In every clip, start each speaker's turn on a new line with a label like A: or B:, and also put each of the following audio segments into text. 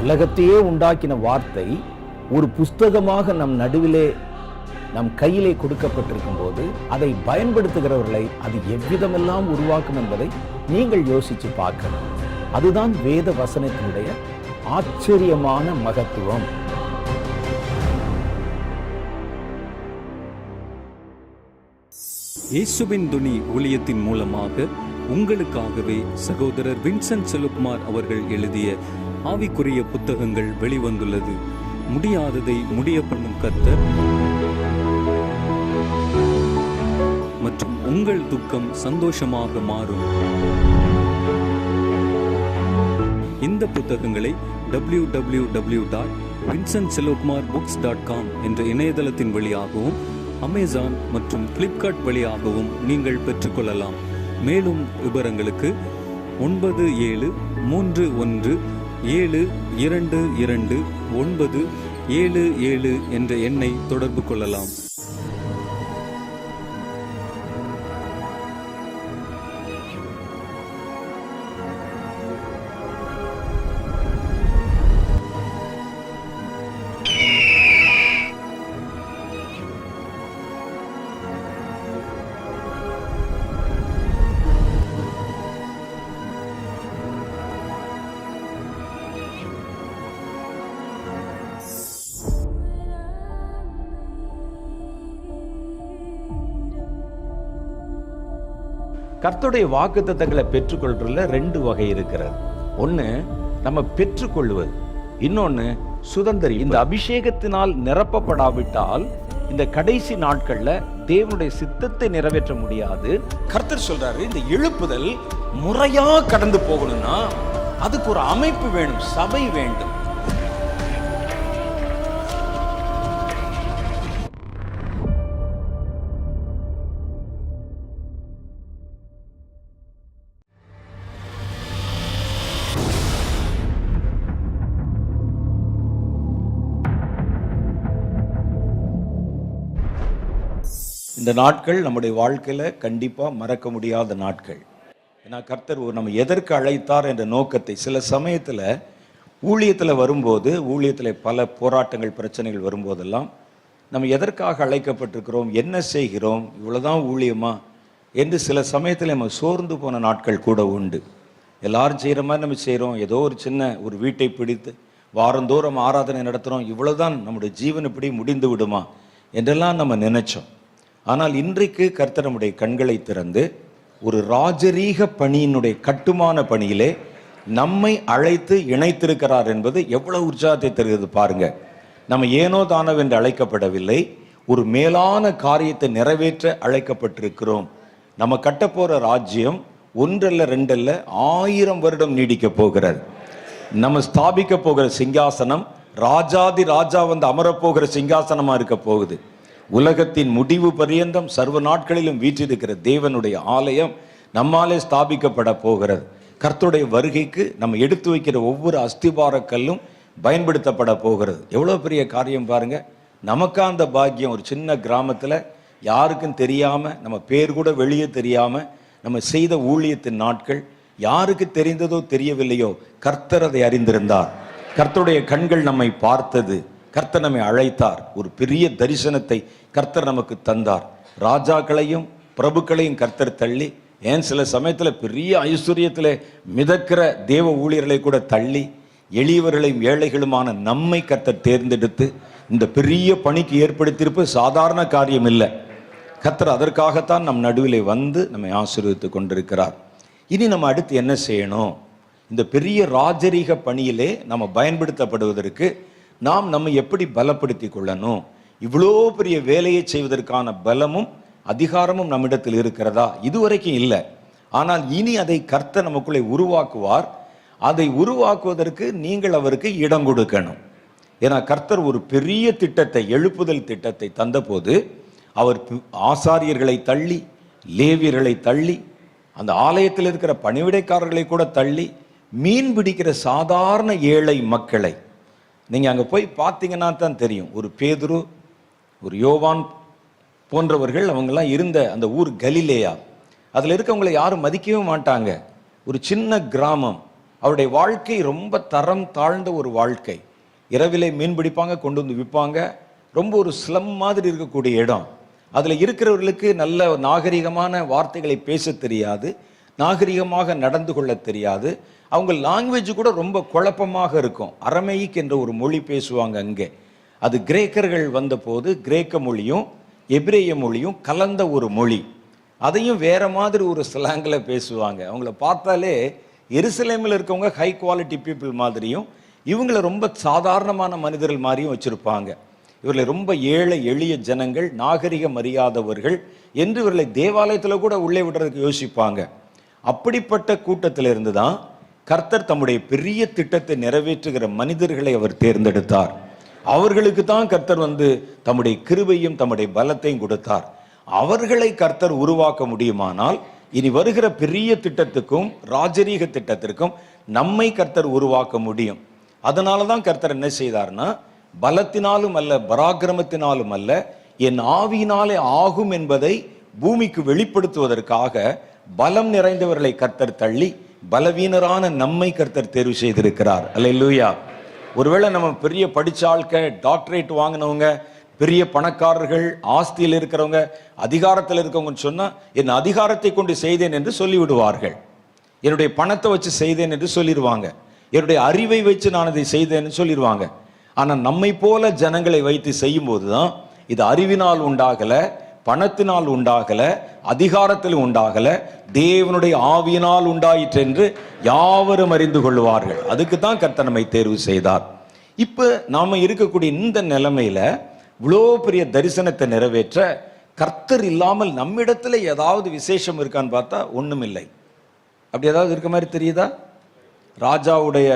A: உலகத்தையே உண்டாக்கின வார்த்தை ஒரு புஸ்தகமாக நம் நடுவிலே நம் கையிலே கொடுக்கப்பட்டிருக்கும் போது அதை பயன்படுத்துகிறவர்களை அது எவ்விதமெல்லாம் உருவாக்கும் என்பதை நீங்கள் யோசிச்சு பார்க்கணும். அதுதான் வேத வசனத்தினுடைய ஆச்சரியமான மகத்துவம்.
B: இயேசுவின் துணி ஊழியத்தின் மூலமாக உங்களுக்காகவே சகோதரர் வின்சென்ட் செல்வகுமார் அவர்கள் எழுதிய ஆவிக்குரிய புத்தகங்கள் வெளிவந்துள்ளது. முடியாததை முடிய பண்ணும் கர்த்தர் மற்றும் உங்கள் துக்கம் சந்தோஷமாக மாறும். இந்த புத்தகங்களை www.vincentselvakumarBooks.com என்ற இணையதளத்தின் வழியாகவும் அமேசான் மற்றும் பிளிப்கார்ட் வழியாகவும் நீங்கள் பெற்றுக்கொள்ளலாம். மேலும் விவரங்களுக்கு 97322977 என்ற எண்ணை தொடர்பு கொள்ளலாம்.
A: கர்த்தருடைய வாக்குத்தத்தங்களை பெற்றுக்கொள்றதுல 2 வகை இருக்கிறது. ஒன்று நம்ம பெற்றுக்கொள்வது, இன்னொன்று சுதந்திரி. இந்த அபிஷேகத்தினால் நிரப்பப்படாவிட்டால் இந்த கடைசி நாட்கள்ல தேவனுடைய சித்தத்தை நிறைவேற்ற முடியாது. கர்த்தர் சொல்றாரு, இந்த எழுப்புதல் முறையா கடந்து போகணும்னா அதுக்கு ஒரு அமைப்பு வேணும், சபை வேண்டும். இந்த நாட்கள் நம்முடைய வாழ்க்கையில் கண்டிப்பாக மறக்க முடியாத நாட்கள். ஏன்னா கர்த்தர் நம்ம எதற்கு அழைத்தார் என்ற நோக்கத்தை சில சமயத்தில் ஊழியத்தில் வரும்போது, ஊழியத்தில் பல போராட்டங்கள் பிரச்சனைகள் வரும்போதெல்லாம் நம்ம எதற்காக அழைக்கப்பட்டிருக்கிறோம், என்ன செய்கிறோம், இவ்வளோதான் ஊழியமா என்று சில சமயத்தில் நம்ம சோர்ந்து போன நாட்கள் கூட உண்டு. எல்லாரும் செய்கிற மாதிரி நம்ம செய்கிறோம், ஏதோ ஒரு சின்ன ஒரு வீட்டை பிடித்து வாரந்தோறும் ஆராதனை நடத்துகிறோம், இவ்வளோதான் நம்முடைய ஜீவன் இப்படி முடிந்து விடுமா என்றெல்லாம் நம்ம நினைச்சோம். ஆனால் இன்றைக்கு கர்த்தர் நம்முடைய கண்களை திறந்து ஒரு ராஜரீக பணியினுடைய கட்டுமான பணியிலே நம்மை அழைத்து இணைத்திருக்கிறார் என்பது எவ்வளவு உற்சாகத்தை தருகிறது பாருங்க. நம்ம ஏனோ தானோ என்று அழைக்கப்படவில்லை, ஒரு மேலான காரியத்தை நிறைவேற்ற அழைக்கப்பட்டிருக்கிறோம். நம்ம கட்டப்போற ராஜ்யம் 1 அல்ல 2 அல்ல 1000 வருடம் நீடிக்க போகிறது. நம்ம ஸ்தாபிக்க போகிற சிங்காசனம் ராஜாதி ராஜா வந்து அமரப்போகிற சிங்காசனமா இருக்க போகுது. உலகத்தின் முடிவு பரியந்தம் சர்வ நாட்களிலும் வீற்றிருக்கிற தேவனுடைய ஆலயம் நம்மாலே ஸ்தாபிக்கப்பட போகிறது. கர்த்தருடைய வருகைக்கு நம்ம எடுத்து வைக்கிற ஒவ்வொரு அஸ்திபார கல்லும் பயன்படுத்தப்பட போகிறது. எவ்வளோ பெரிய காரியம் பாருங்க. நமக்கா அந்த பாக்கியம். ஒரு சின்ன கிராமத்தில் யாருக்கும் தெரியாமல், நம்ம பேர் கூட வெளியே தெரியாமல் நம்ம செய்த ஊழியத்தின் நாட்கள் யாருக்கு தெரிந்ததோ தெரியவில்லையோ, கர்த்தர் அதை அறிந்திருந்தார். கர்த்தருடைய கண்கள் நம்மை பார்த்தது. கர்த்தர் நம்மை அழைத்தார். ஒரு பெரிய தரிசனத்தை கர்த்தர் நமக்கு தந்தார். ராஜாக்களையும் பிரபுக்களையும் கர்த்தர் தள்ளி, ஏன் சில சமயத்தில் பெரிய ஐஸ்வர்யத்தில் மிதக்கிற தேவ ஊழியர்களை கூட தள்ளி, எளியவர்களையும் ஏழைகளுமான நம்மை கர்த்தர் தேர்ந்தெடுத்து இந்த பெரிய பணிக்கு ஏற்படுத்தியிருப்பது சாதாரண காரியம் இல்லை. கர்த்தர் அதற்காகத்தான் நம் நடுவிலே வந்து நம்மை ஆசீர்வதித்து கொண்டிருக்கிறார். இனி நம்ம அடுத்து என்ன செய்யணும்? இந்த பெரிய ராஜரீக பணியிலே நம்ம பயன்படுத்தப்படுவதற்கு நாம் நம்ம எப்படி பலப்படுத்தி கொள்ளணும், இவ்வளோ பெரிய வேலையை செய்வதற்கான பலமும் அதிகாரமும் நம்மிடத்தில் இருக்கிறதா? இதுவரைக்கும் இல்லை. ஆனால் இனி அதை கர்த்தர் நமக்குள்ளே உருவாக்குவார். அதை உருவாக்குவதற்கு நீங்கள் அவருக்கு இடம் கொடுக்கணும். ஏன்னா கர்த்தர் ஒரு பெரிய திட்டத்தை, எழுப்புதல் திட்டத்தை தந்தபோது அவர் ஆசாரியர்களை தள்ளி, லேவியர்களை தள்ளி, அந்த ஆலயத்தில் இருக்கிற பணிவிடைக்காரர்களை கூட தள்ளி, மீன் பிடிக்கிற சாதாரண ஏழை மக்களை நீங்கள் அங்கே போய் பார்த்தீங்கன்னா தான் தெரியும். ஒரு பேதுரு, ஒரு யோவான் போன்றவர்கள் அவங்கெல்லாம் இருந்த அந்த ஊர் கலிலேயா, அதில் இருக்கவங்களை யாரும் மதிக்கவே மாட்டாங்க. ஒரு சின்ன கிராமம். அவருடைய வாழ்க்கை ரொம்ப தரம் தாழ்ந்த ஒரு வாழ்க்கை. இரவிலே மீன் பிடிப்பாங்க, கொண்டு வந்து விற்பாங்க. ரொம்ப ஒரு ஸ்லம் மாதிரி இருக்கக்கூடிய இடம். அதில் இருக்கிறவர்களுக்கு நல்ல நாகரிகமான வார்த்தைகளை பேச தெரியாது, நாகரிகமாக நடந்து கொள்ள தெரியாது. அவங்க லாங்குவேஜ் கூட ரொம்ப குழப்பமாக இருக்கும். அரமேயிக் என்ற ஒரு மொழி பேசுவாங்க அங்கே. அது கிரேக்கர்கள் வந்தபோது கிரேக்க மொழியும் எபிரேய மொழியும் கலந்த ஒரு மொழி. அதையும் வேற மாதிரி ஒரு ஸ்லாங்கில் பேசுவாங்க. அவங்கள பார்த்தாலே எருசலேமில் இருக்கவங்க ஹை குவாலிட்டி பீப்புள் மாதிரியும், இவங்களை ரொம்ப சாதாரணமான மனிதர்கள் மாதிரியும் வச்சுருப்பாங்க. இவர்களை ரொம்ப ஏழை எளிய ஜனங்கள், நாகரிகம் அறியாதவர்கள் என்று இவர்களை தேவாலயத்தில் கூட உள்ளே விடுறதுக்கு யோசிப்பாங்க. அப்படிப்பட்ட கூட்டத்தில் இருந்து தான் கர்த்தர் தம்முடைய பெரிய திட்டத்தை நிறைவேற்றுகிற மனிதர்களை அவர் தேர்ந்தெடுத்தார். அவர்களுக்கு தான் கர்த்தர் தம்முடைய கிருபையும் தம்முடைய பலத்தையும் கொடுத்தார். அவர்களை கர்த்தர் உருவாக்க முடியுமானால் இனி வருகிற பெரிய திட்டத்துக்கும் ராஜரீக திட்டத்திற்கும் நம்மை கர்த்தர் உருவாக்க முடியும். அதனால தான் கர்த்தர் என்ன செய்தார்னா, பலத்தினாலும் அல்ல, பராக்கிரமத்தினாலும் அல்ல, என் ஆவியினாலே ஆகும் என்பதை பூமிக்கு வெளிப்படுத்துவதற்காக பலம் நிறைந்தவர்களை கர்த்தர் தள்ளி பலவீனரான நம்மை கர்த்தர் தேர்வு செய்திருக்கிறார். அல்லேலூயா. ஒருவேளை நம்ம பெரிய படிச்ச ஆட்கள், டாக்டரேட் வாங்கினவங்க, பெரிய பணக்காரர்கள், ஆஸ்தியில் இருக்கிறவங்க, அதிகாரத்தில் இருக்கவங்கன்னு சொன்னா, என் அதிகாரத்தை கொண்டு செய்தேன் என்று சொல்லிவிடுவார்கள். என்னுடைய பணத்தை வச்சு செய்தேன் என்று சொல்லிடுவாங்க. என்னுடைய அறிவை வச்சு நான் அதை செய்தேன்னு சொல்லிடுவாங்க. ஆனால் நம்மை போல ஜனங்களை வைத்து செய்யும் போதுதான் இது அறிவினால் உண்டாகல, பணத்தினால் உண்டாகல, அதிகாரத்தில் உண்டாகல, தேவனுடைய ஆவியினால் உண்டாயிற்று என்று யாவரும் அறிந்து கொள்வார்கள். அதுக்கு தான் கர்த்தர் நம்மை தேர்வு செய்தார். இப்போ நாம இருக்கக்கூடிய இந்த நிலைமையில இவ்வளோ பெரிய தரிசனத்தை நிறைவேற்ற கர்த்தர் இல்லாமல் நம்மிடத்துல ஏதாவது விசேஷம் இருக்கான்னு பார்த்தா ஒன்றும் இல்லை. அப்படி ஏதாவது இருக்க மாதிரி தெரியுதா? ராஜாவுடைய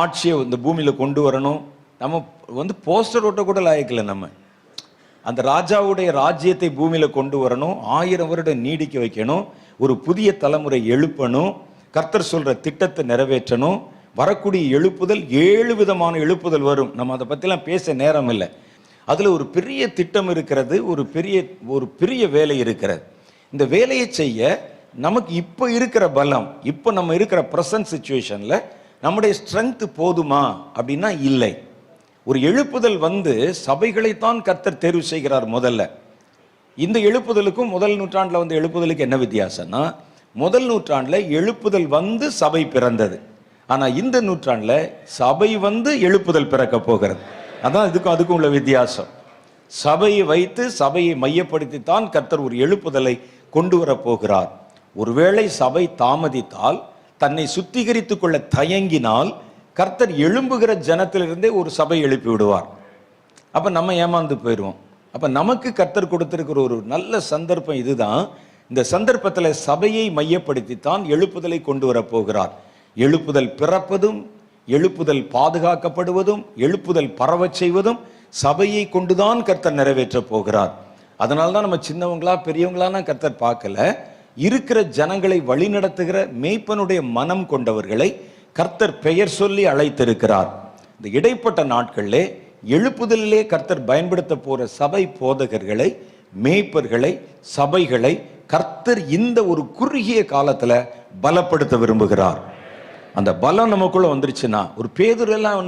A: ஆட்சியை இந்த பூமியில கொண்டு வரணும். நம்ம போஸ்டர் ஓட்ட கூட லாயக்கில்லை. நம்ம அந்த ராஜாவுடைய ராஜ்யத்தை பூமியில கொண்டு வரணும், 1000 வருடம் நீடிக்க வைக்கணும், ஒரு புதிய தலைமுறை எழுப்பணும், கர்த்தர் சொல்ற திட்டத்தை நிறைவேற்றணும். வரக்கூடிய எழுப்புதல் 7 விதமான எழுப்புதல் வரும். நம்ம அதை பற்றிலாம் பேச நேரம் இல்லை. அதில் ஒரு பெரிய திட்டம் இருக்கிறது, ஒரு பெரிய வேலை இருக்கிறது. இந்த வேலையை செய்ய நமக்கு இப்போ இருக்கிற பலம், இப்போ நம்ம இருக்கிற ப்ரெசன்ட் சிச்சுவேஷனில் நம்முடைய ஸ்ட்ரென்த் போதுமா அப்படின்னா இல்லை. ஒரு எழுப்புதல் சபைகளைத்தான் கர்த்தர் தேர்வு செய்கிறார். முதல்ல இந்த எழுப்புதலுக்கும் முதல் நூற்றாண்டில் எழுப்புதலுக்கு என்ன வித்தியாசம்னா, முதல் நூற்றாண்டில் எழுப்புதல் சபை பிறந்தது. ஆனால் இந்த நூற்றாண்டில் சபை எழுப்புதல் பிறக்க போகிறது. அதான் அதுக்கும் உள்ள வித்தியாசம். சபையை வைத்து, சபையை மையப்படுத்தித்தான் கர்த்தர் ஒரு எழுப்புதலை கொண்டு வர போகிறார். ஒருவேளை சபை தாமதித்தால், தன்னை சுத்திகரித்துக் கொள்ள தயங்கினால், கர்த்தர் எழும்புகிற ஜனத்திலிருந்தே ஒரு சபை எழுப்பி விடுவார். அப்ப நம்ம ஏமாந்து போயிடுவோம். அப்ப நமக்கு கர்த்தர் கொடுத்திருக்கிற ஒரு நல்ல சந்தர்ப்பம் இதுதான். இந்த சந்தர்ப்பத்தில் சபையை மையப்படுத்தித்தான் எழுப்புதலை கொண்டு வர போகிறார். எழுப்புதல் பிறப்பதும், எழுப்புதல் பாதுகாக்கப்படுவதும், எழுப்புதல் பரவச் செய்வதும் சபையை கொண்டுதான் கர்த்தர் நிறைவேற்ற போகிறார். அதனால்தான் நம்ம சின்னவங்களா பெரியவங்களான கர்த்தர் பார்க்கல, இருக்கிற ஜனங்களை வழிநடத்துகிற மேய்ப்பனுடைய மனம் கொண்டவர்களை கர்த்தர் பெயர் சொல்லி அழைத்திருக்கிறார். இந்த இடைப்பட்ட நாட்களிலே எழுப்புதலிலே கர்த்தர் பயன்படுத்த போற சபை போதகர்களை, மேய்ப்பர்களை, சபைகளை கர்த்தர் இந்த ஒரு குறுகிய காலத்துல பலப்படுத்த விரும்புகிறார். அந்த பலம் நமக்குள்ள வந்துருச்சுன்னா, ஒரு பேதுரெல்லாம்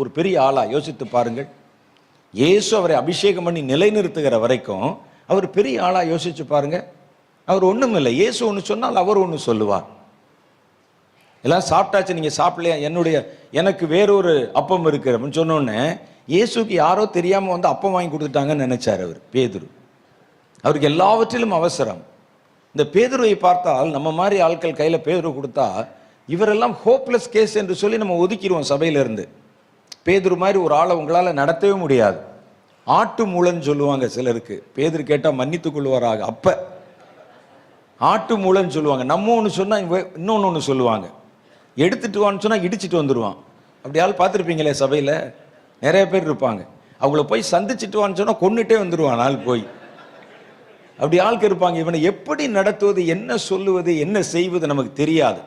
A: ஒரு பெரிய ஆளா யோசித்து பாருங்கள். இயேசு அவரை அபிஷேகம் பண்ணி நிலைநிறுத்துகிற வரைக்கும் அவர் பெரிய ஆளா யோசிச்சு பாருங்க. அவர் ஒண்ணும் இல்லை. இயேசு ஒன்று சொன்னால் அவர் ஒன்று சொல்லுவார். எல்லாம் சாப்பிட்டாச்சு, நீங்க சாப்பிடலையா, எனக்கு வேறொரு அப்பம் இருக்கு அப்படின்னு சொன்னோன்னே இயேசுக்கு யாரோ தெரியாம அப்பம் வாங்கி கொடுத்துட்டாங்கன்னு நினைச்சார் அவர் பேதுரு. அவருக்கு எல்லாவற்றிலும் அவசரம். இந்த பேதுருவை பார்த்தால், நம்ம மாதிரி ஆட்கள் கையில பேதுரு கொடுத்தா இவரெல்லாம் ஹோப்லெஸ் கேஸ் என்று சொல்லி நம்ம ஒதுக்கிடுவோம் சபையிலிருந்து. பேதுரு மாதிரி ஒரு ஆளை உங்களால் நடத்தவே முடியாது. ஆட்டு மூளைன்னு சொல்லுவாங்க சிலருக்கு. பேதுரு கேட்டால் மன்னித்துக் கொள்வாராக. அப்போ ஆட்டு மூளைன்னு சொல்லுவாங்க. நம்ம ஒன்று சொன்னால் இன்னொன்று ஒன்று சொல்லுவாங்க. எடுத்துட்டு வான்னு சொன்னால் இடிச்சிட்டு வந்துடுவான். அப்படி ஆள் பார்த்துருப்பீங்களே, சபையில் நிறைய பேர் இருப்பாங்க. அவங்கள போய் சந்திச்சுட்டு வான்னு சொன்னால் கொண்டுட்டே வந்துடுவான் ஆள் போய். அப்படி ஆளுக்கு இருப்பாங்க. இவனை எப்படி நடத்துவது, என்ன சொல்லுவது, என்ன செய்வது நமக்கு தெரியாது.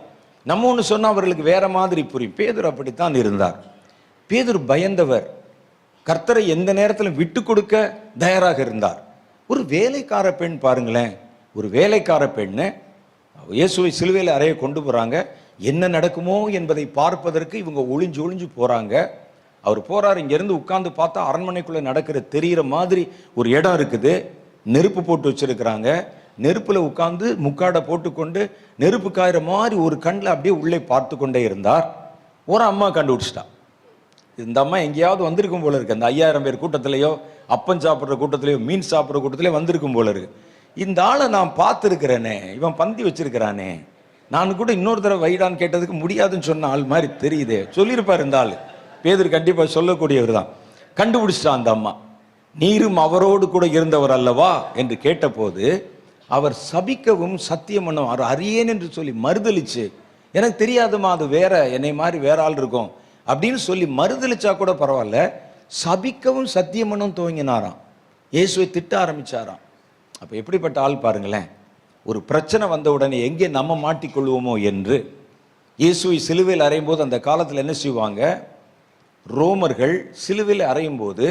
A: நம்ம ஒன்று சொன்னால் அவர்களுக்கு வேற மாதிரி புரியும். பேதுரு அப்படித்தான் இருந்தார். பேதுரு பயந்தவர். கர்த்தரை எந்த நேரத்தில் விட்டு கொடுக்க தயாராக இருந்தார். ஒரு வேலைக்கார பெண் பாருங்களேன், ஒரு வேலைக்கார பெண்ணு இயேசுவை சிலுவையில் அறைய கொண்டு போறாங்க. என்ன நடக்குமோ என்பதை பார்ப்பதற்கு இவங்க ஒளிஞ்சு ஒளிஞ்சு போறாங்க. அவர் போறாரு. இங்கிருந்து உட்கார்ந்து பார்த்தா அரண்மனைக்குள்ள நடக்கிற தெரிகிற மாதிரி ஒரு இடம் இருக்குது. நெருப்பு போட்டு வச்சிருக்கிறாங்க. நெருப்புல உட்கார்ந்து முக்காடை போட்டுக்கொண்டு நெருப்பு காயிற மாதிரி ஒரு கண்ணில் அப்படியே உள்ளே பார்த்து கொண்டே இருந்தார். ஒரு அம்மா கண்டுபிடிச்சிட்டா, இந்த அம்மா எங்கேயாவது வந்திருக்கும் போல இருக்கு. அந்த 5000 பேர் கூட்டத்திலேயோ, அப்பன் சாப்பிட்ற கூட்டத்திலேயோ, மீன் சாப்பிட்ற கூட்டத்திலேயோ வந்திருக்கும் போல இருக்கு. இந்த ஆளை நான் பார்த்துருக்கிறேனே, இவன் பந்தி வச்சிருக்கிறானே, நான் கூட இன்னொரு தடவை வைடான்னு கேட்டதுக்கு முடியாதுன்னு சொன்ன ஆள் மாதிரி தெரியுதே. சொல்லியிருப்பார் இந்த ஆள். பேதுரு கண்டிப்பாக சொல்லக்கூடியவர் தான். கண்டுபிடிச்சிட்டான் அந்த அம்மா. நீரும் அவரோடு கூட இருந்தவர் அல்லவா என்று கேட்டபோது அவர் சபிக்கவும் சத்தியம் பண்ணும் அவர் அறியேன் என்று சொல்லி மறுதளிச்சு, எனக்கு தெரியாதுமா, அது வேற, என்னை மாதிரி வேற ஆள் இருக்கும் அப்படின்னு சொல்லி மறுதளிச்சா கூட பரவாயில்ல, சபிக்கவும் சத்தியம் பண்ணும் துவங்கினாராம். இயேசுவை திட்ட ஆரம்பிச்சாராம். அப்போ எப்படிப்பட்ட ஆள் பாருங்களேன். ஒரு பிரச்சனை வந்த உடனே எங்கே நம்ம மாட்டிக்கொள்வோமோ என்று. இயேசுவை சிலுவையில் அறையும் போது அந்த காலத்தில் என்ன செய்வாங்க, ரோமர்கள் சிலுவையில் அறையும் போது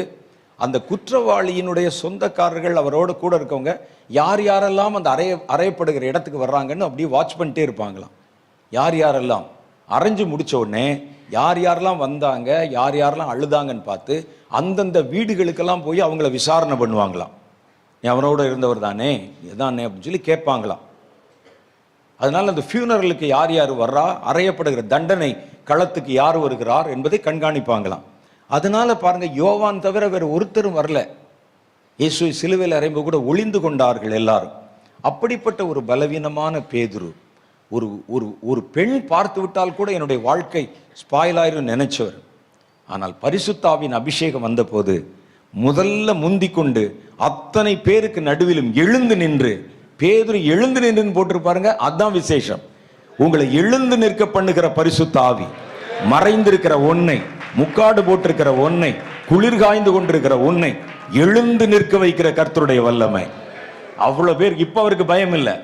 A: அந்த குற்றவாளியினுடைய சொந்தக்காரர்கள் அவரோட கூட இருக்கவங்க யார் யாரெல்லாம் அந்த அறையப்படுகிற இடத்துக்கு வர்றாங்கன்னு அப்படியே வாட்ச் பண்ணிட்டே இருப்பாங்களாம். யார் யாரெல்லாம் அரைஞ்சு முடிச்ச உடனே யார் யாரெல்லாம் வந்தாங்க, யார் யாரெல்லாம் அழுதாங்கன்னு பார்த்து அந்தந்த வீடுகளுக்கெல்லாம் போய் அவங்கள விசாரணை பண்ணுவாங்களாம். நீ அவனோட இருந்தவர் தானே, இதானே அப்படின்னு சொல்லி கேட்பாங்களாம். அதனால அந்த ஃபியூனரலுக்கு யார் யார் வர்றா, அறையப்படுகிற தண்டனை களத்துக்கு யார் வருகிறார் என்பதை கண்காணிப்பாங்களாம். அதனால பாருங்க, யோவான் தவிர வேற ஒருத்தரும் வரல. இயேசுவை சிலுவையில் அறையும்போது கூட ஒளிந்து கொண்டார்கள் எல்லாரும். அப்படிப்பட்ட ஒரு பலவீனமான பேதுரு, ஒரு ஒரு ஒரு பெண் பார்த்து விட்டால் கூட என்னுடைய வாழ்க்கை ஸ்பாயில் ஆயிரும் நினைச்சவர். ஆனால் பரிசுத்த ஆவியின் அபிஷேகம் வந்த போது முதல்ல முந்திக் கொண்டு அத்தனை பேருக்கு நடுவிலும் எழுந்து நின்று, பேதுரு எழுந்து நின்று போட்டிருப்பாருங்க. அதுதான் விசேஷம். உங்களை எழுந்து நிற்க பண்ணுகிற பரிசுத்த ஆவி, மறைந்திருக்கிற ஒன்னை, முக்காடு போட்டிருக்கிற ஒன்னை, குளிர் காய்ந்து கொண்டிருக்கிற ஒன்னை எழுந்து நிற்க வைக்கிற கர்த்தருடைய வல்லமை. அவ்வளவு பேர். இப்ப அவருக்கு பயம் இல்லை.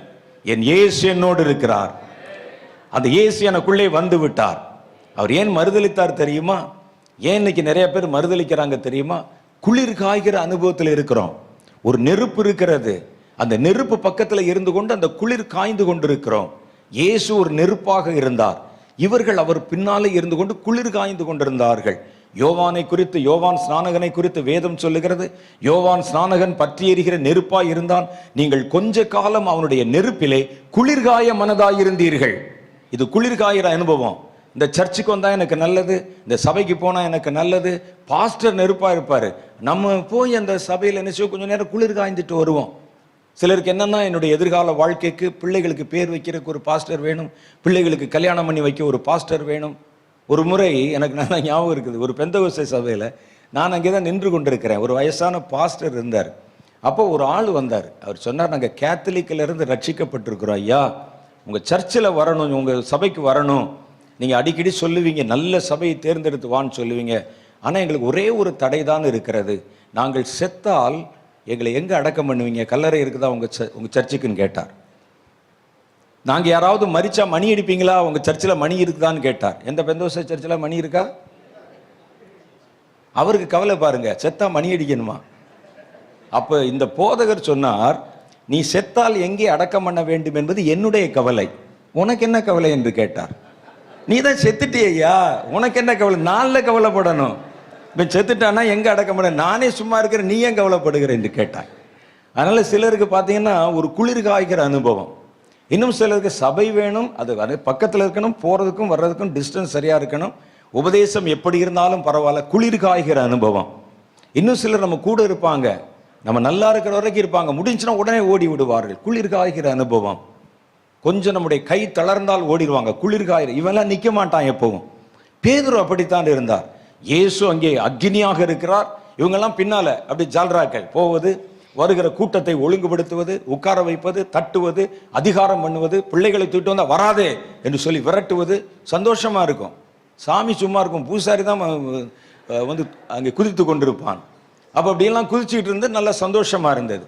A: என் இயேசு என்னோடு இருக்கிறார். அந்த இயேசு எனக்குள்ளே வந்து விட்டார். அவர் ஏன் மறுதளித்தார் தெரியுமா? ஏன் இன்னைக்கு நிறைய பேர் மறுதளிக்கிறாங்க தெரியுமா? குளிர் காய்கிற அனுபவத்தில் இருக்கிறோம். ஒரு நெருப்பு இருக்கிறது. அந்த நெருப்பு பக்கத்தில் இருந்து கொண்டு அந்த குளிர் காய்ந்து கொண்டிருக்கிறோம். இயேசு ஒரு நெருப்பாக இருந்தார். இவர்கள் அவர் பின்னாலே இருந்து கொண்டு குளிர் காய்ந்து கொண்டிருந்தார்கள். யோவானை குறித்து, யோவான் ஸ்நானகனை குறித்து வேதம் சொல்லுகிறது, யோவான் ஸ்நானகன் பற்றி எரிகிற நெருப்பாய் இருந்தான், நீங்கள் கொஞ்ச காலம் அவனுடைய நெருப்பிலே குளிர்காய மனதாயிருந்தீர்கள். இது குளிர்காயிற அனுபவம். இந்த சர்ச்சுக்கு வந்தா எனக்கு நல்லது, இந்த சபைக்கு போனா எனக்கு நல்லது. பாஸ்டர் நெருப்பா இருப்பாரு, நம்ம போய் அந்த சபையில் என்ன செய்வோம், கொஞ்சம் நேரம் குளிர் காய்ந்துட்டு வருவோம். சிலருக்கு என்னன்னா, என்னுடைய எதிர்கால வாழ்க்கைக்கு பிள்ளைகளுக்கு பேர் வைக்கிறதுக்கு ஒரு பாஸ்டர் வேணும், பிள்ளைகளுக்கு கல்யாணம் பண்ணி வைக்க ஒரு பாஸ்டர் வேணும். ஒரு முறை எனக்கு நல்லா ஞாபகம் இருக்குது, ஒரு பெந்தகோஸ்தே சபையில் நான் அங்கே தான் நின்று கொண்டிருக்கிறேன். ஒரு வயசான பாஸ்டர் இருந்தார். அப்போ ஒரு ஆள் வந்தார். அவர் சொன்னார், நாங்கள் கேத்தலிக்கிலிருந்து ரட்சிக்கப்பட்டிருக்கிறோம் ஐயா, உங்கள் சர்ச்சில் வரணும், உங்கள் சபைக்கு வரணும். நீங்கள் அடிக்கடி சொல்லுவீங்க, நல்ல சபையை தேர்ந்தெடுத்து வான்னு சொல்லுவீங்க. ஆனால் எங்களுக்கு ஒரே ஒரு தடை தான் இருக்கிறது, நாங்கள் செத்தால் எங்களை எங்கே அடக்கம் பண்ணுவீங்க, கல்லறை இருக்குதா உங்கள் சர்ச்சுக்குன்னு கேட்டார். நாங்கள் யாராவது மரிச்சா மணி அடிப்பீங்களா, உங்கள் சர்ச்சில் மணி இருக்குதான்னு கேட்டார். எந்த பெந்தோஸ்தே சர்ச்சில் மணி இருக்கா? அவருக்கு கவலை பாருங்க, செத்தா மணி அடிக்கணுமா? அப்போ இந்த போதகர் சொன்னார், நீ செத்தால் எங்கே அடக்கம் பண்ண வேண்டும் என்பது என்னுடைய கவலை, உனக்கு என்ன கவலை என்று கேட்டார். நீ தான் செத்துட்டியா, உனக்கு என்ன கவலை? நாளில் கவலைப்படணும். இப்போ செத்துட்டானா எங்கே அடக்கம் பண்ண, நானே சும்மா இருக்கிறேன், நீ ஏன் கவலைப்படுகிற என்று கேட்டார். அதனால சிலருக்கு பார்த்தீங்கன்னா ஒரு குளிர் காய்கிற அனுபவம். இன்னும் சிலருக்கு சபை வேணும், அது பக்கத்தில் இருக்கணும், போகிறதுக்கும் வர்றதுக்கும் டிஸ்டன்ஸ் சரியாக இருக்கணும், உபதேசம் எப்படி இருந்தாலும் பரவாயில்ல, குளிர் காய்கிற அனுபவம். இன்னும் சிலர் நம்ம கூட இருப்பாங்க, நம்ம நல்லா இருக்கிற வரைக்கும் இருப்பாங்க, முடிஞ்சுன்னா உடனே ஓடி விடுவார்கள், குளிர் காய்கிற அனுபவம். கொஞ்சம் நம்முடைய கை தளர்ந்தால் ஓடிடுவாங்க, குளிர் காய்கிற. இவெல்லாம் நிற்க மாட்டான் எப்பவும். பேதுரு அப்படித்தான் இருந்தார். இயேசு அங்கே அக்னியாக இருக்கிறார். இவங்கெல்லாம் பின்னால அப்படி ஜால்ராக்கள் போவது, வருகிற கூட்டத்தை ஒழுங்குபடுத்துவது, உட்கார வைப்பது, தட்டுவது, அதிகாரம் பண்ணுவது, பிள்ளைகளை தூக்கிட்டு வந்தா வராதே என்று சொல்லி விரட்டுவது. சந்தோஷமா இருக்கும். சாமி சும்மா இருக்கும், பூசாரி தான் வந்து அங்கே குதித்து கொண்டிருப்பான். அப்போ அப்படியெல்லாம் குதிச்சுக்கிட்டு இருந்து நல்ல சந்தோஷமா இருந்தது.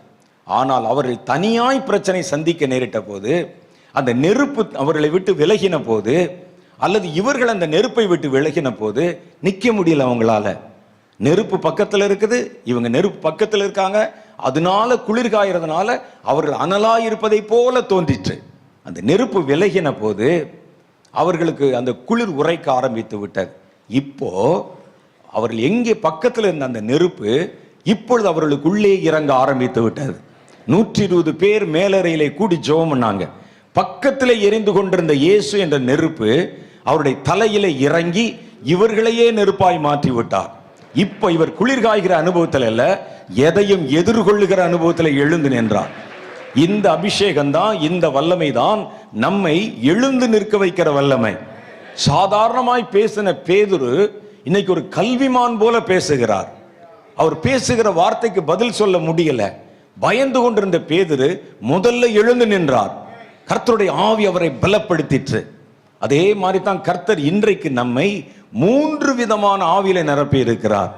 A: ஆனால் அவர்கள் தனியாய் பிரச்சனை சந்திக்க நேரிட்ட போது, அந்த நெருப்பு அவர்களை விட்டு விலகின போது, அல்லது இவர்கள் அந்த நெருப்பை விட்டு விலகின போது நிற்க முடியல அவங்களால. நெருப்பு பக்கத்தில் இருக்குது, இவங்க நெருப்பு பக்கத்தில் இருக்காங்க. அதனால குளிர்காயறதுனால அவர்கள் அனலாய் இருப்பதை போல தோன்றிற்று. அந்த நெருப்பு விலகின போது அவர்களுக்கு அந்த குளிர் உரைக்க ஆரம்பித்து விட்டது. இப்போ அவர்கள் எங்கே பக்கத்தில் இருந்த அந்த நெருப்பு இப்பொழுது அவர்களுக்கு உள்ளே இறங்க ஆரம்பித்து விட்டது. 120 பேர் மேலறையிலே கூடி ஜெபம் பண்ணாங்க. பக்கத்தில் எரிந்து கொண்டிருந்த இயேசு என்ற நெருப்பு அவருடைய தலையில இறங்கி இவர்களையே நெருப்பாய் மாற்றி விட்டார். இப்ப இவர் குளிர்காய்கிற அனுபவத்தில் அல்ல, எதையும் எதிர்கொள்ளுகிற அனுபவத்தில் எழுந்து நின்றார். இந்த அபிஷேகம் தான், இந்த வல்லமை தான் நம்மை எழுந்து நிற்க வைக்கிற வல்லமை. சாதாரணமாய் பேசின பேதுரு இன்னைக்கு ஒரு கல்விமான் போல பேசுகிறார். அவர் பேசுகிற வார்த்தைக்கு பதில் சொல்ல முடியல. பயந்து கொண்டிருந்த பேதுரு முதல்ல எழுந்து நின்றார். கர்த்தருடைய ஆவி அவரை பலப்படுத்திற்று. அதே மாதிரி தான் கர்த்தர் இன்றைக்கு நம்மை 3 விதமான ஆவியில நிரப்பி இருக்கிறார்.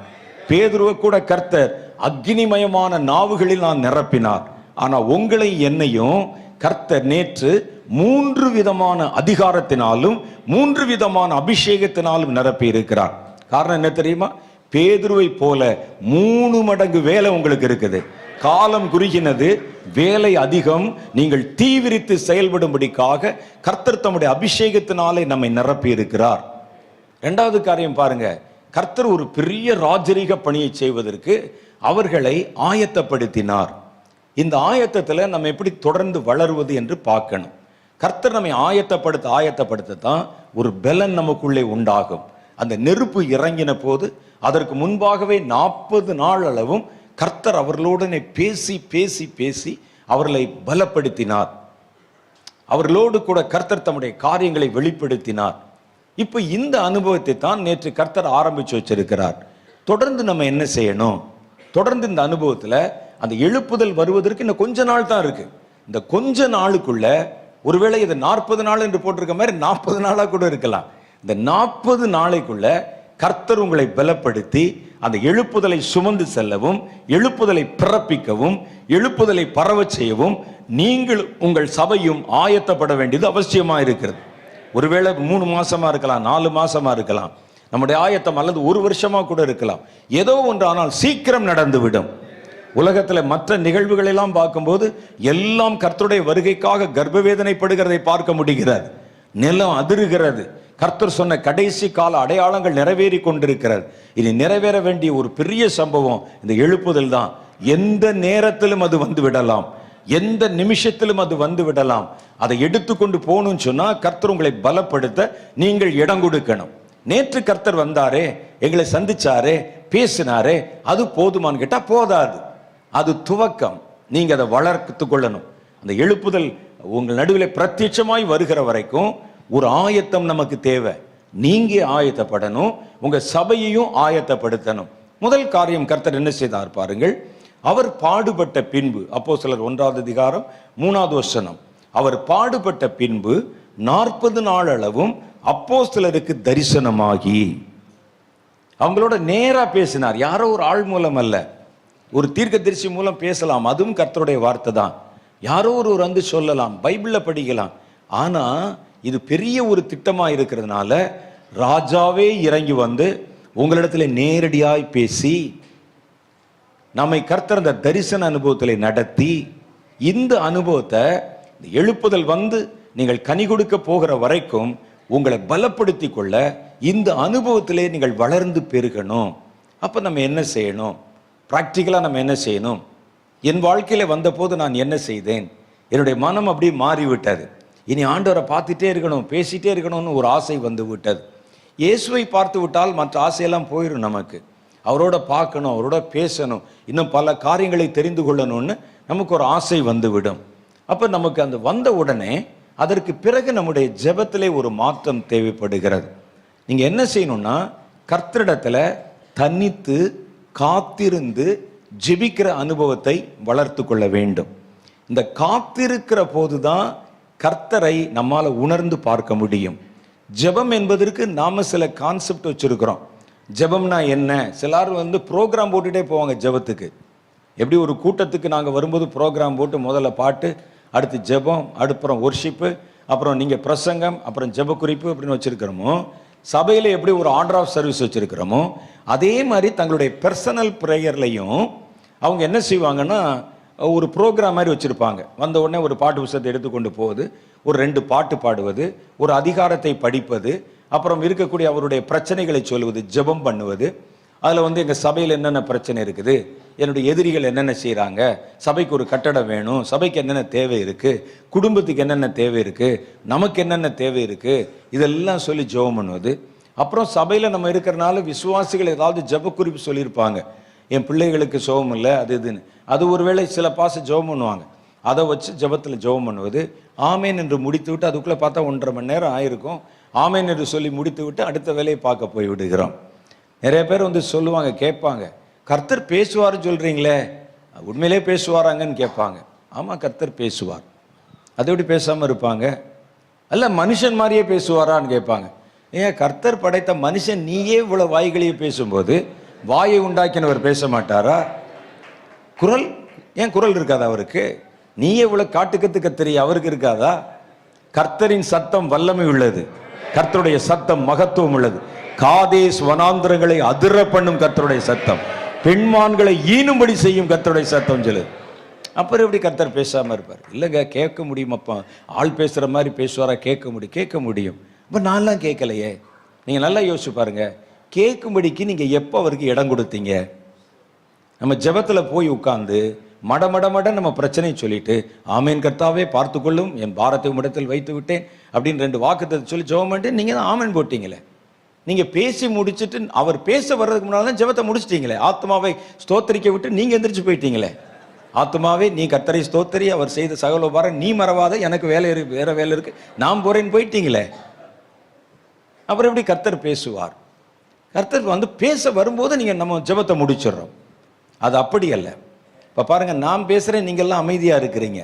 A: பேதுருவை கூட கர்த்தர் அக்னிமயமான நாவுகளில் நான் நிரப்பினார். ஆனா உங்களை என்னையும் கர்த்தர் நேற்று 3 விதமான அதிகாரத்தினாலும் 3 விதமான அபிஷேகத்தினாலும் நிரப்பி இருக்கிறார். காரணம் என்ன தெரியுமா? பேதுருவை போல 3 மடங்கு வேலை உங்களுக்கு இருக்குது. காலம் குறுகினது, வேலை அதிகம். நீங்கள் தீவிரித்து செயல்படும்படிக்காக கர்த்தர் தம்முடைய அபிஷேகத்தினாலே நம்மை நிரப்பி இருக்கிறார். 2வது காரியம் பாருங்க, கர்த்தர் ஒரு பெரிய ராஜரீக பணியை செய்வதற்கு அவர்களை ஆயத்தப்படுத்தினார். இந்த ஆயத்தத்தில் நம்ம எப்படி தொடர்ந்து வளருவது என்று பார்க்கணும். கர்த்தர் நம்மை ஆயத்தப்படுத்தத்தான் ஒரு பலன் நமக்குள்ளே உண்டாகும். அந்த நெருப்பு இறங்கின போது அதற்கு முன்பாகவே 40 நாள் அளவும் கர்த்தர் அவர்களோடனே பேசி பேசி பேசி அவர்களை பலப்படுத்தினார். அவர்களோடு கூட கர்த்தர் தம்முடைய காரியங்களை வெளிப்படுத்தினார். இப்ப இந்த அனுபவத்தை தான் நேற்று கர்த்தர் ஆரம்பிச்சு வச்சிருக்கிறார். தொடர்ந்து நம்ம என்ன செய்யணும்? தொடர்ந்து இந்த அனுபவத்துல அந்த எழுப்புதல் வருவதற்கு இன்னும் கொஞ்ச நாள் தான் இருக்கு. இந்த கொஞ்ச நாளுக்குள்ள, ஒருவேளை இது 40 நாள் என்று போட்டிருக்க மாதிரி 40 நாளா கூட இருக்கலாம். இந்த 40 நாளைக்குள்ள கர்த்தர் உங்களை பலப்படுத்தி அந்த எழுப்புதலை சுமந்து செல்லவும், எழுப்புதலை பிறப்பிக்கவும், எழுப்புதலை பரவ செய்யவும் நீங்கள் உங்கள் சபையும் ஆயத்தப்பட வேண்டியது அவசியமா இருக்கிறது. ஒருவேளை 3 மாசமா இருக்கலாம், 4 மாசமா இருக்கலாம் நம்முடைய ஆயத்தம், அல்லது 1 வருஷமா கூட இருக்கலாம். ஏதோ ஒன்று, ஆனால் சீக்கிரம் நடந்துவிடும். உலகத்தில் மற்ற நிகழ்வுகள் எல்லாம் பார்க்கும்போது எல்லாம் கர்த்தருடைய வருகைக்காக கர்ப்பவேதனைப்படுகிறதை பார்க்க முடிகிறது. நிலம் அதிருகிறது. கர்த்தர் சொன்ன கடைசி கால அடையாளங்கள் நிறைவேறி கொண்டிருக்கிறது. இனி நிறைவேற வேண்டிய ஒரு பெரிய சம்பவம் இந்த எழுப்புதல் தான். எந்த நேரத்திலும் அது வந்து விடலாம், எந்த நிமிஷத்திலும் அது வந்து விடலாம். அதை எடுத்துக்கொண்டு போகணும்னு சொன்னா கர்த்தர் உங்களை பலப்படுத்த நீங்கள் இடம் கொடுக்கணும். நேற்று கர்த்தர் வந்தாரே, எங்களை சந்திச்சாரே, பேசினாரே, அது போதுமான்னு கேட்டா போதாது. அது துவக்கம். நீங்க அதை வளர்த்து கொள்ளணும். அந்த எழுப்புதல் உங்கள் நடுவில் பிரத்யட்சமாய் வருகிற வரைக்கும் ஒரு ஆயத்தம் நமக்கு தேவை. நீங்க ஆயத்தப்படணும், உங்க சபையையும் ஆயத்தப்படுத்தணும். முதல் காரியம் கர்த்தர் என்ன செய்தார் பாருங்கள். அவர் பாடுபட்ட பின்பு, அப்போஸ்தலர் 1வது அதிகாரம் 3வது வசனம், அவர் பாடுபட்ட பின்பு 40 நாள் அளவும் அப்போஸ்தலருக்கு தரிசனமாகி, அவங்களோட நேரா பேசினார். யாரோ ஒரு ஆள் மூலம் அல்ல, ஒரு தீர்க்கதரிசி மூலம் பேசலாம், அதுவும் கர்த்தருடைய வார்த்தை தான். யாரோ ஒரு வந்து சொல்லலாம், பைபிள்ல படிக்கலாம். ஆனா இது பெரிய ஒரு திட்டமா இருக்கிறதுனால ராஜாவே இறங்கி வந்து உங்களிடத்துல நேரடியாய் பேசி நம்மை கர்த்தர் அந்த தரிசன அனுபவத்தில் நடத்தி, இந்த அனுபவத்தை எழுப்புதல் வந்து நீங்கள் கனி கொடுக்க போகிற வரைக்கும் உங்களை பலப்படுத்தி கொள்ள இந்த அனுபவத்திலே நீங்கள் வளர்ந்து பெருகணும். அப்ப நம்ம என்ன செய்யணும்? பிராக்டிக்கலா நம்ம என்ன செய்யணும்? என் வாழ்க்கையில வந்த போது நான் என்ன செய்தேன்? என்னுடைய மனம் அப்படியே மாறிவிட்டது. இனி ஆண்டவரை பார்த்துட்டே இருக்கணும், பேசிட்டே இருக்கணும்னு ஒரு ஆசை வந்து விட்டது. இயேசுவை பார்த்து விட்டால் மற்ற ஆசையெல்லாம் போயிடும். நமக்கு அவரோட பார்க்கணும், அவரோட பேசணும், இன்னும் பல காரியங்களை தெரிந்து கொள்ளணும்னு நமக்கு ஒரு ஆசை வந்து விடும். அப்ப நமக்கு அந்த வந்த உடனே அதற்கு பிறகு நம்முடைய ஜெபத்திலே ஒரு மாற்றம் தேவைப்படுகிறது. நீங்க என்ன செய்யணும்னா, கர்த்தரிடத்துல தனித்து காத்திருந்து ஜெபிக்கிற அனுபவத்தை வளர்த்து கொள்ள வேண்டும். இந்த காத்திருக்கிற போதுதான் கர்த்தரை நம்மால உணர்ந்து பார்க்க முடியும். ஜெபம் என்பதற்கு நாம சில கான்செப்ட் வச்சிருக்கிறோம். ஜெபம்னா என்ன? சிலர் ப்ரோக்ராம் போட்டுட்டே போவாங்க ஜெபத்துக்கு. எப்படி ஒரு கூட்டத்துக்கு நாங்கள் வரும்போது ப்ரோக்ராம் போட்டு முதல்ல பாட்டு, அடுத்து ஜெபம், அப்புறம் ஒர்ஷிப்பு, அப்புறம் நீங்கள் பிரசங்கம், அப்புறம் ஜெப குறிப்பு அப்படின்னு வச்சுருக்கிறோமோ, சபையில் எப்படி ஒரு ஆர்டர் ஆஃப் சர்வீஸ் வச்சுருக்கிறோமோ, அதே மாதிரி தங்களுடைய பர்சனல் ப்ரேயர்லையும் அவங்க என்ன செய்வாங்கன்னா ஒரு ப்ரோக்ராம் மாதிரி வச்சுருப்பாங்க. வந்த உடனே ஒரு பாட்டு புத்தகத்தை எடுத்துக்கொண்டு போகுது, ஒரு 2 பாட்டு பாடுவது, ஒரு அதிகாரத்தை படிப்பது, அப்புறம் இருக்கக்கூடிய அவருடைய பிரச்சனைகளை சொல்வது, ஜெபம் பண்ணுவது. அதில் எங்கள் சபையில் என்னென்ன பிரச்சனை இருக்குது, என்னுடைய எதிரிகள் என்னென்ன செய்கிறாங்க, சபைக்கு ஒரு கட்டடம் வேணும், சபைக்கு என்னென்ன தேவை இருக்குது, குடும்பத்துக்கு என்னென்ன தேவை இருக்குது, நமக்கு என்னென்ன தேவை இருக்குது, இதெல்லாம் சொல்லி ஜெபம் பண்ணுவது. அப்புறம் சபையில் நம்ம இருக்கிறனால விசுவாசிகள் ஏதாவது ஜெப குறிப்பு சொல்லியிருப்பாங்க. என் பிள்ளைகளுக்கு ஜெபம் இல்லை, அது இதுன்னு. அது ஒருவேளை சில ஜெபம் பண்ணுவாங்க. அதை வச்சு ஜெபத்தில் ஜெபம் பண்ணுவது. ஆமேன் என்று முடித்து விட்டு, அதுக்குள்ளே பார்த்தா 1.5 மணி நேரம் ஆயிருக்கும். ஆமேன் என்று சொல்லி முடித்து விட்டு அடுத்த வேலையை பார்க்க போய் விடுகிறோம். நிறைய பேர் சொல்லுவாங்க, கேட்பாங்க, கர்த்தர் பேசுவார் சொல்றீங்களே, உண்மையிலே பேசுவாராங்கன்னு கேட்பாங்க. ஆமாம், கர்த்தர் பேசுவார். அதை எப்படி பேசாமல் இருப்பாங்க? அல்ல மனுஷன் மாதிரியே பேசுவாரான்னு கேட்பாங்க. ஏன் கர்த்தர் படைத்த மனுஷன் நீயே இவ்வளோ வாய்களையே பேசும்போது வாயை உண்டாக்கினவர் பேச மாட்டாரா? ஏன் குரல் இருக்காதா அவருக்கு? நீயே இவ்வளோ காட்டுக்கத்து கத்திரி அவருக்கு இருக்காதா? கர்த்தரின் சத்தம் வல்லமை உள்ளது, கர்த்தருடைய சத்தம் மகத்துவம் உள்ளது. காதேஸ் வனாந்திரங்களை அதிர பண்ணும் கர்த்தருடைய சத்தம், பெண்மான்களை ஈனும்படி செய்யும் கர்த்தருடைய சத்தம் சொல்லுது. அப்புறம் எப்படி கர்த்தர் பேசாம இருப்பார்? இல்லைங்க, கேட்க முடியும். அப்பா ஆள் பேசுற மாதிரி பேசுவாரா? கேட்க முடியும். இப்போ நான்லாம் கேட்கலையே. நீங்க நல்லா யோசிச்சு பாருங்க, கேட்கும்படிக்கு நீங்க எப்போ அவருக்கு இடம் கொடுத்தீங்க? நம்ம ஜெபத்துல போய் உட்கார்ந்து மட நம்ம பிரச்சனையை சொல்லிட்டு, ஆமேன் கர்த்தாவே பார்த்துக்கொள்ளும், என் பாரத்தை உம்மிடத்தில் வைத்து விட்டேன் அப்படின்னு 2 வாக்குத்தத்தத்தை சொல்லி ஜெபம் பண்ணிட்டு நீங்க தான் ஆமேன் போட்டீங்களே. நீங்க பேசி முடிச்சுட்டு அவர் பேச வர்றதுக்கு முன்னால தான் ஜெபத்தை முடிச்சிட்டீங்களே. ஆத்மாவை ஸ்தோத்தரிக்க விட்டு நீங்க எந்திரிச்சு போயிட்டீங்களே. ஆத்மாவே நீ கர்த்தரை ஸ்தோத்தரி, அவர் செய்த சகல உபகாரம் நீ மறவாத, எனக்கு வேலை இருக்கு, வேற வேலை இருக்கு, நான் போறேன்னு போயிட்டீங்களே. அப்புறம் எப்படி கர்த்தர் பேசுவார்? கர்த்தர் பேச வரும்போது நீங்க நம்ம ஜெபத்தை முடிச்சிடுறோம். அது அப்படி அல்ல. இப்போ பாருங்க, நான் பேசுறேன், நீங்க எல்லாம் அமைதியா இருக்கிறீங்க.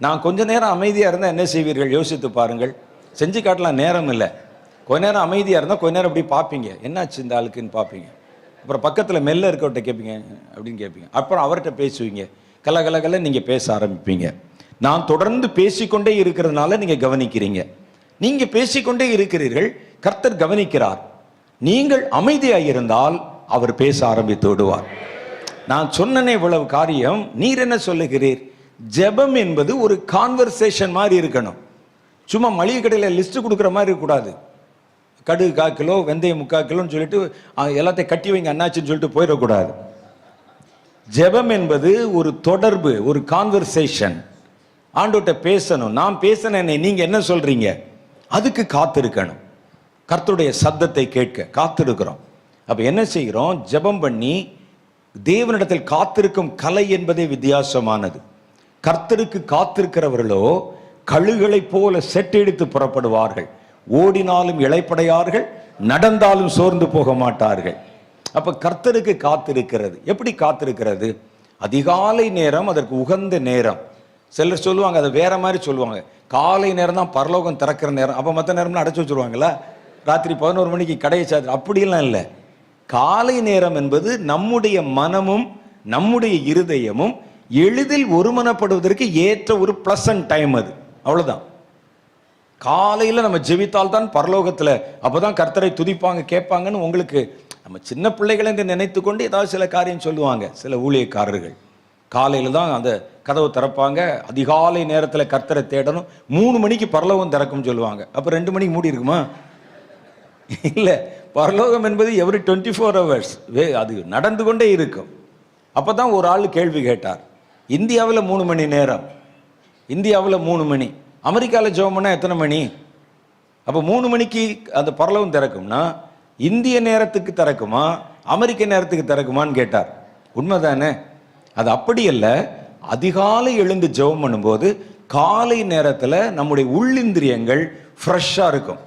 A: நான் கொஞ்ச நேரம் அமைதியா இருந்தா என்ன செய்வீர்கள்? யோசித்து பாருங்கள். செஞ்சு காட்டலாம், நேரம் இல்லை. கொஞ்ச நேரம் அமைதியாக இருந்தால் கொஞ்ச நேரம் அப்படி பார்ப்பீங்க, என்னாச்சு இந்த ஆளுக்குன்னு பார்ப்பீங்க. அப்புறம் பக்கத்தில் மெல்ல இருக்கவர்கிட்ட கேட்பீங்க அப்படின்னு கேட்பீங்க. அப்புறம் அவர்கிட்ட பேசுவீங்க, கலகலகல நீங்கள் பேச ஆரம்பிப்பீங்க. நான் தொடர்ந்து பேசிக்கொண்டே இருக்கிறதுனால நீங்கள் கவனிக்கிறீங்க. நீங்கள் பேசிக்கொண்டே இருக்கிறீர்கள், கர்த்தர் கவனிக்கிறார். நீங்கள் அமைதியாக இருந்தால் அவர் பேச ஆரம்பித்து விடுவார். நான் சொன்னனே இவ்வளவு காரியம், நீர் என்ன சொல்லுகிறீர்? ஜெபம் என்பது ஒரு கான்வர்சேஷன் மாதிரி இருக்கணும். சும்மா மளிகை கடையில் லிஸ்ட் கொடுக்குற மாதிரி இருக்கக்கூடாது. கடுகு 1/4 கிலோ, வெந்தயம் 3/4 கிலோன்னு சொல்லிட்டு எல்லாத்தையும் கட்டி வைங்க அண்ணாச்சின்னு சொல்லிட்டு போயிடக்கூடாது. ஜெபம் என்பது ஒரு தொடர்பு, ஒரு கான்வர்சேஷன். ஆண்டவர்கிட்ட பேசணும். நான் பேசினேன், நீங்க என்ன சொல்றீங்க? அதுக்கு காத்திருக்கணும். கர்த்தருடைய சத்தத்தை கேட்க காத்திருக்கிறோம். அப்ப என்ன செய்கிறோம்? ஜெபம் பண்ணி தேவனிடத்தில் காத்திருக்கும் கலை என்பதே வித்தியாசமானது. கர்த்தருக்கு காத்திருக்கிறவர்களோ கழுகளை போல செட்டெடுத்து புறப்படுவார்கள், ஓடினாலும் இளைப்படையார்கள், நடந்தாலும் சோர்ந்து போக மாட்டார்கள். அப்ப கர்த்தருக்கு காத்திருக்கிறது எப்படி காத்திருக்கிறது? அதிகாலை நேரம் அதற்கு உகந்த நேரம். சிலர் சொல்லுவாங்க, அதை வேற மாதிரி சொல்லுவாங்க. காலை நேரம் தான் பரலோகம் திறக்கிற நேரம். அப்ப மற்ற நேரம்லாம் அடைச்சு வச்சிருவாங்களா? ராத்திரி 11 மணிக்கு கடையை சாத்து, அப்படியெல்லாம் இல்லை. காலை நேரம் என்பது நம்முடைய மனமும் நம்முடைய இருதயமும் எளிதில் ஒருமனப்படுவதற்கு ஏற்ற ஒரு பிளசன்ட் டைம். அது அவ்வளவுதான். காலையில் நம்ம ஜெபித்தால் தான் பரலோகத்தில் அப்போதான் கர்த்தரை துதிப்பாங்க, கேட்பாங்கன்னு உங்களுக்கு நம்ம சின்ன பிள்ளைகளை என்று நினைத்து கொண்டு ஏதாவது சில காரியம் சொல்லுவாங்க. சில ஊழியக்காரர்கள் காலையில் தான் அந்த கதவை திறப்பாங்க, அதிகாலை நேரத்தில் கர்த்தரை தேடணும், 3 மணிக்கு பரலோகம் திறக்கும் சொல்லுவாங்க. அப்போ 2 மணிக்கு மூடி இருக்குமா? இல்லை, பரலோகம் என்பது எவ்ரி 24 hours அது நடந்து கொண்டே இருக்கும். அப்போ தான் ஒரு ஆள் கேள்வி கேட்டார், இந்தியாவில் 3 மணி நேரம், இந்தியாவில் 3 மணி, அமெரிக்காவில் ஜெபம் பண்ணால் எத்தனை மணி? அப்போ 3 மணிக்கு அந்த பரலோகம் திறக்கும்னா இந்திய நேரத்துக்கு திறக்குமா அமெரிக்க நேரத்துக்கு திறக்குமான்னு கேட்டார். உண்மைதானே? அது அப்படி அல்ல. அதிகாலை எழுந்து ஜெபம் பண்ணும்போது காலை நேரத்தில் நம்முடைய உள்ளிந்திரியங்கள் ஃப்ரெஷ்ஷாக இருக்கும்.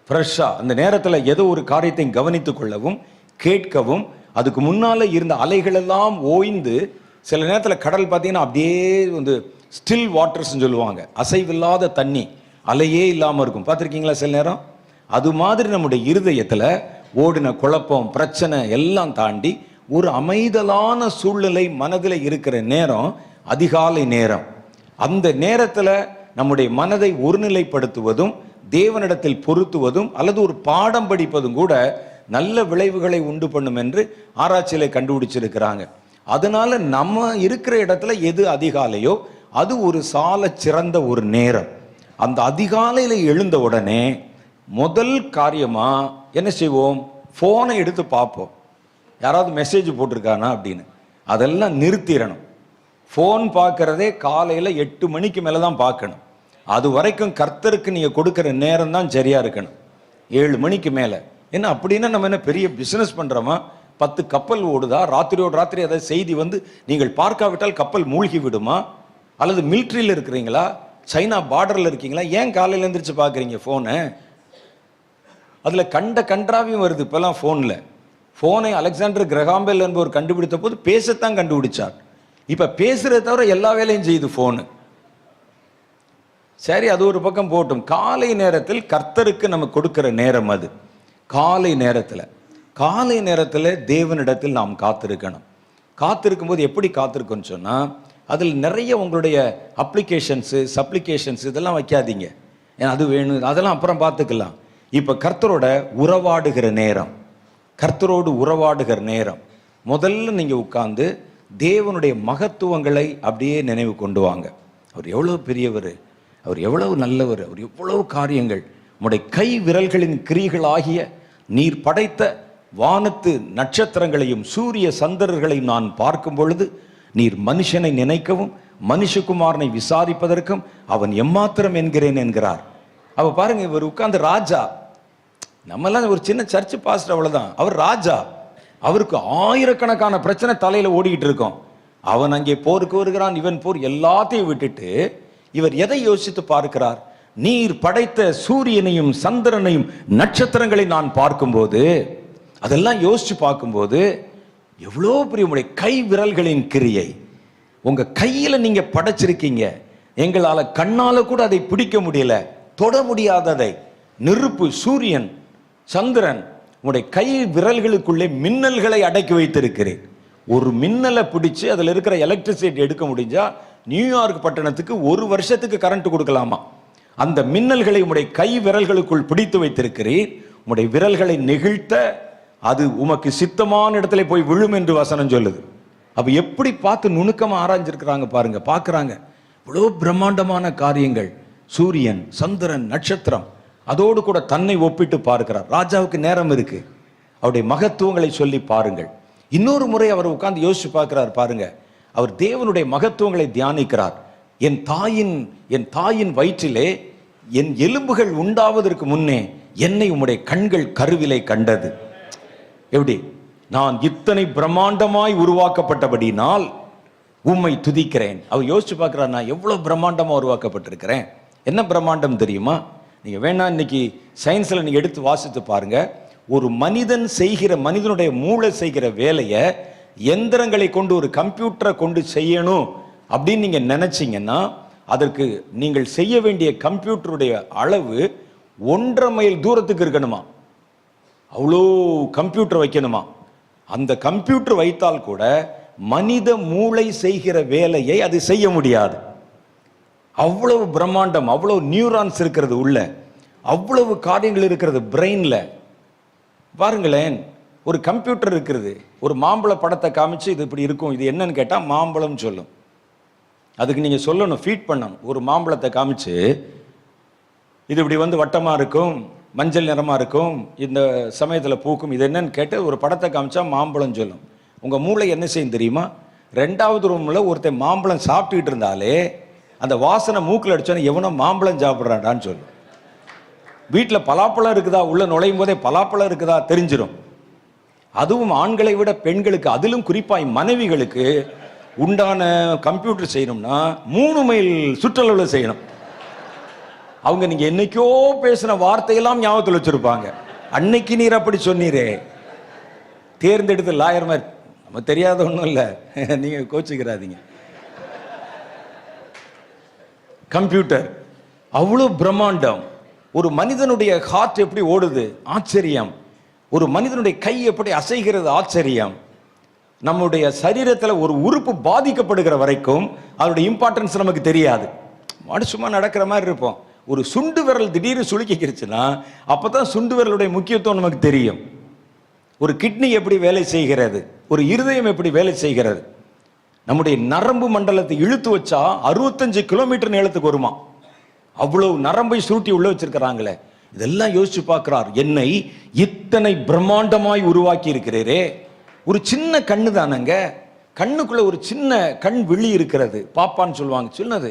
A: ஃப்ரெஷ்ஷாக அந்த நேரத்தில் ஏதோ ஒரு காரியத்தை கவனித்து கொள்ளவும் கேட்கவும், அதுக்கு முன்னால் இருந்த அலைகளெல்லாம் ஓய்ந்து, சில நேரத்தில் கடல் பார்த்தீங்கன்னா அப்படியே வந்து ஸ்டில் வாட்டர்ஸ்ன்னு சொல்லுவாங்க, அசைவில்லாத தண்ணி, அலையே இல்லாமல் இருக்கும். பார்த்துருக்கீங்களா சில நேரம்? அது மாதிரி நம்முடைய இருதயத்தில் ஓடின குழப்பம் பிரச்சனை எல்லாம் தாண்டி ஒரு அமைதலான சூழ்நிலை மனதில் இருக்கிற நேரம் அதிகாலை நேரம். அந்த நேரத்தில் நம்முடைய மனதை ஒருநிலைப்படுத்துவதும் தேவனிடத்தில் பொருத்துவதும் அல்லது ஒரு பாடம் படிப்பதும் கூட நல்ல விளைவுகளை உண்டு பண்ணும் என்று ஆராய்ச்சியில கண்டுபிடிச்சிருக்கிறாங்க. அதனால நம்ம இருக்கிற இடத்துல எது அதிகாலையோ அது ஒரு சால சிறந்த ஒரு நேரம். அந்த அதிகாலையில் எழுந்த உடனே முதல் காரியமா என்ன செய்வோம்? ஃபோனை எடுத்து பார்ப்போம், யாராவது மெசேஜ் போட்டிருக்கானா அப்படின்னு. அதெல்லாம் நிறுத்திடணும். ஃபோன் பார்க்கறதே காலையில் 8 மணிக்கு மேலே தான் பார்க்கணும். அது வரைக்கும் கர்த்தருக்கு நீங்கள் கொடுக்குற நேரம் தான் சரியா இருக்கணும், 7 மணிக்கு மேலே. ஏன்னா அப்படின்னா நம்ம என்ன பெரிய பிஸ்னஸ் பண்ணுறோமா? 10 கப்பல் ஓடுதா? ராத்திரியோடு ராத்திரி ஏதாவது செய்தி வந்து நீங்கள் பார்க்காவிட்டால் கப்பல் மூழ்கி விடுமா? அல்லது மிலிட்ரியில் இருக்கிறீங்களா? சைனா பார்டரில் இருக்கீங்களா? ஏன் காலையில் எழுந்திரிச்சு பார்க்குறீங்க ஃபோனை? அதில் கன்றாவியும் வருது இப்போல்லாம் ஃபோனில். ஃபோனை அலெக்சாண்டர் கிரஹாம்பெல் என்பவர் கண்டுபிடித்த போது பேசத்தான் கண்டுபிடிச்சார். இப்போ பேசுகிறத தவிர எல்லா வேலையும் செய்யுது ஃபோனு. சரி, அது ஒரு பக்கம் போட்டும். காலை நேரத்தில் கர்த்தருக்கு நம்ம கொடுக்கிற நேரம் அது. காலை நேரத்தில் தேவனிடத்தில் நாம் காத்திருக்கணும். காத்திருக்கும் போது எப்படி காத்திருக்கோன்னு சொன்னால், அதில் நிறைய உங்களுடைய அப்ளிகேஷன்ஸு சப்ளிகேஷன்ஸ் இதெல்லாம் வைக்காதீங்க. ஏன்னா அது வேணும், அதெல்லாம் அப்புறம் பார்த்துக்கலாம். இப்போ கர்த்தரோடு உறவாடுகிற நேரம் முதல்ல நீங்கள் உட்கார்ந்து தேவனுடைய மகத்துவங்களை அப்படியே நினைவு கொண்டு வாங்க. அவர் எவ்வளோ பெரியவர், அவர் எவ்வளவு நல்லவர், அவர் எவ்வளவு காரியங்கள். உம்முடைய கை விரல்களின் கிரிகளாகிய நீர் படைத்த வானத்து நட்சத்திரங்களையும் சூரிய சந்திரர்களையும் நான் பார்க்கும் பொழுது நீர் மனுஷனை நினைக்கவும் மனுஷகுமாரனை விசாரிப்பதற்கும் அவன் எம்மாத்திரம் என்கிறேன் என்கிறார். அவ பாருங்க, இவர் உட்கார்ந்து ராஜா. நம்மெல்லாம் ஒரு சின்ன சர்ச்சு பாஸ்டர், அவ்வளவுதான். அவர் ராஜா. அவருக்கு ஆயிரக்கணக்கான பிரச்சனை தலையில ஓடிக்கிட்டு இருக்கோம். அவன் அங்கே போருக்கு வருகிறான், இவன் போர், எல்லாத்தையும் விட்டுட்டு இவர் எதை யோசித்து பார்க்கிறார்? நீர் படைத்த சூரியனையும் சந்திரனையும் நட்சத்திரங்களை நான் பார்க்கும்போது, அதெல்லாம் யோசிச்சு பார்க்கும்போது எவ்வளோ பெரிய உங்களுடைய கை விரல்களின் கிரியை. உங்க கையில நீங்க படைச்சிருக்கீங்க. எங்களால கண்ணால கூட அதை பிடிக்க முடியல, தொட முடியாததை. நெருப்பு, சூரியன், சந்திரன், உங்களுடைய கை விரல்களுக்குள்ளே மின்னல்களை அடக்கி வைத்திருக்கிறேன். ஒரு மின்னலை பிடிச்சு அதில் இருக்கிற எலக்ட்ரிசிட்டி எடுக்க முடிஞ்சா நியூயார்க் பட்டணத்துக்கு 1 வருஷத்துக்கு கரண்ட் கொடுக்கலாமா? அந்த மின்னல்களை உங்களுடைய கை விரல்களுக்குள் பிடித்து வைத்திருக்கிறேன். உங்களுடைய விரல்களை நெகிழ்த்த அது உமக்கு சித்தமான இடத்துல போய் விழும் என்று வசனம் சொல்லுது. அப்ப எப்படி பார்த்து நுணுக்கமா ஆராய்ஞ்சிருக்கிறாங்க பாருங்க, பார்க்கறாங்க. இவ்வளோ பிரம்மாண்டமான காரியங்கள், சூரியன், சந்திரன், நட்சத்திரம், அதோடு கூட தன்னை ஒப்பிட்டு பார்க்கிறார். ராஜாவுக்கு நேரம் இருக்கு, அவருடைய மகத்துவங்களை சொல்லி பாருங்கள். இன்னொரு முறை அவர் உட்கார்ந்து யோசிச்சு பார்க்கிறார் பாருங்க. அவர் தேவனுடைய மகத்துவங்களை தியானிக்கிறார். என் தாயின் வயிற்றிலே என் எலும்புகள் உண்டாவதற்கு முன்னே என்னை உம்முடைய கண்கள் கருவிலை கண்டது. எப்படி? நான் இத்தனை பிரம்மாண்டமாய் உருவாக்கப்பட்டபடினால் உம்மை துதிக்கிறேன். அவர் யோசிச்சு பார்க்கிறார், நான் எவ்வளவு பிரம்மாண்டமா உருவாக்கப்பட்டிருக்கிறேன். என்ன பிரம்மாண்டம் தெரியுமா? நீங்க வேணா இன்னைக்கு சயின்ஸ்ல நீங்க எடுத்து வாசித்து பாருங்க. ஒரு மனிதனுடைய மூளை செய்கிற வேலையை எந்திரங்களை கொண்டு, ஒரு கம்ப்யூட்டரை கொண்டு செய்யணும் அப்படின்னு நீங்க நினைச்சீங்கன்னா, அதற்கு நீங்கள் செய்ய வேண்டிய கம்ப்யூட்டருடைய அளவு 1.5 மைல் தூரத்துக்கு இருக்கணுமா? அவ்வளோ கம்ப்யூட்டர் வைக்கணுமா? அந்த கம்ப்யூட்டர் வைத்தால் கூட மனித மூளை செய்கிற வேலையை அது செய்ய முடியாது. அவ்வளவு பிரம்மாண்டம், அவ்வளவு நியூரான்ஸ் இருக்கிறது உள்ள, அவ்வளவு காரியங்கள் இருக்கிறது பிரெயின்ல. பாருங்களேன், ஒரு கம்ப்யூட்டர் இருக்கிறது. ஒரு மாம்பழ படத்தை காமிச்சு இது இப்படி இருக்கும், இது என்னன்னு கேட்டா மாம்பழம் சொல்லும். அதுக்கு நீங்க சொல்லணும், ஃபீட் பண்ணணும். ஒரு மாம்பழத்தை காமிச்சு இது இப்படி வந்து வட்டமா இருக்கும், மஞ்சள் நிறமா இருக்கும், இந்த சமயத்தில் பூக்கும், இது என்னன்னு கேட்டு ஒரு படத்தை காமிச்சா மாம்பழம் சொல்லும். உங்க மூளை என்ன செய்யும் தெரியுமா? 2வது ரூம்ல ஒருத்தன் மாம்பழம் சாப்பிட்டுக்கிட்டு இருந்தாலே அந்த வாசனை மூக்கில் அடிச்சோன்னா எவனோ மாம்பழம் சாப்பிட்றான்டான்னு சொல்லும். வீட்டில் பலாப்பழம் இருக்குதா, உள்ள நுழையும் போதே பலாப்பழம் இருக்குதா தெரிஞ்சிடும். அதுவும் ஆண்களை விட பெண்களுக்கு, அதிலும் குறிப்பாய் மனைவிகளுக்கு உண்டான கம்ப்யூட்டர் செய்யணும்னா 3 மைல் சுற்றளவில் செய்யணும். அவங்க நீங்க என்னைக்கோ பேசின வார்த்தையெல்லாம் ஞாபகத்தில் வச்சிருப்பாங்க. அன்னைக்கு நீர் அப்படி சொன்னீரே. தேர்ந்தெடுத்து லாயர் மாதிரி, நம்ம தெரியாத ஒன்றும் இல்லை, நீங்க கோச்சுக்கிறாதீங்க. கம்ப்யூட்டர் அவ்வளோ பிரம்மாண்டம். ஒரு மனிதனுடைய ஹார்ட் எப்படி ஓடுது, ஆச்சரியம். ஒரு மனிதனுடைய கை எப்படி அசைகிறது, ஆச்சரியம். நம்முடைய சரீரத்தில் ஒரு உறுப்பு பாதிக்கப்படுகிற வரைக்கும் அதோடைய இம்பார்ட்டன்ஸ் நமக்கு தெரியாது. சும்மா நடக்கிற மாதிரி இருப்போம். ஒரு சுண்டு விரல் திடீர்னு சுளுக்கிக்கிருச்சுன்னா அப்பதான் சுண்டு விரலுடைய முக்கியத்துவம் நமக்கு தெரியும். ஒரு கிட்னி எப்படி வேலை செய்கிறது, ஒரு இருதயம் எப்படி வேலை செய்கிறது. நம்முடைய நரம்பு மண்டலத்தை இழுத்து வச்சா 65 கிலோமீட்டர் நீளத்துக்கு வருமா. அவ்வளவு நரம்பை சுருட்டி உள்ள வச்சிருக்கிறாங்களே. இதெல்லாம் யோசிச்சு பார்க்கிறார், என்னை இத்தனை பிரம்மாண்டமாய் உருவாக்கி இருக்கிறீரே. ஒரு சின்ன கண்ணு தானங்க, கண்ணுக்குள்ள ஒரு சின்ன கண் விழி இருக்கிறது, பாப்பான்னு சொல்லுவாங்க, சின்னது,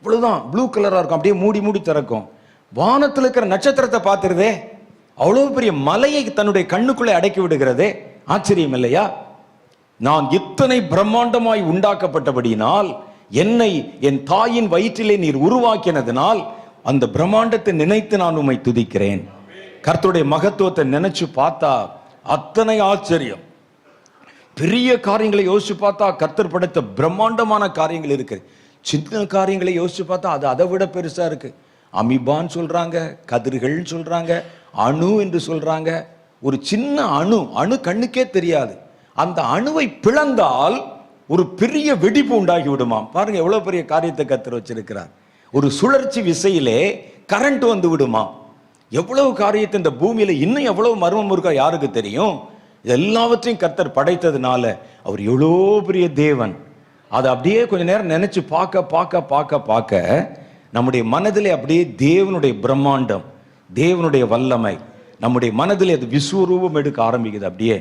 A: இவ்வளவுதான், ப்ளூ கலரா இருக்கும், அப்படியே மூடி மூடி திறக்கும். வானத்தில் இருக்கிற நட்சத்திரத்தை பார்த்துருதே, அவ்வளவு பெரிய மலையை தன்னுடைய கண்ணுக்குள்ளே அடக்கி விடுகிறதே. ஆச்சரியம் இல்லையா? நான் இத்தனை பிரம்மாண்டமாய் உண்டாக்கப்பட்டபடியினால், என்னை என் தாயின் வயிற்றிலே நீர் உருவாக்கினதுனால் அந்த பிரம்மாண்டத்தை நினைத்து நான் உம்மை துதிக்கிறேன். கர்த்தருடைய மகத்துவத்தை நினைச்சு பார்த்தா அத்தனை ஆச்சரியம். பெரிய காரியங்களை யோசிச்சு பார்த்தா கர்த்தர் படைத்த பிரம்மாண்டமான காரியங்கள் இருக்கு. சின்ன காரியங்களை யோசிச்சு பார்த்தா அது அதை விட பெருசா இருக்கு. அமீபான்னு சொல்றாங்க, கதிர்கள் சொல்றாங்க, அணு என்று சொல்றாங்க. ஒரு சின்ன அணு கண்ணுக்கே தெரியாது. அந்த அணுவை பிளந்தால் ஒரு பெரிய வெடிப்பு உண்டாகி விடுமாம். பாருங்க எவ்வளவு பெரிய காரியத்தை கர்த்தர் வச்சிருக்கிறார். ஒரு சுழற்சி விசையிலே கரண்ட் வந்து விடுமா. எவ்வளவு காரியத்தை இந்த பூமியில இன்னும் எவ்வளவு மர்மம் இருக்கா யாருக்கு தெரியும். எல்லாவற்றையும் கர்த்தர் படைத்ததுனால அவர் எவ்வளோ பெரிய தேவன். அதை அப்படியே கொஞ்ச நேரம் நினைச்சு பார்க்க பார்க்க பார்க்க பார்க்க நம்முடைய மனதிலே அப்படியே தேவனுடைய பிரம்மாண்டம், தேவனுடைய வல்லமை நம்முடைய மனதிலே அது விஸ்வரூபம் எடுக்க ஆரம்பிக்குது. அப்படியே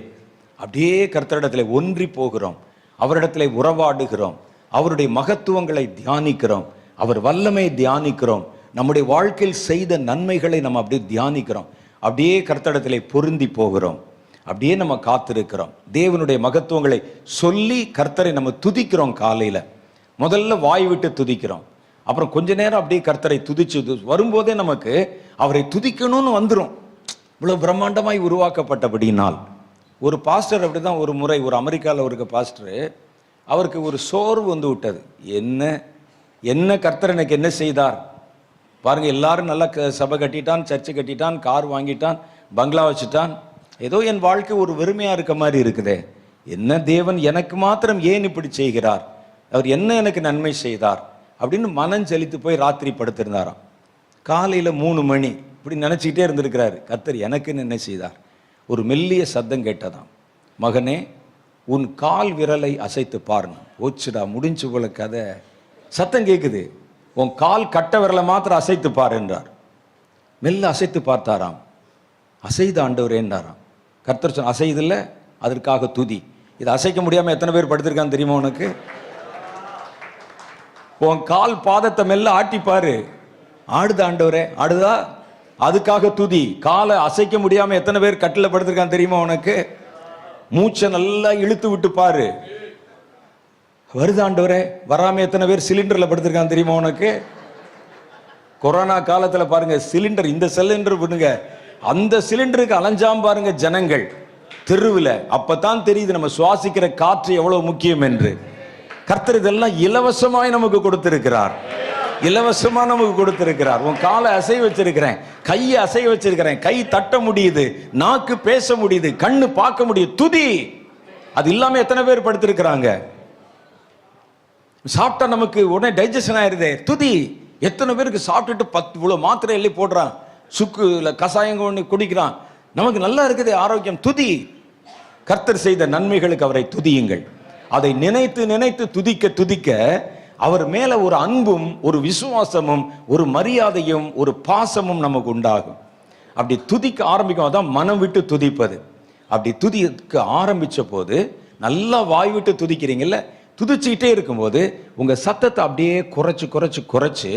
A: அப்படியே கர்த்தரிடத்துல ஒன்றி போகிறோம், அவரிடத்துல உறவாடுகிறோம், அவருடைய மகத்துவங்களை தியானிக்கிறோம், அவர் வல்லமையை தியானிக்கிறோம், நம்முடைய வாழ்க்கையில் செய்த நன்மைகளை நம்ம அப்படியே தியானிக்கிறோம், அப்படியே கர்த்தரிடத்திலே பொருந்தி போகிறோம், அப்படியே நம்ம காத்திருக்கிறோம். தேவனுடைய மகத்துவங்களை சொல்லி கர்த்தரை நம்ம துதிக்கிறோம். காலையில முதல்ல வாய் விட்டு துதிக்கிறோம், அப்புறம் கொஞ்ச நேரம் அப்படியே கர்த்தரை துதிச்சு வரும்போதே நமக்கு அவரை துதிக்கணும்னு வந்துடும். இவ்வளவு பிரம்மாண்டமாய் உருவாக்கப்பட்டபடினால். ஒரு பாஸ்டர் அப்படிதான் ஒரு முறை, ஒரு அமெரிக்காவில் இருக்க பாஸ்டர், அவருக்கு ஒரு சோர்வு வந்து விட்டது. என்ன கர்த்தர் எனக்கு என்ன செய்தார் பாருங்க. எல்லாரும் நல்லா சபை கட்டிட்டான், சர்ச்சு கட்டிட்டான், கார் வாங்கிட்டான், பங்களா வச்சுட்டான். ஏதோ என் வாழ்க்கை ஒரு வெறுமையா இருக்க மாதிரி இருக்குதே. என்ன தேவன் எனக்கு மாத்திரம் ஏன் இப்படி செய்கிறார், அவர் என்ன எனக்கு நன்மை செய்தார் அப்படின்னு மனம் செலுத்து போய் ராத்திரி படுத்திருந்தாராம். காலையில 3 மணி இப்படி நினைச்சுக்கிட்டே இருந்திருக்கிறாரு. கர்த்தர் எனக்குன்னு என்ன செய்தார். ஒரு மெல்லிய சத்தம் கேட்டதாம், மகனே உன் கால் விரலை அசைத்து பாருங்க. ஓச்சுடா, முடிஞ்சு போல கதை. சத்தம் கேட்குது, உன் கால் கட்ட விரலை மாத்திரம் அசைத்து பாரு என்றார். மெல்ல அசைத்து பார்த்தாராம். அசைத ஆண்டவர் என்றாராம். கர்த்தர் சொன்ன அசைதில்லை, அதற்காக துதி. இதை அசைக்க முடியாம எத்தனை பேர் படுத்திருக்கான்னு தெரியுமா உனக்கு? உன் கால் பாதத்தை மெல்ல ஆட்டிப்பாரு. ஆடுதா ஆண்டவரே, ஆடுதா, அதுக்காக துதி. காலை அசைக்க முடியாம எத்தனை பேர் கட்டில படுத்திருக்கான்னு தெரியுமா உனக்கு? மூச்சை நல்லா இழுத்து விட்டு பாரு. வருது ஆண்டவரே. வராம எத்தனை பேர் சிலிண்டர்ல படுத்திருக்கான்னு தெரியுமா உனக்கு? கொரோனா காலத்துல பாருங்க, சிலிண்டர், இந்த சிலிண்டர் பண்ணுங்க, அந்த சிலிண்டருக்கு அலைஞ்சாம் பாருங்க ஜனங்கள் தெருவில். அப்பதான் தெரியுது நம்ம சுவாசிக்கிற காற்று எவ்வளவு முக்கியம் என்று. கர்த்தர் இதெல்லாம் இலவசமாய் நமக்கு கொடுத்திருக்கிறார், இலவசமா நமக்கு கொடுத்திருக்கிறார். உன் காலை அசை வச்சிருக்கிறேன், கையை அசை வச்சிருக்கிறேன், கை தட்ட முடியுது, நாக்கு பேச முடியுது, கண்ணு பார்க்க முடியுது. துதி. அது இல்லாம எத்தனை பேர் படுத்திருக்கிறாங்க? சாப்பிட்டா நமக்கு உடனே டைஜஷன் ஆயிருதே, துதி. எத்தனை பேருக்கு சாப்பிட்டுட்டு 10 இவ்வளவு மாத்திரை எள்ளி போடுறான், சுக்கு இல்லை கசாயங்க ஒன்று குடிக்கிறான், நமக்கு நல்லா இருக்குது ஆரோக்கியம். துதி. கர்த்தர் செய்த நன்மைகளுக்கு அவரை துதியுங்கள். அதை நினைத்து நினைத்து துதிக்க துதிக்க அவர் மேல ஒரு அன்பும் ஒரு விசுவாசமும் ஒரு மரியாதையும் ஒரு பாசமும் நமக்கு உண்டாகும். அப்படி துதிக்க ஆரம்பிக்கும், அதான் மனம் விட்டு துதிப்பது. அப்படி துதிக்க ஆரம்பிச்ச போது நல்லா வாய் விட்டு துதிக்கிறீங்கல்ல, துதிச்சுக்கிட்டே இருக்கும்போது உங்க சத்தத்தை அப்படியே குறைச்சு குறைச்சு குறைச்சு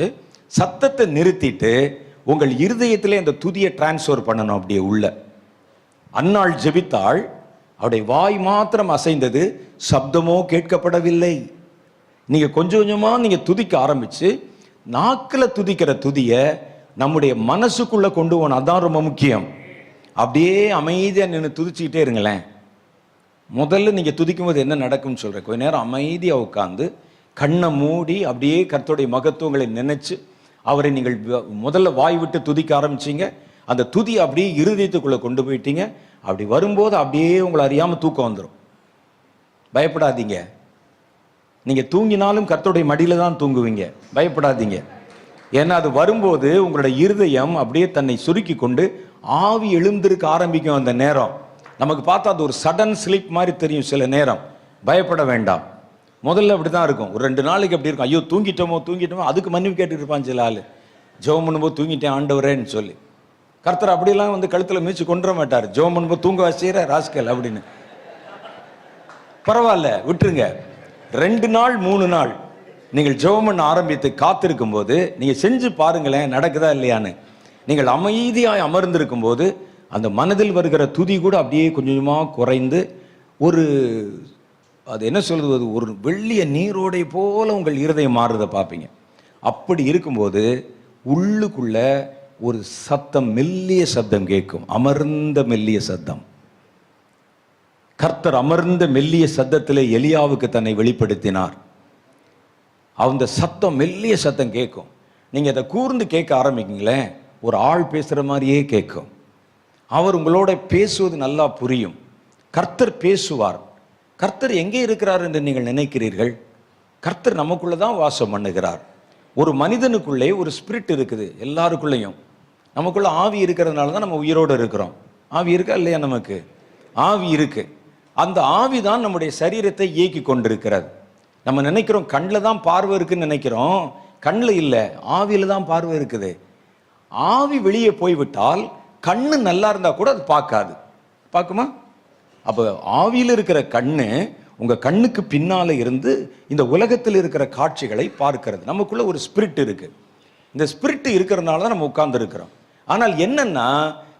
A: சத்தத்தை நிறுத்திட்டு உங்கள் இருதயத்திலே அந்த துதியை டிரான்ஸ்ஃபர் பண்ணணும். அப்படியே உள்ள. அன்னாள் ஜெபித்தாள், அவருடைய வாய் மாத்திரம் அசைந்தது, சப்தமோ கேட்கப்படவில்லை. நீங்க கொஞ்சம் கொஞ்சமா நீங்க துதிக்க ஆரம்பிச்சு நாக்குல துதிக்கிற துதிய நம்முடைய மனசுக்குள்ள கொண்டு போகணும். அதான் ரொம்ப முக்கியம். அப்படியே அமைதியா நின்று துதிச்சுக்கிட்டே இருங்களேன். முதல்ல நீங்க துதிக்கும் போது என்ன நடக்கும்னு சொல்றேன். கொஞ்ச நேரம் அமைதியா உட்கார்ந்து கண்ணை மூடி அப்படியே கர்த்தருடைய மகத்துவங்களை நினைச்சு அவரை நீங்கள் முதல்ல வாய் விட்டு துதிக்க ஆரம்பிச்சீங்க. அந்த துதி அப்படியே இருதயத்துக்குள்ள கொண்டு போயிட்டீங்க. அப்படி வரும்போது அப்படியே உங்களை அறியாம தூக்கம் வந்துடும். பயப்படாதீங்க. நீங்க தூங்கினாலும் கர்த்தருடைய மடியில தான் தூங்குவீங்க. பயப்படாதீங்க. ஏன்னா அது வரும்போது உங்களுடைய இருதயம் அப்படியே தன்னை சுருக்கி கொண்டு ஆவி எழுந்திருக்க ஆரம்பிக்கும். அந்த நேரம் நமக்கு பார்த்தா அது ஒரு சடன் ஸ்லீப் மாதிரி தெரியும் சில நேரம். பயப்பட வேண்டாம். முதல்ல அப்படிதான் இருக்கும். ஒரு 2 நாளைக்கு அப்படி இருக்கும். ஐயோ தூங்கிட்டோமோ. அதுக்கு மன்னிப்பு கேட்டுட்டு இருப்பான் சில ஆளு. ஜெபம் பண்ணும்போது தூங்கிட்டேன் ஆண்டவரேன்னு சொல்லி. கர்த்தர் அப்படியெல்லாம் வந்து கழுத்துல மீச்சு கொண்டுற மாட்டார். ஜெபம் பண்ணும்போது தூங்க வச்சுற ராஸ்கல் அப்படின்னு. பரவாயில்ல, விட்டுருங்க. 2 நாள் 3 நாள் நீங்கள் ஜெபம் பண்ண ஆரம்பித்து காத்திருக்கும் போது நீங்க செஞ்சு பாருங்களேன், நடக்குதா இல்லையான்னு. நீங்கள் அமைதியாய் அமர்ந்திருக்கும் போது அந்த மனதில் வருகிற துதி கூட அப்படியே கொஞ்சமா குறைந்து ஒரு அது என்ன சொல்றது, ஒரு வெள்ளிய நீரோடை போல உங்கள் இருதயம் மாறுறதை பார்ப்பீங்க. அப்படி இருக்கும்போது உள்ளுக்குள்ள ஒரு சத்தம், மெல்லிய சத்தம் கேட்கும். அமர்ந்த மெல்லிய சத்தம். கர்த்தர் அமர்ந்த மெல்லிய சத்தத்திலே எலியாவுக்கு தன்னை வெளிப்படுத்தினார். அந்த சத்தம், மெல்லிய சத்தம் கேட்கும். நீங்க அதை கூர்ந்து கேட்க ஆரம்பிக்கீங்களேன், ஒரு ஆள் பேசுற மாதிரியே கேட்கும். அவர் உங்களோட பேசுவது நல்லா புரியும். கர்த்தர் பேசுவார். கர்த்தர் எங்கே இருக்கிறார் என்று நீங்கள் நினைக்கிறீர்கள்? கர்த்தர் நமக்குள்ளதான் வாசம் பண்ணுகிறார். ஒரு மனிதனுக்குள்ளே ஒரு ஸ்பிரிட் இருக்குது. எல்லாருக்குள்ளேயும் நமக்குள்ள ஆவி இருக்கிறதுனால தான் நம்ம உயிரோடு இருக்கிறோம். ஆவி இருக்கா இல்லையா? நமக்கு ஆவி இருக்கு. அந்த ஆவி தான் நம்முடைய சரீரத்தை இயக்கி கொண்டிருக்கிறது. நம்ம நினைக்கிறோம் கண்ணில் தான் பார்வை இருக்குன்னு நினைக்கிறோம். கண்ணில் இல்லை, ஆவியில தான் பார்வை இருக்குது. ஆவி வெளியே போய்விட்டால் கண்ணு நல்லா இருந்தா கூட அது பார்க்காது. பார்க்குமா? அப்போ ஆவியில் இருக்கிற கண்ணு உங்க கண்ணுக்கு பின்னால இருந்து இந்த உலகத்தில் இருக்கிற காட்சிகளை பார்க்கிறது. நமக்குள்ள ஒரு ஸ்பிரிட் இருக்கு. இந்த ஸ்பிரிட் இருக்கிறதுனால தான் நம்ம உட்கார்ந்து இருக்கிறோம். ஆனால் என்னன்னா,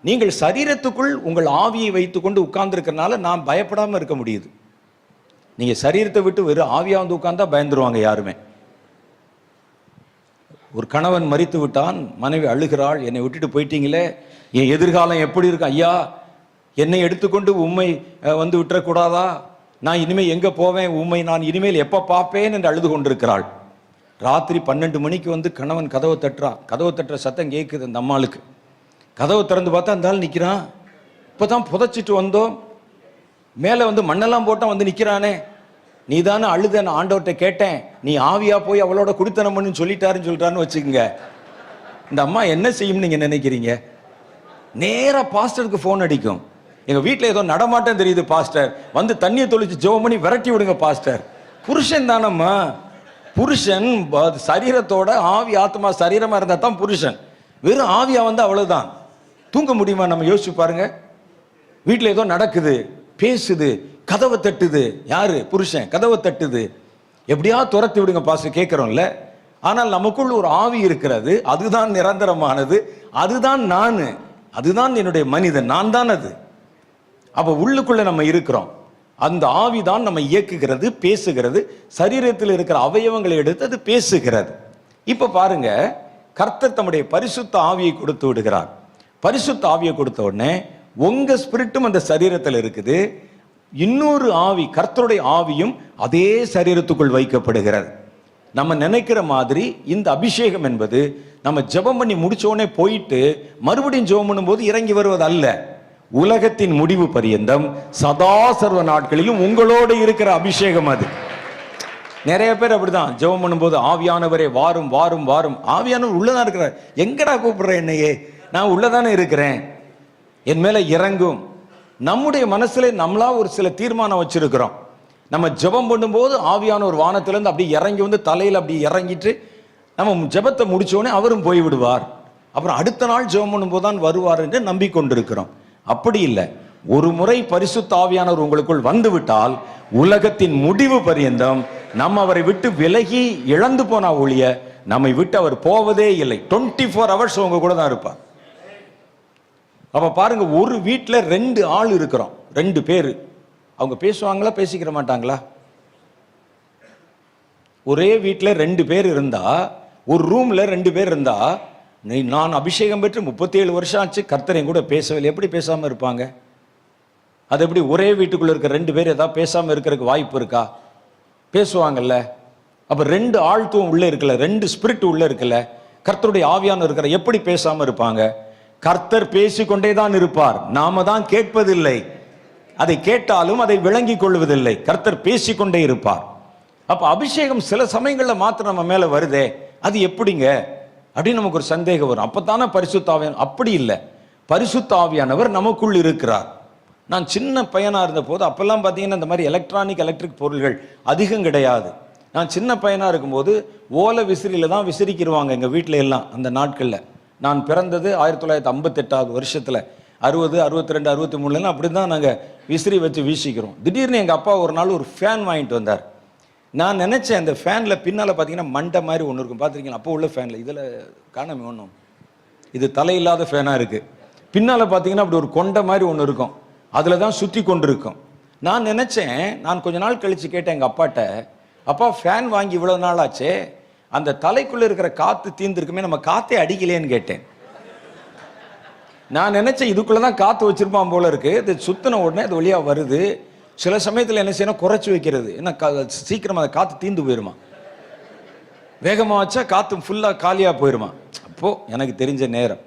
A: நீங்கள் சரீரத்துக்குள் உங்கள் ஆவியை வைத்துக்கொண்டு உட்கார்ந்து இருக்கிறதுனால நான் பயப்படாம இருக்க முடியுது. நீங்க சரீரத்தை விட்டு வெறும் ஆவியா வந்து உட்கார்ந்தா பயந்துருவாங்க யாருமே. ஒரு கணவன் மரித்து விட்டான், மனைவி அழுகிறாள், என்னை விட்டுட்டு போயிட்டீங்களே, என் எதிர்காலம் எப்படி இருக்கு ஐயா, என்னை எடுத்துக்கொண்டு உம்மை வந்து விட்டுறக்கூடாதா, நான் இனிமேல் எங்க போவேன், உம்மை நான் இனிமேல் எப்ப பார்ப்பேன் என்று அழுது கொண்டிருக்கிறாள். ராத்திரி 12 மணிக்கு வந்து கணவன் கதவை தட்டுறான். கதவை தட்டுற சத்தம் கேட்குது அந்த அம்மாளுக்கு. கதவை திறந்து பார்த்தா அந்த ஆள் நிற்கிறான். இப்போதான் புதைச்சிட்டு வந்தோம், மேலே வந்து மண்ணெல்லாம் போட்டால் வந்து நிற்கிறானே, நீ தானே அழுத, நான் ஆண்டவர்கிட்ட கேட்டேன், நீ ஆவியா போய் அவளோட குடித்தனம் பண்ணு சொல்லிட்டாருன்னு சொல்லிட்டான்னு வச்சுக்கோங்க. இந்த அம்மா என்ன செய்யும் நீங்க நினைக்கிறீங்க? நேரா பாஸ்டருக்கு ஃபோன் அடிக்கும். எங்க வீட்டில் ஏதோ நடமாட்டம் தெரியுது பாஸ்டர், வந்து தண்ணியை தொளிச்சு ஜெபம் பண்ணி விரட்டி விடுங்க பாஸ்டர். புருஷன் தானம்மா. புருஷன் சரீரத்தோட ஆவி ஆத்மா சரீரமா இருந்தா தான் புருஷன். வெறும் ஆவியா வந்து அவ்வளவுதான். தூங்க முடியுமா? நம்ம யோசிச்சு பாருங்க. வீட்டில் ஏதோ நடக்குது, பேசுது, கதவை தட்டுது. யாரு? புருஷன். கதவை தட்டுது. எப்படியா துரத்தி விடுங்க பாஸ்டர் கேட்கிறோம்ல. ஆனால் நமக்குள்ள ஒரு ஆவி இருக்கிறது. அதுதான் நிரந்தரமானது. அதுதான் நான், அதுதான் என்னுடைய மனிதன், நான் தான் அது. அப்ப உள்ளுக்குள்ள நம்ம இருக்கிறோம். அந்த ஆவி தான் நம்ம இயக்குகிறது, பேசுகிறது. சரீரத்தில் இருக்கிற அவயவங்களை எடுத்து அது பேசுகிறது. இப்ப பாருங்க, கர்த்தர் தம்முடைய பரிசுத்த ஆவியை கொடுத்து விடுகிறார். பரிசுத்த ஆவியை கொடுத்த உடனே உங்க ஸ்பிரிட்டும் அந்த சரீரத்தில் இருக்குது. இன்னொரு ஆவி, கர்த்தருடைய ஆவியும் அதே சரீரத்துக்குள் வைக்கப்படுகிறது. நம்ம நினைக்கிற மாதிரி இந்த அபிஷேகம் என்பது நம்ம ஜெபம் பண்ணி முடிச்ச உடனே போயிட்டு மறுபடியும் ஜெபம் பண்ணும்போது இறங்கி வருவது அல்ல. உலகத்தின் முடிவு பரியந்தம் சதா சர்வ நாட்களிலும் உங்களோடு இருக்கிற அபிஷேகம் அது. நிறைய பேர் அப்படிதான் ஜெபம் பண்ணும்போது ஆவியானவரே வாரும் வாரும் வாரும். ஆவியானவர் உள்ளதான் இருக்கிறார். எங்கடா கூப்பிடுற என்னையே? நான் உள்ளதானே இருக்கிறேன், என் மேல இறங்கும். நம்முடைய மனசுல நம்மளா ஒரு சில தீர்மானம் வச்சிருக்கிறோம். நம்ம ஜெபம் பண்ணும்போது ஆவியான ஒரு வானத்திலிருந்து அப்படி இறங்கி வந்து தலையில் அப்படி இறங்கிட்டு நம்ம ஜெபத்தை முடிச்சோடனே அவரும் போய் விடுவார். அப்புறம் அடுத்த நாள் ஜெபம் பண்ணும்போது தான் வருவார் என்று நம்பிக்கொண்டிருக்கிறோம். அப்படி இல்லை. ஒரு முறை பரிசுத்த ஆவியானவர் உங்களுக்குள் வந்து விட்டால் உலகத்தின் முடிவு பரியந்தம் நம்ம அவரை விட்டு விலகி இழந்து போனா ஒழிய நம்மை விட்டு அவர் போவதே இல்லை. 24 hours உங்க கூட தான் இருப்பார். அப்ப பாருங்க, ஒரு வீட்டுல 2 ஆள் இருக்கிறோம், 2 பேரு. அவங்க பேசுவாங்களா, பேசிக்கிற மாட்டாங்களா? ஒரே வீட்டுல 2 பேர் இருந்தா, ஒரு ரூம்ல 2 பேர் இருந்தா நான் அபிஷேகம் பெற்று 37 வருஷம் ஆச்சு, கர்த்தர் என் கூட பேசவில்லை. எப்படி பேசாமல் இருப்பாங்க? அது எப்படி ஒரே வீட்டுக்குள்ளே இருக்க 2 பேர் ஏதாவது பேசாமல் இருக்கிறதுக்கு வாய்ப்பு இருக்கா? பேசுவாங்கல்ல. அப்போ 2 ஆழ்த்துவம் உள்ளே இருக்கல, 2 ஸ்பிரிட் உள்ளே இருக்கல, கர்த்தருடைய ஆவியான இருக்கிற, எப்படி பேசாமல் இருப்பாங்க? கர்த்தர் பேசிக்கொண்டே தான் இருப்பார், நாம தான் கேட்பதில்லை. அதை கேட்டாலும் அதை விளங்கி கொள்வதில்லை. கர்த்தர் பேசிக்கொண்டே இருப்பார். அப்போ அபிஷேகம் சில சமயங்களில் மாத்திரம் நம்ம மேலே வருதே, அது எப்படிங்க அப்படின்னு நமக்கு ஒரு சந்தேகம் வரும். அப்போதானே பரிசுத்த ஆவியானவர். அப்படி இல்லை, பரிசுத்த ஆவியானவர் நமக்குள் இருக்கிறார். நான் சின்ன பையனாக இருந்த போது அப்போல்லாம் பார்த்தீங்கன்னா இந்த மாதிரி எலக்ட்ரிக் பொருள்கள் அதிகம் கிடையாது. நான் சின்ன பையனாக இருக்கும்போது ஓலை விசிறியில் தான் விசிறிக்கிடுவாங்க எங்கள் வீட்டில் எல்லாம். அந்த நாட்களில் நான் பிறந்தது 1958 வருஷத்தில், 60, 62, 63 அப்படி தான் நாங்கள் விசிறி வச்சு வீசிக்கிறோம். திடீர்னு எங்கள் அப்பா ஒரு நாள் ஒரு ஃபேன் வாங்கிட்டு வந்தார். நான் நினச்சேன் அந்த ஃபேனில் பின்னால் பார்த்தீங்கன்னா மண்டை மாதிரி ஒன்று இருக்கும், பார்த்துருக்கீங்களா? அப்போ உள்ள ஃபேனில் இதில் காணாமல் ஒன்றும், இது தலையில்லாத ஃபேனாக இருக்குது. பின்னால் பார்த்தீங்கன்னா அப்படி ஒரு கொண்டை மாதிரி ஒன்று இருக்கும், அதில் தான் சுற்றி கொண்டு இருக்கும். நான் நினச்சேன், நான் கொஞ்ச நாள் கழித்து கேட்டேன் எங்கள் அப்பாட்ட, அப்பா ஃபேன் வாங்கி இவ்வளோ நாள் ஆச்சே, அந்த தலைக்குள்ளே இருக்கிற காற்று தீர்ந்துருக்குமே, நம்ம காற்றே அடிக்கலேன்னு கேட்டேன். நான் நினச்சேன் இதுக்குள்ளே தான் காற்று வச்சுருப்பான் போல இருக்குது. இது சுற்றின உடனே அது வழியாக வருது. சில சமயத்தில் என்ன செய்யணும், குறைச்சி வைக்கிறது. ஏன்னா சீக்கிரமாக அந்த காற்று தீர்ந்து போயிடுமா, வேகமாக வச்சா காற்று ஃபுல்லாக காலியாக போயிடுமா. அப்போது எனக்கு தெரிஞ்ச நேரம்.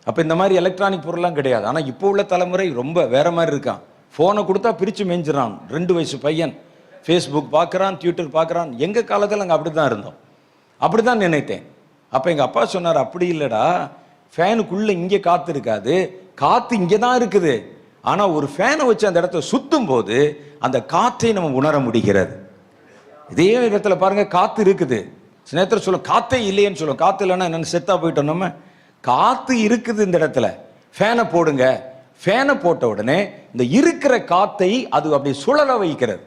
A: அப்போ இந்த மாதிரி எலக்ட்ரானிக் பொருள்லாம் கிடையாது. ஆனால் இப்போ உள்ள தலைமுறை ரொம்ப வேற மாதிரி இருக்கான். ஃபோனை கொடுத்தா பிரித்து மேய்ஞ்சிடறான். 2 வயசு பையன் ஃபேஸ்புக் பார்க்குறான், ட்விட்டர் பார்க்குறான். எங்கள் காலத்தில் நாங்கள் அப்படி தான் இருந்தோம், அப்படி தான் நினைத்தேன். அப்போ எங்கள் அப்பா சொன்னார், அப்படி இல்லைடா, ஃபேனுக்குள்ளே இங்கே காற்று இருக்காது, காற்று இங்கே தான் இருக்குது. ஆனால் ஒரு ஃபேனை வச்சு அந்த இடத்த சுற்றும் போது அந்த காற்றை நம்ம உணர முடிகிறது. இதே இடத்துல பாருங்கள், காற்று இருக்குது. சில நேரத்தில் சொல்லும் காற்றே இல்லையேன்னு சொல்லுவோம். காற்று இல்லைன்னா என்னென்னு செத்தா போயிட்டோம் நம்ம. காற்று இருக்குது இந்த இடத்துல, ஃபேனை போடுங்க. ஃபேனை போட்ட உடனே இந்த இருக்கிற காற்றை அது அப்படி சுழல வைக்கிறது.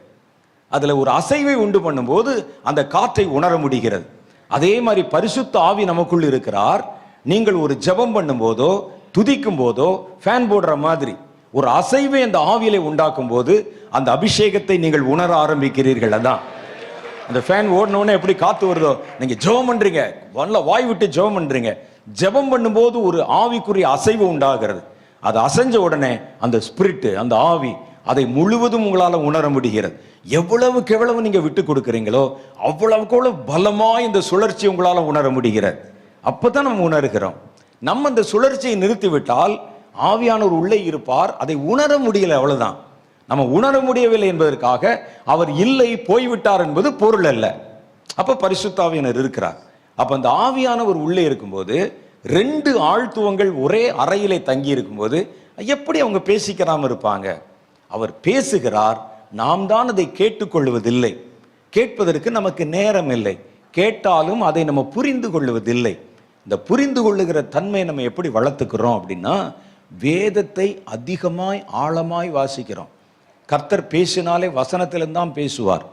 A: அதில் ஒரு அசைவை உண்டு பண்ணும்போது அந்த காற்றை உணர முடிகிறது. அதே மாதிரி பரிசுத்த ஆவி நமக்குள் இருக்கிறார். நீங்கள் ஒரு ஜெபம் பண்ணும் போதோ துதிக்கும் போதோ ஃபேன் போடுற மாதிரி ஒரு அசைவை அந்த ஆவியிலே உண்டாக்கும் போது அந்த அபிஷேகத்தை நீங்கள் உணர ஆரம்பிக்கிறீர்கள். அதான் அந்த ஃபேன் ஓடனோடனே எப்படி காற்று வருதோ, நீங்கள் ஜெபம் பண்ணுறீங்க, வாய் விட்டு ஜெபம் பண்ணுறீங்க. ஜெபம் பண்ணும்போது ஒரு ஆவிக்குரிய அசைவு உண்டாகிறது. அது அசைஞ்ச உடனே அந்த ஸ்பிரிட், அந்த ஆவி, அதை முழுவதும் உங்களால் உணர முடிகிறது. எவ்வளவுக்கு எவ்வளவு நீங்க விட்டு கொடுக்குறீங்களோ அவ்வளவுக்கு அவ்வளவு பலமாய் இந்த சுழற்சி உங்களால் உணர முடிகிறது. அப்பதான் நம்ம உணர்கிறோம். நம்ம இந்த சுழற்சியை நிறுத்திவிட்டால் ஆவியானவர் உள்ளே இருப்பார், அதை உணர முடியல, அவ்வளவுதான். நம்ம உணர முடியவில்லை என்பதற்காக அவர் இல்லை போய்விட்டார் என்பது பொருள் அல்ல. அப்ப பரிசுத்த ஆவியானவர் இருக்கிறார். அப்ப அந்த ஆவியானவர் உள்ளே இருக்கும்போது 2 ஆழ்த்துவங்கள் ஒரே அறையிலே தங்கி இருக்கும்போது எப்படி அவங்க பேசிக்கிறாம இருப்பாங்க? அவர் பேசுகிறார், நாம் தான் அதை கேட்டுக்கொள்வதில்லை. கேட்பதற்கு நமக்கு நேரம் இல்லை. கேட்டாலும் அதை நம்ம புரிந்து கொள்வதில்லை. இந்த புரிந்து கொள்ளுகிற தன்மை நம்ம எப்படி வளர்த்துக்கிறோம் அப்படின்னா, வேதத்தை அதிகமாய் ஆழமாய் வாசிக்கிறோம். கர்த்தர் பேசினாலே வசனத்தில்தான் பேசுவார்.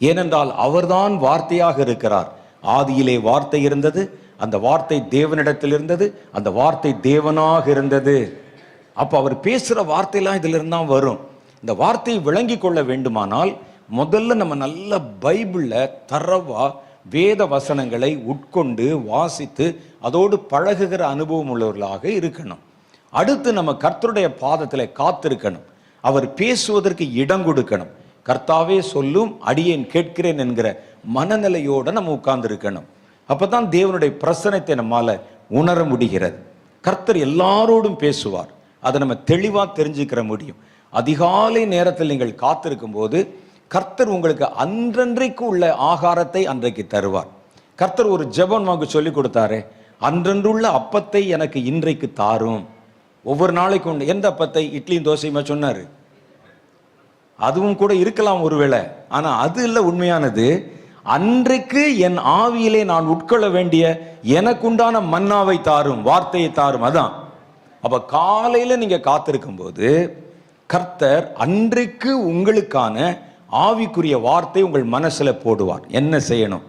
A: ஏனென்றால் அவர்தான் வார்த்தையாக இருக்கிறார். ஆதியிலே வார்த்தை இருந்தது, அந்த வார்த்தை தேவனிடத்தில் இருந்தது, அந்த வார்த்தை தேவனாக இருந்தது. அப்போ அவர் பேசுகிற வார்த்தையெல்லாம் இதில் இருந்தால் வரும். இந்த வார்த்தையை விளங்கி கொள்ள வேண்டுமானால் முதல்ல நம்ம நல்ல பைபிளில் தரவா வேத வசனங்களை உட்கொண்டு வாசித்து அதோடு பழகுகிற அனுபவம் உள்ளவர்களாக இருக்கணும். அடுத்து நம்ம கர்த்தருடைய பாதத்தில் காத்திருக்கணும். அவர் பேசுவதற்கு இடம் கொடுக்கணும். கர்த்தாவே சொல்லும், அடியேன் கேட்கிறேன் என்கிற மனநிலையோடு நம்ம உட்கார்ந்து இருக்கணும். அப்பதான் தேவனுடைய பிரசன்னத்தை நம்மால உணர முடிகிறது. கர்த்தர் எல்லாரோடும் பேசுவார், அதை நம்ம தெளிவாக தெரிஞ்சுக்கிற முடியும். அதிகாலை நேரத்தில் நீங்கள் காத்திருக்கும் போது கர்த்தர் உங்களுக்கு அன்றன்றைக்கு உள்ள ஆகாரத்தை அன்றைக்கு தருவார். கர்த்தர் ஒரு ஜெபம் வாங்க சொல்லி கொடுத்தாரு, அன்றன்றுள்ள அப்பத்தை எனக்கு இன்றைக்கு தாரும். ஒவ்வொரு நாளைக்கு உண்டு. எந்த அப்பத்தை? இட்லியும் தோசையுமா சொன்னாரு? அதுவும் கூட இருக்கலாம் ஒருவேளை, ஆனா அது இல்லை உண்மையானது. அன்றைக்கு என் ஆவியிலே நான் உட்கொள்ள வேண்டிய எனக்குண்டான மன்னாவை தாரும், வார்த்தையை தாரும். அதான். அப்ப காலையில நீங்க காத்திருக்கும் போது கர்த்தர் அன்றைக்கு உங்களுக்கான ஆவிக்குரிய வார்த்தை உங்கள் மனசுல போடுவார். என்ன செய்யணும்,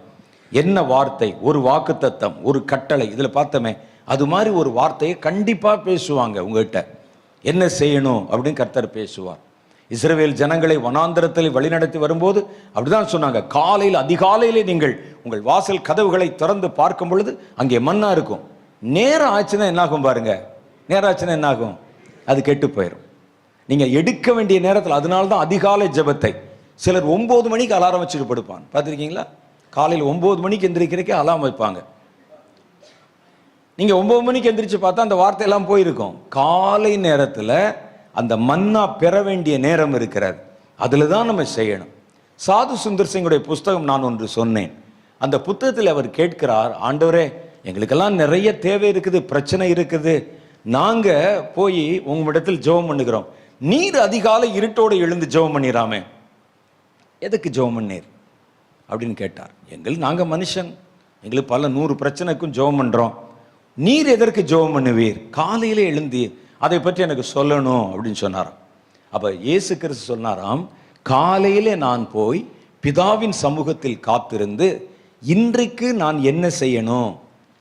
A: என்ன வார்த்தை, ஒரு வாக்குத்தத்தம், ஒரு கட்டளை, இதுல பார்த்தோமே, அது மாதிரி ஒரு வார்த்தையை கண்டிப்பா பேசுவாங்க உங்ககிட்ட. என்ன செய்யணும் அப்படின்னு கர்த்தர் பேசுவார். இஸ்ரவேல் ஜனங்களை வனாந்தரத்தில் வழிநடத்தி வரும்போது அப்படிதான் சொன்னாங்க. காலையில் அதிகாலையிலே நீங்கள் உங்கள் வாசல் கதவுகளை திறந்து பார்க்கும் பொழுது அங்கே மன்னா இருக்கும். நேரம் ஆச்சுன்னா என்ன ஆகும் பாருங்க, நேரம் ஆச்சுன்னா என்ன ஆகும், அது கெட்டு போயிடும். நீங்க எடுக்க வேண்டிய நேரத்தில், அதனால தான் அதிகாலை ஜெபத்தை சிலர் 9 மணிக்கு அலாரம் வச்சுட்டு படுப்பாங்க. பார்த்துருக்கீங்களா? காலையில் 9 மணிக்கு எந்திரிக்கிறதுக்கே அலாரம் வைப்பாங்க. நீங்க 9 மணிக்கு எந்திரிச்சு பார்த்தா அந்த வார்த்தையெல்லாம் போயிருக்கும். காலை நேரத்தில் அந்த மன்னா பெற வேண்டிய நேரம் இருக்கிறது, அதில் தான் நம்ம செய்யணும். சாது சுந்தர் சிங்குடைய புஸ்தகம் நான் ஒன்று சொன்னேன். அந்த புத்தகத்தில் அவர் கேட்கிறார், ஆண்டவரே எங்களுக்கெல்லாம் நிறைய தேவை இருக்குது, பிரச்சனை இருக்குது, நாங்க போய் உங்களிடத்தில் ஜெபம் பண்ணுகிறோம், நீர் அதிகாலை இருட்டோடு எழுந்து ஜெபம் பண்ணிடாமே, எதுக்கு ஜெபம் பண்ணீர் அப்படின்னு கேட்டார். நாங்க மனுஷன், எங்களுக்கு பல 100 பிரச்சனைக்கும் ஜெபம் பண்றோம், நீர் எதற்கு ஜெபம் பண்ணுவீர், காலையிலே எழுந்தி அதை பற்றி எனக்கு சொல்லணும் அப்படின்னு சொன்னாராம். அப்ப இயேசு கிறிஸ்து சொன்னாராம், காலையிலே நான் போய் பிதாவின் சமூகத்தில் காத்திருந்து இன்றைக்கு நான் என்ன செய்யணும்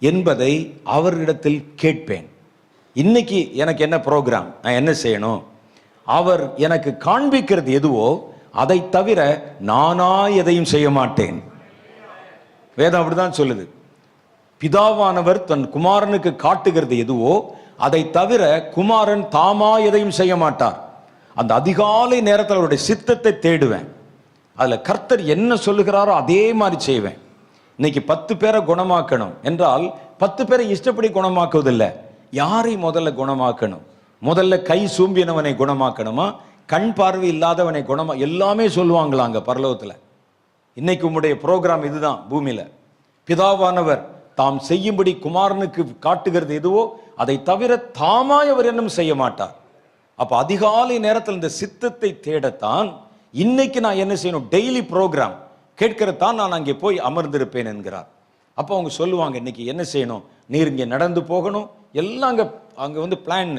A: என்பதை அவரிடத்தில் கேட்பேன். இன்னைக்கு எனக்கு என்ன ப்ரோக்ராம், நான் என்ன செய்யணும், அவர் எனக்கு காண்பிக்கிறது எதுவோ அதை தவிர நானா எதையும் செய்ய மாட்டேன். வேதம் அப்படிதான் சொல்லுது. பிதாவானவர் தன் குமாரனுக்கு காட்டுகிறது எதுவோ அதை தவிர குமாரன் தாமா எதையும் செய்ய மாட்டார். அந்த அதிகாலை நேரத்தில் அவருடைய சித்தத்தை தேடுவேன், அதுல கர்த்தர் என்ன சொல்லுகிறாரோ அதே மாதிரி செய்வேன். இன்னைக்கு 10 பேரை குணமாக்கணும் என்றால் 10 பேரை இஷ்டப்படி குணமாக்குவதில்லை, யாரை முதல்ல குணமாக்கணும், முதல்ல கை சூம்பியனவனை குணமாக்கணுமா, கண் பார்வை இல்லாதவனை எல்லாமே சொல்லுவாங்களாங்க பரலோகத்தில். இன்னைக்கு உம்முடைய ப்ரோக்ராம் இதுதான். பூமியில பிதாவானவர் தாம் செய்யும்படி குமாரனுக்கு காட்டுகிறது எதுவோ அதை தவிர தாமாய் அவர் என்னும் செய்ய மாட்டார். அப்ப அதிகாலை நேரத்தில் இந்த சித்தத்தை தேடத்தான் இன்னைக்கு நான் என்ன செய்யணும், டெய்லி ப்ரோக்ராம் கேட்கிறதான் நான் அங்கே போய் அமர்ந்திருப்பேன் என்கிறார். அப்போ அவங்க சொல்லுவாங்க, இன்னைக்கு என்ன செய்யணும், நீர் இங்கே நடந்து போகணும், எல்லாம் அங்கே வந்து பிளான்,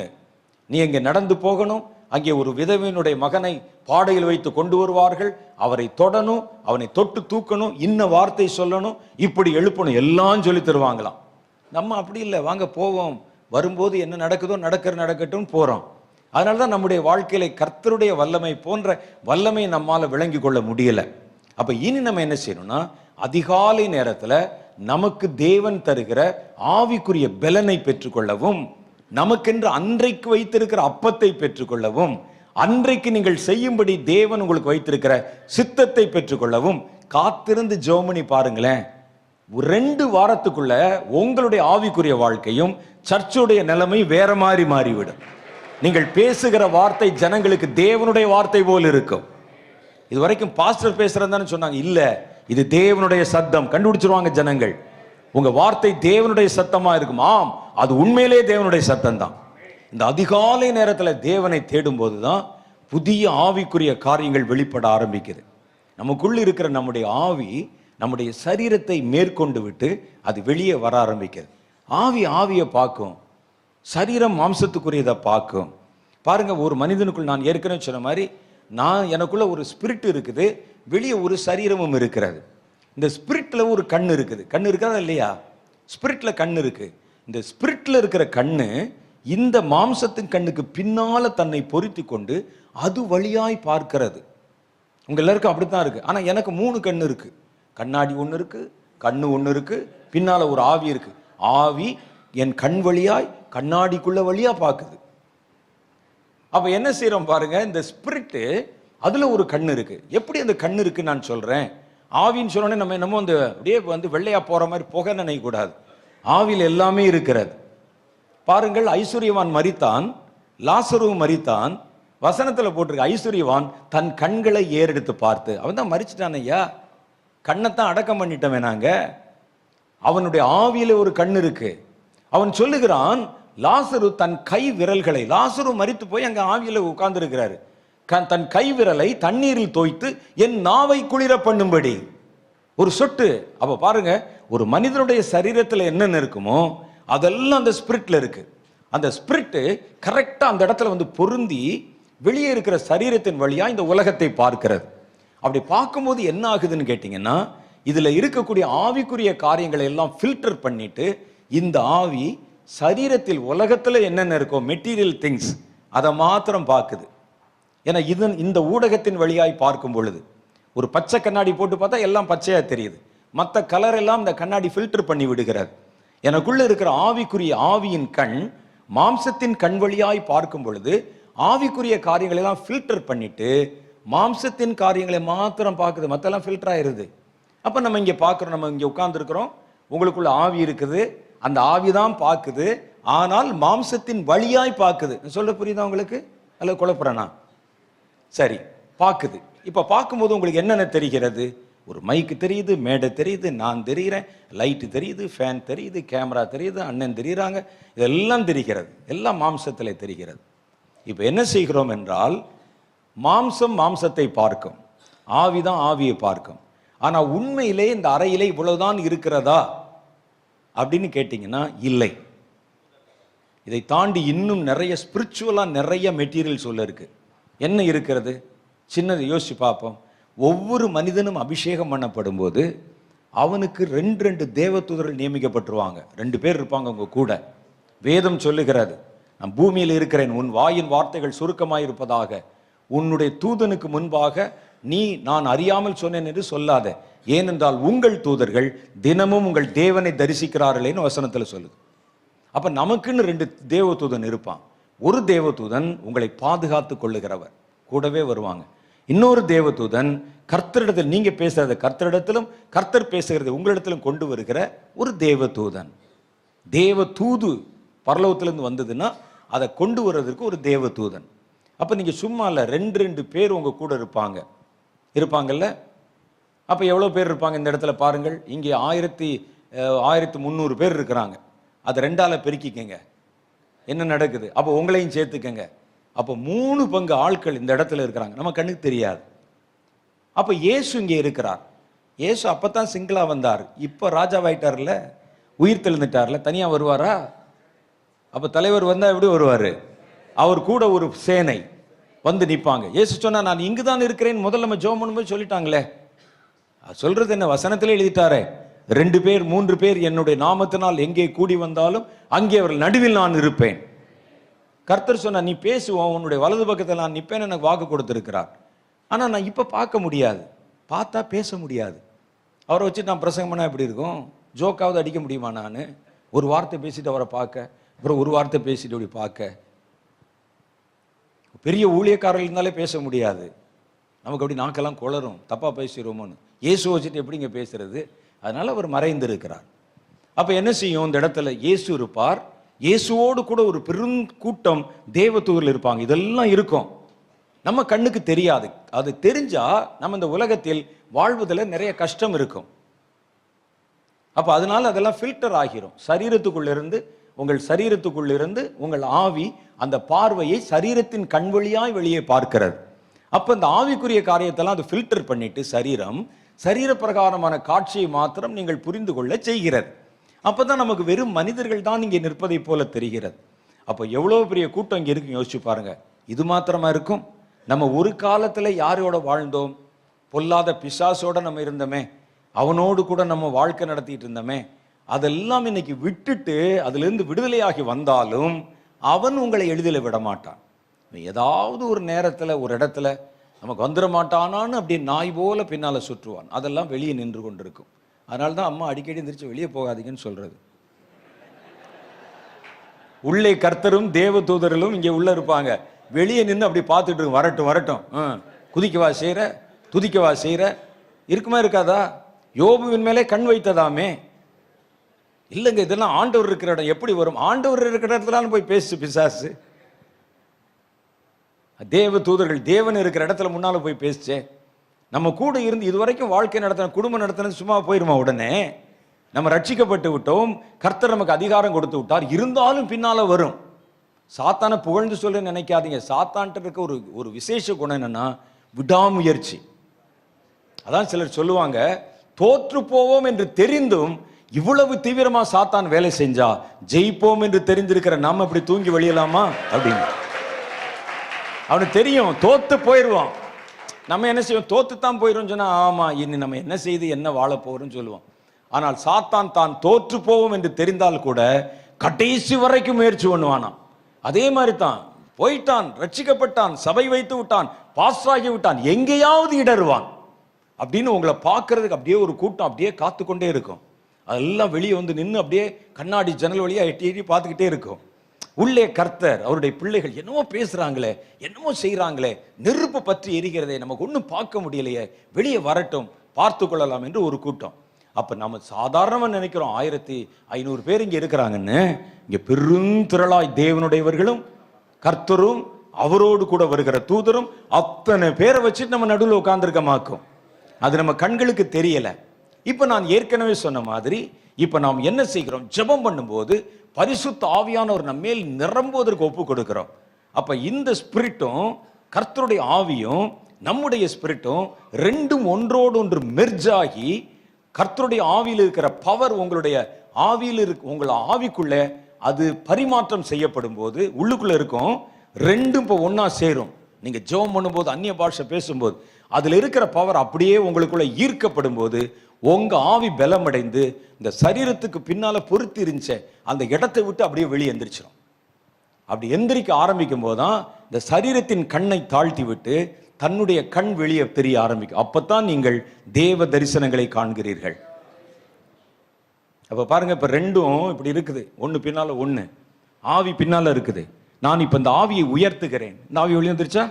A: நீ இங்கே நடந்து போகணும், அங்கே ஒரு விதவையினுடைய மகனை பாடையில் வைத்து கொண்டு வருவார்கள், அவரை தொடணும், அவனை தொட்டு தூக்கணும், இன்ன வார்த்தை சொல்லணும், இப்படி எழுப்பணும், எல்லாம் சொல்லி தருவாங்களாம். நம்ம அப்படி இல்லை, வாங்க போவோம், வரும்போது என்ன நடக்குதோ நடக்கட்டும் போறோம். அதனாலதான் நம்முடைய வாழ்க்கையில கர்த்தருடைய வல்லமை போன்ற வல்லமை நம்மால விளங்கி கொள்ள முடியல. அப்ப இனி நம்ம என்ன செய்யணும்னா, அதிகாலை நேரத்துல நமக்கு தேவன் தருகிற ஆவிக்குரிய பலனை பெற்றுக்கொள்ளவும், நமக்கென்று அன்றைக்கு வைத்திருக்கிற அப்பத்தை பெற்றுக்கொள்ளவும், அன்றைக்கு நீங்கள் செய்யும்படி தேவன் உங்களுக்கு வைத்திருக்கிற சித்தத்தை பெற்றுக்கொள்ளவும் காத்திருந்து ஜெபம் பண்ணி பாருங்களேன். 2 வாரத்துக்குள்ள உங்களுடைய ஆவிக்குரிய வாழ்க்கையும் சர்ச்சுடைய நிலைமை வேற மாதிரி மாறிவிடும். நீங்கள் பேசுகிற வார்த்தை ஜனங்களுக்கு தேவனுடைய வார்த்தை போல் இருக்கும். இது வரைக்கும் பாஸ்டர் பேசுறதுன்னு சொன்னாங்க, இல்ல இது தேவனுடைய சத்தம், கண்டுபிடிச்சிருவாங்க ஜனங்கள். உங்க வார்த்தை தேவனுடைய சத்தமா இருக்கும். ஆம், அது உண்மையிலே தேவனுடைய சத்தம் தான். இந்த அதிகாலை நேரத்தில் தேவனை தேடும் போதுதான் புதிய ஆவிக்குரிய காரியங்கள் வெளிப்பட ஆரம்பிக்குது. நமக்குள்ள இருக்கிற நம்முடைய ஆவி நம்முடைய சரீரத்தை மேற்கொண்டு விட்டு அது வெளியே வர ஆரம்பிக்குது. ஆவியை பார்க்கும், சரீரம் மாம்சத்துக்குரியதை பார்க்கும். பாருங்க, ஒரு மனிதனுக்குள் நான் ஏற்கனவே சொன்ன மாதிரி எனக்குள்ள ஒரு ஸ்பிரிட் இருக்குது, வெளியே ஒரு சரீரமும் இருக்கிறது. இந்த ஸ்பிரிட்ல ஒரு கண் இருக்குது, கண் இருக்கிறதா இல்லையா? ஸ்பிரிட்ல கண் இருக்கு. இந்த ஸ்பிரிட்ல இருக்கிற கண்ணு இந்த மாம்சத்தின் கண்ணுக்கு பின்னால தன்னை பொருத்தி கொண்டு அது வழியாய் பார்க்கிறது. உங்க எல்லாருக்கும் அப்படித்தான் இருக்கு. ஆனா எனக்கு 3 கண் இருக்கு. கண்ணாடி ஒன்று இருக்கு, கண்ணு ஒன்று இருக்கு, பின்னால ஒரு ஆவி இருக்கு. ஆவி என் கண் வழியாய் கண்ணாடிக்குள்ள வழியா பார்க்குது. அப்ப என்ன செய்யறோம் பாருங்க, இந்த ஸ்பிரிட் அதுல ஒரு கண் இருக்கு. எப்படி அந்த கண் இருக்கு நான் சொல்றேன். ஆவின்னு சொன்னோடனே நம்ம என்னமோ அந்த அப்படியே வந்து வெள்ளையா போற மாதிரி புகை நினைக்க கூடாது. ஆவியில் எல்லாமே இருக்கிறது. பாருங்கள், ஐஸ்வர்யவான் மரித்தான், லாசருவும் மரித்தான். வசனத்துல போட்டிருக்கு, ஐஸ்வர்யவான் தன் கண்களை ஏறெடுத்து பார்த்து, அவன் தான் மரிச்சிட்டான் ஐயா, கண்ணைத்தான் அடக்கம் பண்ணிட்டவன் நாங்க. அவனுடைய ஆவியில ஒரு கண் இருக்கு. அவன் சொல்லுகிறான், லாசரு தன் கை விரல்களை, லாசரு மரித்து போய் அங்க ஆவியில உட்கார்ந்து இருக்கிறாரு, தன் கை விரலை தண்ணீரில் தோய்த்து என் நாவை குளிர பண்ணும்படி ஒரு சொட்டு. அப்ப பாருங்க, ஒரு மனிதனுடைய சரீரத்தில் என்னென்ன இருக்குமோ அதெல்லாம் அந்த ஸ்பிரிட்ல இருக்கு. அந்த ஸ்பிரிட் கரெக்டா அந்த இடத்துல வந்து பொருந்தி வெளியே இருக்கிற சரீரத்தின் வழியா இந்த உலகத்தை பார்க்கிறது. அப்படி பார்க்கும்போது என்ன ஆகுதுன்னு கேட்டீங்கன்னா, இதுல இருக்கக்கூடிய ஆவிக்குரிய காரியங்களை எல்லாம் ஃபில்டர் பண்ணிட்டு இந்த ஆவி சரீரத்தில் உலகத்துல என்னென்ன இருக்கோ மெட்டீரியல் திங்ஸ் அதை மாத்திரம் பார்க்குது. ஏன்னா இந்த ஊடகத்தின் வழியாய் பார்க்கும் பொழுது ஒரு பச்சை கண்ணாடி போட்டு பார்த்தா எல்லாம் பச்சையா தெரியுது, மற்ற கலர் எல்லாம் இந்த கண்ணாடி ஃபில்டர் பண்ணி விடுகிறது. எனக்குள்ள இருக்கிற ஆவிக்குரிய ஆவியின் கண் மாம்சத்தின் கண் வழியாய் பார்க்கும் பொழுது ஆவிக்குரிய காரியங்களை எல்லாம் ஃபில்டர் பண்ணிட்டு மாம்சத்தின் காரியங்களை மாத்திரம் பார்க்குது, மற்றெல்லாம் ஃபில்டர் ஆயிருது. அப்ப நம்ம இங்க பார்க்கிறோம், நம்ம இங்க உட்கார்ந்து இருக்கிறோம், உங்களுக்குள்ள ஆவி இருக்குது, அந்த ஆவி தான் பார்க்குது, ஆனால் மாம்சத்தின் வழியாய் பார்க்குது. சொல்ல புரியுதா உங்களுக்கு அல்ல குழப்பறேனா? சரி, பார்க்குது. இப்ப பார்க்கும்போது உங்களுக்கு என்னென்ன தெரிகிறது? ஒரு மைக்கு தெரியுது, மேடை தெரியுது, நான் தெரிகிறேன், லைட்டு தெரியுது, ஃபேன் தெரியுது, கேமரா தெரியுது, அண்ணன் தெரியுறாங்க, இதெல்லாம் தெரிகிறது, எல்லாம் மாம்சத்தில் தெரிகிறது. இப்போ என்ன செய்கிறோம் என்றால், மாம்சம் மாம்சத்தை பார்க்கும், ஆவிதான் ஆவியை பார்க்கும். ஆனால் உண்மையிலே இந்த அறையிலே இவ்வளவுதான் இருக்கிறதா அப்படின்னு கேட்டிங்கன்னா இல்லை. இதை தாண்டி இன்னும் நிறைய ஸ்பிரிச்சுவலாக நிறைய மெட்டீரியல்ஸ் உள்ள இருக்கு. என்ன இருக்கிறது? சின்னது யோசிச்சு பார்ப்போம். ஒவ்வொரு மனிதனும் அபிஷேகம் பண்ணப்படும் போது அவனுக்கு 2 தேவதூதர்கள் நியமிக்கப்பட்டுருவாங்க. 2 பேர் இருப்பாங்க உங்க கூட. வேதம் சொல்லுகிறது, நான் பூமியில் இருக்கிறேன், உன் வாயின் வார்த்தைகள் சுருக்கமாய் இருப்பதாக, உன்னுடைய தூதனுக்கு முன்பாக நீ நான் அறியாமல் சொன்னேன் என்று சொல்லாத, ஏனென்றால் உங்கள் தூதர்கள் தினமும் உங்கள் தேவனை தரிசிக்கிறார்களேன்னு வசனத்தில் சொல்லுது. அப்ப நமக்குன்னு 2 தேவதூதன் இருப்பான். ஒரு தேவதூதன் உங்களை பாதுகாத்து கொள்ளுகிறவர், கூடவே வருவாங்க. இன்னொரு தேவதூதன் கர்த்தரிடத்தில் நீங்க பேசுறத கர்த்தரிடத்திலும் கர்த்தர் பேசுகிறத உங்களிடத்திலும் கொண்டு வருகிற ஒரு தேவதூதன். தேவதூது பரலோகத்திலிருந்து வந்ததுன்னா அதை கொண்டு வர்றதுக்கு ஒரு தேவதூதன். அப்ப நீங்க சும்மா இல்ல, 2 பேர் உங்க கூட இருப்பாங்கல்ல. அப்ப எவ்வளவு பேர் இருப்பாங்க இந்த இடத்துல பாருங்கள். இங்கே 1300 பேர் இருக்கிறாங்க. அதை 2ஆல பெருக்கிக்கங்க, என்ன நடக்குது? அப்போ உங்களையும் சேர்த்துக்கங்க. அப்போ 3 பங்கு ஆட்கள் இந்த இடத்துல இருக்கிறாங்க, நம்ம கண்ணுக்கு தெரியாது. அப்ப இயேசு இங்கே இருக்கிறார். இயேசு அப்பதான் சிங்கிளா வந்தார், இப்ப ராஜாவாயிட்டார்ல, உயிர் தெழுந்துட்டார்ல, தனியா வருவாரா? அப்ப தலைவர் வந்தா எப்படி வருவாரு? அவர் கூட ஒரு சேனை வந்து நிற்பாங்க. இயேசு சொன்னா நான் இங்குதான் இருக்கிறேன், முதல்ல நம்ம ஜெபம் பண்ணும்போது சொல்லிட்டாங்களே. சொல்றது என்ன? வசனத்திலே எழுதிட்டாரே, 2 பேர் 3 பேர் என்னுடைய நாமத்தினால் எங்கே கூடி வந்தாலும் அங்கே அவர்கள் நடுவில் நான் இருப்பேன். கர்த்தர் சொன்னா நீ பேசுவோம், உன்னுடைய வலது பக்கத்தில் நான் நிற்பேன்னு எனக்கு வாக்கு கொடுத்திருக்கிறார். ஆனா நான் இப்ப பார்க்க முடியாது, பார்த்தா பேச முடியாது. அவரை வச்சு நான் பிரசங்கம் பண்ணா எப்படி இருக்கும்? ஜோக்காவது அடிக்க முடியுமா? நான் ஒரு வார்த்தை பேசிட்டு அவரை பார்க்க, அப்புறம் ஒரு வார்த்தை பேசிட்டு அப்படி பார்க்க. பெரிய ஊழியக்காரர்கள் இருந்தாலே பேச முடியாது, நமக்கு அப்படி நாக்கெல்லாம் குளரும், தப்பா பேசிடுவோமோன்னு. இயேசு வச்சுட்டு எப்படிங்க பேசுறது? அதனால அவர் மறைந்து இருக்கிறார். அப்ப என்ன செய்யும்? இந்த இடத்துல இயேசு இருப்பார், இயேசுவோடு கூட ஒரு பெரும் கூட்டம் தேவதூதர்கள் இருப்பாங்க. இதெல்லாம் இருக்கும், நம்ம கண்ணுக்கு தெரியாது. அது தெரிஞ்சா நம்ம இந்த உலகத்தில் வாழ்வதில் நிறைய கஷ்டம் இருக்கும். அப்ப அதனால அதெல்லாம் ஃபில்டர் ஆகிரும். சரீரத்துக்குள்ளிருந்து உங்கள் ஆவி அந்த பார்வையை சரீரத்தின் கண் வழியாய் வெளியே பார்க்கிறது. அப்ப இந்த ஆவிக்குரிய காரியத்தெல்லாம் அது ஃபில்டர் பண்ணிட்டு சரீர பிரகாரமான காட்சியை மாத்திரம் நீங்கள் புரிந்து கொள்ள செய்கிறது. அப்பதான் நமக்கு வெறும் மனிதர்கள் தான் இங்கே நிற்பதை போல தெரிகிறது. அப்ப எவ்வளவு பெரிய கூட்டம் இங்க இருக்கு யோசிச்சு பாருங்க. இது மாத்திரமா இருக்கும்? நம்ம ஒரு காலத்துல யாரோட வாழ்ந்தோம்? பொல்லாத பிசாசோட நம்ம இருந்தோமே, அவனோடு கூட நம்ம வாழ்க்கை நடத்திட்டு இருந்தோமே, அதெல்லாம் இன்னைக்கு விட்டுட்டு அதுல இருந்து விடுதலையாகி வந்தாலும் அவன் உங்களை எளிதில் விட மாட்டான். ஏதாவது ஒரு நேரத்துல ஒரு இடத்துல நமக்கு வந்துட மாட்டானான்னு அப்படி நாய் போல பின்னால சுற்றுவான். அதெல்லாம் வெளியே நின்று கொண்டிருக்கும். அதனால்தான் அம்மா அடிக்கடி எந்திரிச்சு வெளியே போகாதீங்கன்னு சொல்றது. உள்ளே கர்த்தரும் தேவ தூதர்களும் இங்கே உள்ள இருப்பாங்க, வெளியே நின்று அப்படி பார்த்துட்டு இருக்கு. வரட்டும் வரட்டும், குதிக்கவா செய்யற, துதிக்கவா செய்யற, இருக்குமா இருக்காதா? யோபுவின் மேலே கண் வைத்ததாமே. இல்லைங்க, இதெல்லாம் ஆண்டவர் இருக்கிற இடம். எப்படி வரும்? ஆண்டவர் இருக்கிற இடத்துல போய் பேசு பிசாசு. தேவ தூதர்கள் தேவன் இருக்கிற இடத்துல முன்னால போய் பேசுச்சே. நம்ம கூட இருந்து இதுவரைக்கும் வாழ்க்கை நடத்தின, குடும்பம் நடத்தின சும்மா போயிருமா? உடனே நம்ம ரட்சிக்கப்பட்டு விட்டோம், கர்த்தர் நமக்கு அதிகாரம் கொடுத்து விட்டார், இருந்தாலும் பின்னால வரும். சாத்தானை புகழ்ந்து சொல்ல நினைக்காதீங்க. சாத்தான்ட்டு இருக்க ஒரு விசேஷ குணம் என்னன்னா விடாமுயற்சி. அதான் சிலர் சொல்லுவாங்க, தோற்று போவோம் என்று தெரிந்தும் இவ்வளவு தீவிரமா சாத்தான் வேலை செஞ்சா ஜெயிப்போம் என்று தெரிந்திருக்கிற நாம இப்படி தூங்கி வெளியலாமா அப்படின்னு. அவனுக்கு தெரியும் தோத்து போயிடுவான். நம்ம என்ன செய்வோம்? தோத்துத்தான் போயிடும் சொன்னா ஆமா இனி நம்ம என்ன செய்து என்ன வாழ போறோம்னு சொல்லுவோம். ஆனால் சாத்தான் தான் தோற்று போவோம் என்று தெரிந்தால் கூட கடைசி வரைக்கும் முயற்சி பண்ணுவானாம். அதே மாதிரி தான் போயிட்டான், ரட்சிக்கப்பட்டான், சபை வைத்து விட்டான், பாஸ் ஆகி விட்டான், எங்கேயாவது இடருவான் அப்படின்னு உங்களை பார்க்கறதுக்கு அப்படியே ஒரு கூட்டம் அப்படியே காத்து கொண்டே இருக்கும். அதெல்லாம் வெளியே வந்து நின்று அப்படியே கண்ணாடி ஜன்னல் வழியா எட்டி எட்டி பார்த்துக்கிட்டே இருக்கும். உள்ளே கர்த்தர் அவருடைய பிள்ளைகள் என்னமோ பேசுறாங்களே, என்னமோ செய்யறாங்களே, நெருப்பு பற்றி எரிகிறதே, நமக்கு ஒன்றும் பார்க்க முடியலையே, வெளியே வரட்டும் பார்த்து கொள்ளலாம் என்று ஒரு கூட்டம். அப்ப நம்ம சாதாரணமா நினைக்கிறோம் 1500 பேர் இங்க இருக்கிறாங்கன்னு. இங்க பெருந்திரளாய் தேவனுடையவர்களும் கர்த்தரும் அவரோடு கூட வருகிற தூதரும் அத்தனை பேரை வச்சுட்டு நம்ம நடுவில் உட்கார்ந்துருக்கமாக்கும். அது நம்ம கண்களுக்கு தெரியல. இப்ப நான் ஏற்கனவே சொன்ன மாதிரி இப்ப நாம் என்ன செய்கிறோம்? ஜெபம் பண்ணும்போது பரிசுத்த ஆவியானவர் நம்ம மேல் நிரம்புவதற்கு ஒப்பு கொடுக்கிறோம். அப்ப இந்த ஸ்பிரிட்டும் கர்த்தருடைய ஆவியும் நம்முடைய ஸ்பிரிட்டும் ரெண்டும் ஒன்றோடு ஒன்று மெர்ஜ் ஆகி கர்த்தருடைய ஆவியில் இருக்கிற பவர் உங்களுடைய ஆவியில் உங்கள் ஆவிக்குள்ள அது பரிமாற்றம் செய்யப்படும் போது உள்ளுக்குள்ள இருக்கும். ரெண்டும் இப்போ ஒன்னா சேரும். நீங்க ஜெபம் பண்ணும்போது அந்நிய பாஷை பேசும்போது அதுல இருக்கிற பவர் அப்படியே உங்களுக்குள்ள ஈர்க்கப்படும் போது உங்க ஆவி பலமடைந்து இந்த சரீரத்துக்கு பின்னால பொருத்தி இருந்துச்ச அந்த இடத்தை விட்டு அப்படியே வெளியே எந்திரிச்சிடும். அப்படி எந்திரிக்க ஆரம்பிக்கும் போதுதான் இந்த சரீரத்தின் கண்ணை தாழ்த்தி விட்டு தன்னுடைய கண் வெளியே தெரிய ஆரம்பிக்கும். அப்பத்தான் நீங்கள் தேவ தரிசனங்களை காண்கிறீர்கள். அப்ப பாருங்க, இப்ப ரெண்டும் இப்படி இருக்குது, ஒண்ணு பின்னால ஒண்ணு, ஆவி பின்னால இருக்குது. நான் இப்ப இந்த ஆவியை உயர்த்துகிறேன். இந்த ஆவி வெளியே வந்துருச்சா?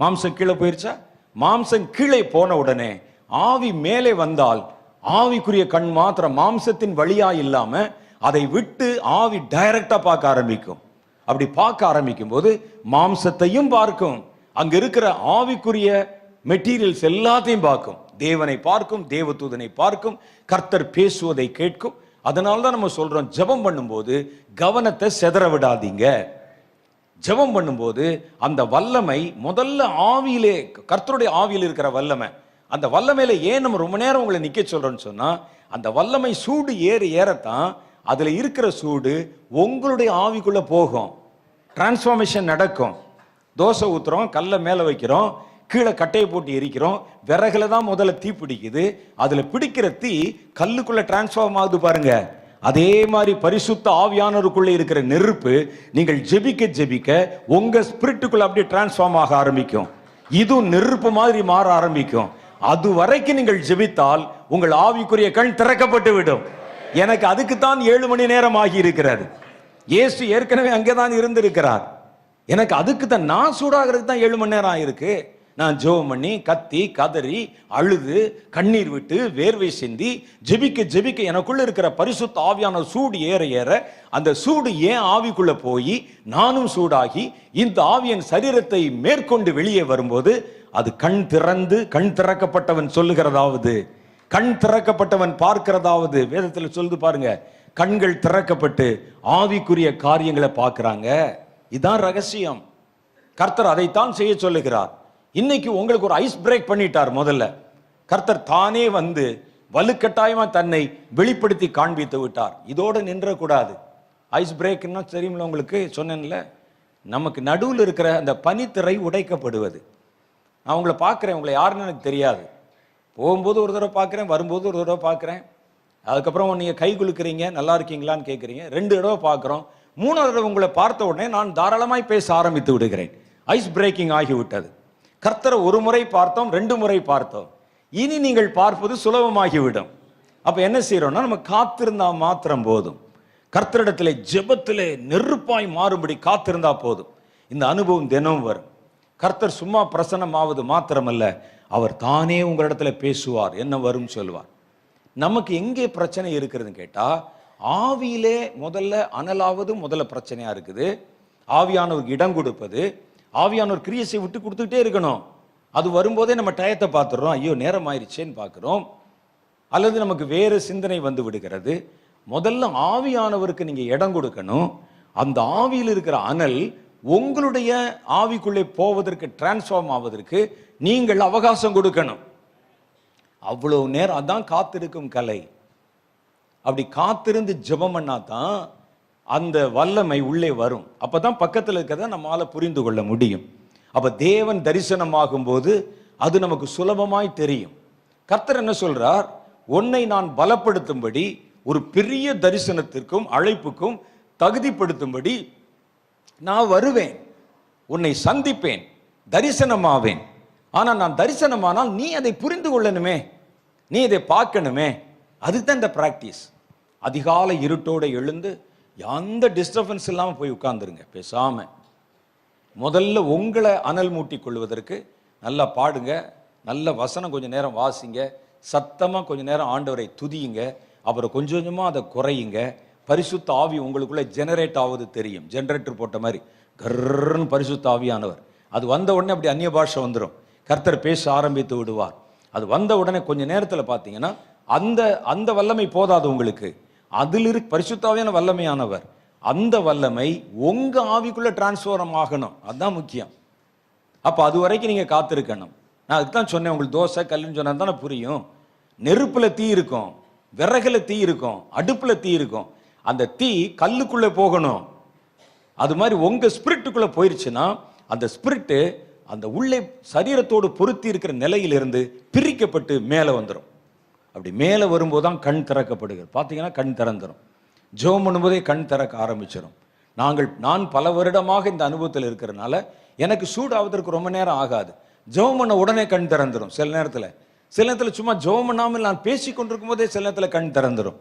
A: மாம்சம் கீழே போயிருச்சா? மாம்சம் கீழே போன உடனே ஆவி மேலே வந்தால் ஆவிக்குரிய கண் மாத்திரம் மாம்சத்தின் வழியா இல்லாம அதை விட்டு ஆவி டைரக்டா பார்க்க ஆரம்பிக்கும். அப்படி பார்க்க ஆரம்பிக்கும் போது மாம்சத்தையும் பார்க்கும், அங்க இருக்கிற ஆவிக்குரிய மெட்டீரியல்ஸ் எல்லாத்தையும் பார்க்கும், தேவனை பார்க்கும், தேவதூதனை பார்க்கும், கர்த்தர் பேசுவதை கேட்கும். அதனால்தான் நம்ம சொல்றோம், ஜெபம் பண்ணும்போது கவனத்தை செதற விடாதீங்க. ஜெபம் பண்ணும்போது அந்த வல்லமை முதல்ல ஆவியிலே, கர்த்தருடைய ஆவியில் இருக்கிற வல்லமை, அந்த வல்லமையில ஏன் நம்ம ரொம்ப நேரம் உங்களை நிக்க சொல்றோம்னு சொன்னா, அந்த வல்லமை சூடு ஏறத்தான் அதுல இருக்கிற சூடு உங்களுடைய ஆவிக்குள்ள போகும், டிரான்ஸ்ஃபார்மேஷன் நடக்கும். தோசை ஊத்துறோம், கல்லை மேல வைக்கிறோம், கீழே கட்டையை போட்டு எரிக்கிறோம், விறகுல தான் முதல்ல தீ பிடிக்குது, அதுல பிடிக்கிற தீ கல்லுக்குள்ள டிரான்ஸ்ஃபார்ம் ஆகுது பாருங்க. அதே மாதிரி பரிசுத்த ஆவியானவருக்குள்ள இருக்கிற நெருப்பு நீங்கள் ஜெபிக்க ஜெபிக்க உங்க ஸ்பிரிட்டுக்குள்ள அப்படியே டிரான்ஸ்ஃபார்ம் ஆக ஆரம்பிக்கும். இது நெருப்பு மாதிரி மாற ஆரம்பிக்கும். அது வரைக்கும் நீங்கள் ஜெபித்தால் உங்கள் ஆவிக்குரிய கண் திறக்கப்பட்டு விடும். எனக்கு அதுக்கு தான் 7 மணி நேரம் ஆகி இருக்கிறது. இயேசு ஏற்கனவே அங்கேதான் இருந்திருக்கிறார். எனக்கு அதுக்கு தான், நான் சூடாகிறதுக்கு தான் 7 மணி நேரம் ஆயிருக்கு. நான் ஜெபம் பண்ணி கத்தி கதறி அழுது கண்ணீர் விட்டு வேர்வை சிந்தி ஜெபிக்க ஜெபிக்க எனக்குள்ள இருக்கிற பரிசுத்த ஆவியான சூடு ஏற ஏற அந்த சூடு ஏன் ஆவிக்குள்ள போய் நானும் சூடாகி இந்த ஆவியின் சரீரத்தை மேற்கொண்டு வெளியே வரும்போது அது கண் திறந்து, கண் திறக்கப்பட்டவன் சொல்லுகிறதாவது, கண் திறக்கப்பட்டவன் பார்க்கிறதாவது. வேதத்தில் சொல்லுது பாருங்க, கண்கள் திறக்கப்பட்டு ஆவிக்குரிய காரியங்களை பார்க்கிறாங்க. இதான் ரகசியம். கர்த்தர் அதைத்தான் செய்ய சொல்லுகிறார். இன்னைக்கு உங்களுக்கு ஒரு ஐஸ் பிரேக் பண்ணிட்டார். முதல்ல கர்த்தர் தானே வந்து வலுக்கட்டாயமா தன்னை வெளிப்படுத்தி காண்பித்து விட்டார். இதோட நின்றக்கூடாது. ஐஸ் பிரேக்னா தெரியுமில்ல உங்களுக்கு, சொன்னேன்ல, நமக்கு நடுவில் இருக்கிற அந்த பனித்திரை உடைக்கப்படுவது. நான் உங்களை பார்க்குறேன், உங்களை யாருன்னு எனக்கு தெரியாது. போகும்போது ஒரு தடவை பார்க்குறேன், வரும்போது ஒரு தடவை பார்க்குறேன். அதுக்கப்புறம் நீங்கள் கை குலுக்குறீங்க, நல்லா இருக்கீங்களான்னு கேட்குறீங்க, 2 தடவை பார்க்குறோம். 3வது தடவை உங்களை பார்த்த உடனே நான் தாராளமாய் பேச ஆரம்பித்து விடுகிறேன். ஐஸ் பிரேக்கிங் ஆகிவிட்டது. கர்த்தரை 1 முறை பார்த்தோம், 2 முறை பார்த்தோம், இனி நீங்கள் பார்ப்பது சுலபமாகிவிடும். அப்ப என்ன செய்யறோம்னா, நம்ம காத்திருந்தா மாத்திரம் போதும். கர்த்தரிடத்திலே ஜெபத்திலே நெருப்பாய் மாறும்படி காத்திருந்தா போதும். இந்த அனுபவம் தினமும் வரும். கர்த்தர் சும்மா பிரசன்னமாவது மாத்திரமல்ல, அவர் தானே உங்களிடத்துல பேசுவார், என்ன வரும் சொல்லுவார். நமக்கு எங்கே பிரச்சனை இருக்கிறதுன்னு கேட்டா, ஆவியிலே முதல்ல அனலாவது முதல்ல பிரச்சனையா இருக்குது. ஆவியானவருக்கு இடம் கொடுப்பது, ஆவியானவர் கிரியையை விட்டு கொடுத்துக்கிட்டே இருக்கணும். அது வரும்போதே நம்ம டயத்தை பார்த்துடுறோம், ஐயோ நேரம் ஆயிடுச்சேன்னு பார்க்குறோம். அல்லது நமக்கு வேறு சிந்தனை வந்து விடுகிறது. முதல்ல ஆவியானவருக்கு நீங்க இடம் கொடுக்கணும். அந்த ஆவியில் இருக்கிற அனல் உங்களுடைய ஆவிக்குள்ளே போவதற்கு, டிரான்ஸ்ஃபார்ம் ஆவதற்கு நீங்கள் அவகாசம் கொடுக்கணும். அவ்வளவு நேரம், அதான் காத்திருக்கும் கலை. அப்படி காத்திருந்து ஜெபம் பண்ணா தான் அந்த வல்லமை உள்ளே வரும். அப்பதான் பக்கத்தில் இருக்கிறத நம்மால புரிந்து கொள்ள முடியும். அப்ப தேவன் தரிசனமாகும் போது அது நமக்கு சுலபமாய் தெரியும். கர்த்தர் என்ன சொல்றார்? உன்னை நான் பலப்படுத்தும்படி, ஒரு பெரிய தரிசனத்திற்கும் அழைப்புக்கும் தகுதிப்படுத்தும்படி நான் வருவேன், உன்னை சந்திப்பேன், தரிசனமாவேன். ஆனா நான் தரிசனமானால் நீ அதை புரிந்து கொள்ளணுமே, நீ இதை பார்க்கணுமே. அதுக்கு தான் இந்த பிராக்டிஸ். அதிகாலை இருட்டோட எழுந்து எந்த டிஸ்டர்பன்ஸ் இல்லாமல் போய் உட்கார்ந்துருங்க பேசாம. முதல்ல உங்களை அனல் மூட்டி கொள்வதற்கு நல்லா பாடுங்க, நல்ல வசனம் கொஞ்சம் நேரம் வாசிங்க, சத்தமாக கொஞ்சம் நேரம் ஆண்டவரை துதியுங்க. அப்புறம் கொஞ்சம் கொஞ்சமாக அதை குறையுங்க. பரிசுத்த ஆவி உங்களுக்குள்ள ஜெனரேட் ஆகுது தெரியும். ஜெனரேட்டர் போட்ட மாதிரி கர்ன்னு பரிசுத்த ஆவியானவர். அது வந்த உடனே அப்படி அந்நிய பாஷை வந்துடும். கர்த்தர் பேச ஆரம்பித்து விடுவார். அது வந்த உடனே கொஞ்ச நேரத்தில் பார்த்தீங்கன்னா அந்த அந்த வல்லமை போதாது உங்களுக்கு. அதில் பரிசுத்த ஆவியான வல்லமையானவர். அந்த வல்லமை உங்க ஆவிக்குள்ள டிரான்ஸ்ஃபார்ம் ஆகணும். அதுதான் முக்கியம். அப்போ அது வரைக்கும் நீங்கள் காத்திருக்கணும். நான் அதுக்கு தான் சொன்னேன், உங்களுக்கு தோசை கல்லுன்னு சொன்னா தானே புரியும். நெருப்புல தீ இருக்கும், விறகுல தீ இருக்கும், அடுப்புல தீ இருக்கும். அந்த தீ கல்லுக்குள்ளே போகணும். அது மாதிரி உங்க ஸ்பிரிட்டுக்குள்ள போயிருச்சுன்னா அந்த ஸ்பிரிட்டு அந்த உள்ளே சரீரத்தோடு பொருத்தி இருக்கிற நிலையிலிருந்து பிரிக்கப்பட்டு மேலே வந்துடும். அப்படி மேலே வரும்போது தான் கண் திறக்கப்படுகிறது. பார்த்தீங்கன்னா கண் திறந்துடும். ஜெபம் பண்ணும்போதே கண் திறக்க ஆரம்பிச்சிடும். நான் பல வருடமாக இந்த அனுபவத்தில் இருக்கிறதுனால எனக்கு சூடாவதற்கு ரொம்ப நேரம் ஆகாது. ஜெபம் பண்ண உடனே கண் திறந்துடும். சில நேரத்தில் சும்மா ஜெபம் பண்ணாமல் நான் பேசி கொண்டிருக்கும் போதே சில நேரத்தில் கண் திறந்துடும்.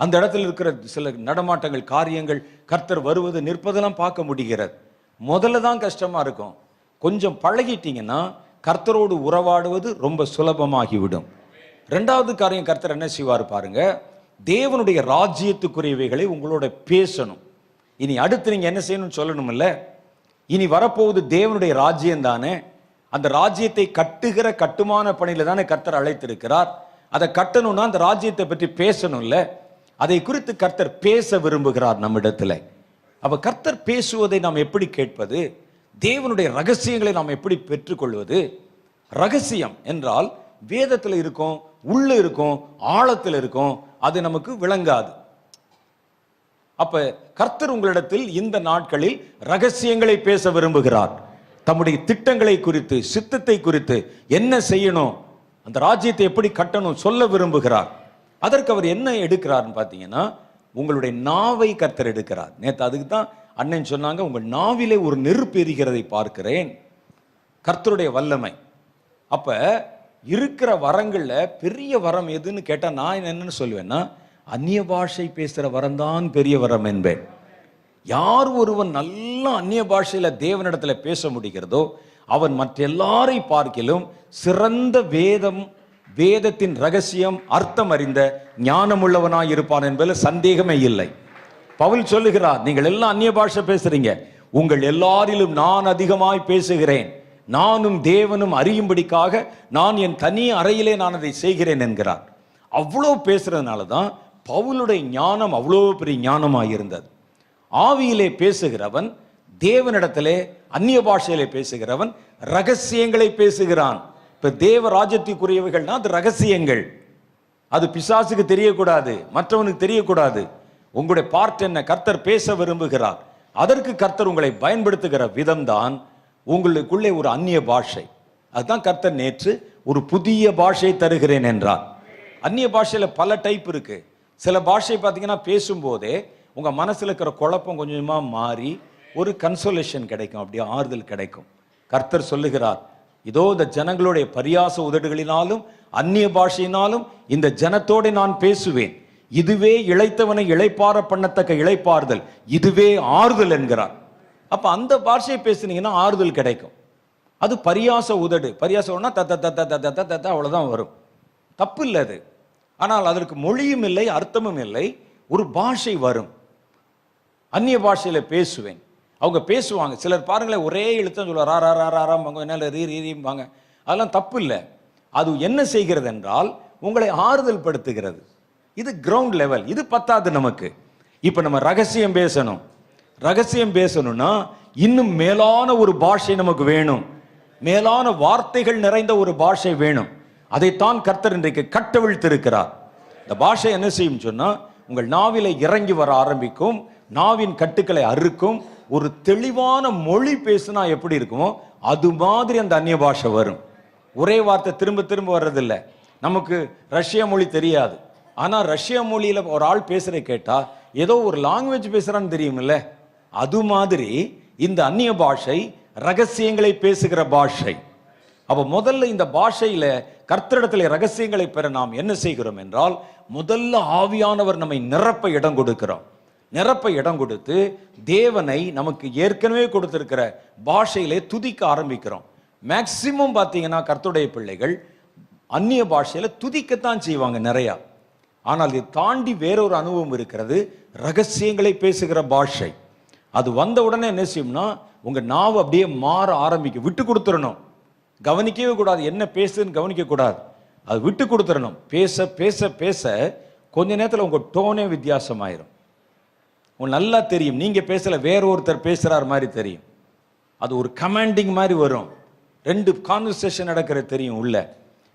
A: அந்த இடத்துல இருக்கிற சில நடமாட்டங்கள், காரியங்கள், கர்த்தர் வருவது நிற்பதெல்லாம் பார்க்க முடிகிறது. முதல்ல தான் கஷ்டமா இருக்கும். கொஞ்சம் பழகிட்டீங்கன்னா கர்த்தரோடு உறவாடுவது ரொம்ப சுலபமாகிவிடும். ரெண்டாவது காரியம், கர்த்தர் என்ன செய்வார் பாருங்க, தேவனுடைய ராஜ்யத்துக்குரியவைகளை உங்களோட பேசணும். இனி அடுத்து நீங்க என்ன செய்யணும்னு சொல்லணும் இல்ல. இனி வரப்போவது தேவனுடைய ராஜ்யம் தானே. அந்த ராஜ்யத்தை கட்டுகிற கட்டுமான பணியில தானே கர்த்தர் அழைத்திருக்கிறார். அதை கட்டணும்னா அந்த ராஜ்யத்தை பற்றி பேசணும்ல. அதை குறித்து கர்த்தர் பேச விரும்புகிறார் நம்மிடத்துல. அப்ப கர்த்தர் பேசுவதை நாம் எப்படி கேட்பது? தேவனுடைய ரகசியங்களை நாம் எப்படி பெற்றுக்கொள்வது? ரகசியம் என்றால் வேதத்தில் இருக்கும், உள்ள இருக்கும், ஆழத்தில் இருக்கும். அது நமக்கு விளங்காது. அப்ப கர்த்தர் உங்களிடத்தில் இந்த நாட்களில் ரகசியங்களை பேச விரும்புகிறார். தம்முடைய திட்டங்களை குறித்து, சித்தத்தை குறித்து, என்ன செய்யணும், அந்த ராஜ்யத்தை எப்படி கட்டணும் சொல்ல விரும்புகிறார். அதற்கு அவர் என்ன எடுக்கிறார்னு பார்த்தீங்கன்னா, உங்களுடைய நாவை கர்த்தர் எடுக்கிறார். நேற்று அதுக்கு தான் அண்ணன் சொன்னாங்க, உங்கள் நாவிலே ஒரு நெருப்பு எரிகிறதை பார்க்கிறேன். கர்த்தருடைய வல்லமை. அப்ப இருக்கிற வரங்கள்ல பெரிய வரம் எதுன்னு கேட்டா நான் என்னன்னு சொல்லுவேன்னா, அந்நிய பாஷை பேசுற வரம் தான் பெரிய வரம் என்பேன். யார் ஒருவன் நல்லா அந்நிய பாஷையில தேவனிடத்துல பேச முடிகிறதோ அவன் மற்ற எல்லாரை பார்க்கிலும் சிறந்த வேதத்தின் ரகசியம், அர்த்தம் அறிந்த ஞானமுள்ளவனாய் இருப்பான் என்பதில் சந்தேகமே இல்லை. பவுல் சொல்லுகிறார், நீங்கள் எல்லாம் அந்நிய பாஷை பேசுறீங்க, உங்கள் எல்லாரிலும் நான் அதிகமாய் பேசுகிறேன், நானும் தேவனும் அறியும்படிக்காக நான் என் தனி அறையிலே நான் அதை செய்கிறேன் என்கிறார். அவ்வளோ பேசுறதுனால தான் பவுலுடைய ஞானம் அவ்வளோ பெரிய ஞானமாய் இருந்தது. ஆவியிலே பேசுகிறவன் தேவனிடத்திலே, அந்நிய பாஷையிலே பேசுகிறவன் ரகசியங்களை பேசுகிறான். இப்ப தேவ ராஜ்யத்துக்குரியவைகள்னா அது ரகசியங்கள். அது பிசாசுக்கு தெரியக்கூடாது, மற்றவனுக்கு தெரியக்கூடாது. உங்களுடைய பார்ட் என்ன, கர்த்தர் பேச விரும்புகிறார். அதற்கு கர்த்தர் உங்களை பயன்படுத்துகிற விதம் தான் உங்களுக்குள்ளே ஒரு அந்நிய பாஷை. அதுதான் கர்த்தர் நேற்று ஒரு புதிய பாஷை தருகிறேன் என்றார். அந்நிய பாஷையில பல டைப் இருக்கு. சில பாஷை பார்த்தீங்கன்னா பேசும்போதே உங்க மனசுல இருக்கிற குழப்பம் கொஞ்சமா மாறி ஒரு கன்சோலேஷன் கிடைக்கும், அப்படியே ஆறுதல் கிடைக்கும். கர்த்தர் சொல்லுகிறார், இதோ இந்த ஜனங்களுடைய பரியாச உதடுகளினாலும் அந்நிய பாஷையினாலும் இந்த ஜனத்தோடு நான் பேசுவேன். இதுவே இளைத்தவனை இளைப்பாற பண்ணத்தக்க இளைப்பாறுதல், இதுவே ஆறுதல் என்கிறார். அப்ப அந்த பாஷையை பேசுனீங்கன்னா ஆறுதல் கிடைக்கும். அது பரியாச உதடு. பரியாசம்னா தத்த அவ்வளவுதான் வரும். தப்பு இல்லை அது. ஆனால் அதற்கு மொழியும் இல்லை, அர்த்தமும் இல்லை. ஒரு பாஷை வரும். அந்நிய பாஷையில பேசுவேன். அவங்க பேசுவாங்க. சிலர் பாருங்களேன், ஒரே எழுத்தான் சொல்லுவாங்க, ராராம்பாங்க, என்ன ரீரீம்பாங்க. அதெல்லாம் தப்பு இல்லை. அது என்ன செய்கிறது என்றால் உங்களை ஆறுதல் படுத்துகிறது. இது கிரவுண்ட் லெவல். இது பத்தாது நமக்கு. இப்ப நம்ம ரகசியம் பேசணும். ரகசியம் பேசணும்னா இன்னும் மேலான ஒரு பாஷை நமக்கு வேணும். மேலான வார்த்தைகள் நிறைந்த ஒரு பாஷை வேணும். அதைத்தான் கர்த்தர் இன்றைக்கு கட்டவிழ்த்திருக்கிறார். இந்த பாஷை என்ன செய்யும் சொன்னா, உங்கள் நாவில இறங்கி வர ஆரம்பிக்கும், நாவின் கட்டுக்களை அறுக்கும். ஒரு தெளிவான மொழி பேசுனா எப்படி இருக்குமோ அது மாதிரி அந்த அந்நிய பாஷை வரும். ஒரே வார்த்தை திரும்ப திரும்ப வர்றதில்லை. நமக்கு ரஷ்ய மொழி தெரியாது, ஆனா ரஷ்ய மொழியில ஒரு ஆள் பேசுற கேட்டா ஏதோ ஒரு லாங்குவேஜ் பேசுறான்னு தெரியுமில்ல. அது மாதிரி இந்த அந்நிய பாஷை ரகசியங்களை பேசுகிற பாஷை. அப்ப முதல்ல இந்த பாஷையில கர்த்தரிடத்தில் ரகசியங்களை பெற நாம் என்ன செய்கிறோம் என்றால், முதல்ல ஆவியானவர் நம்மை நிரப்ப இடம் கொடுக்கிறோம். நிரப்ப இடம் கொடுத்து தேவனை நமக்கு ஏற்கனவே கொடுத்திருக்கிற பாஷையிலே துதிக்க ஆரம்பிக்கிறோம். மேக்சிமம் பார்த்தீங்கன்னா கர்த்தருடைய பிள்ளைகள் அந்நிய பாஷையில துதிக்கத்தான் செய்வாங்க நிறையா. ஆனால் இதை தாண்டி வேறொரு அனுபவம் இருக்கிறது, ரகசியங்களை பேசுகிற பாஷை. அது வந்த உடனே என்ன செய்யும்னா, உங்க நாவு அப்படியே மாற ஆரம்பிக்கும். விட்டு கொடுத்துடணும், கவனிக்கவே கூடாது, என்ன பேசுதுன்னு கவனிக்க கூடாது, அது விட்டு கொடுத்துடணும். பேச பேச பேச கொஞ்ச நேரத்தில் உங்க டோனே வித்தியாசமாயிரும். உங்களுக்கு நல்லா தெரியும், நீங்க பேசல வேற ஒருத்தர் பேசுறார் மாதிரி தெரியும். அது ஒரு கமாண்டிங் மாதிரி வரும். ரெண்டு கான்வர்சேஷன் நடக்கிறது தெரியும் உள்ள.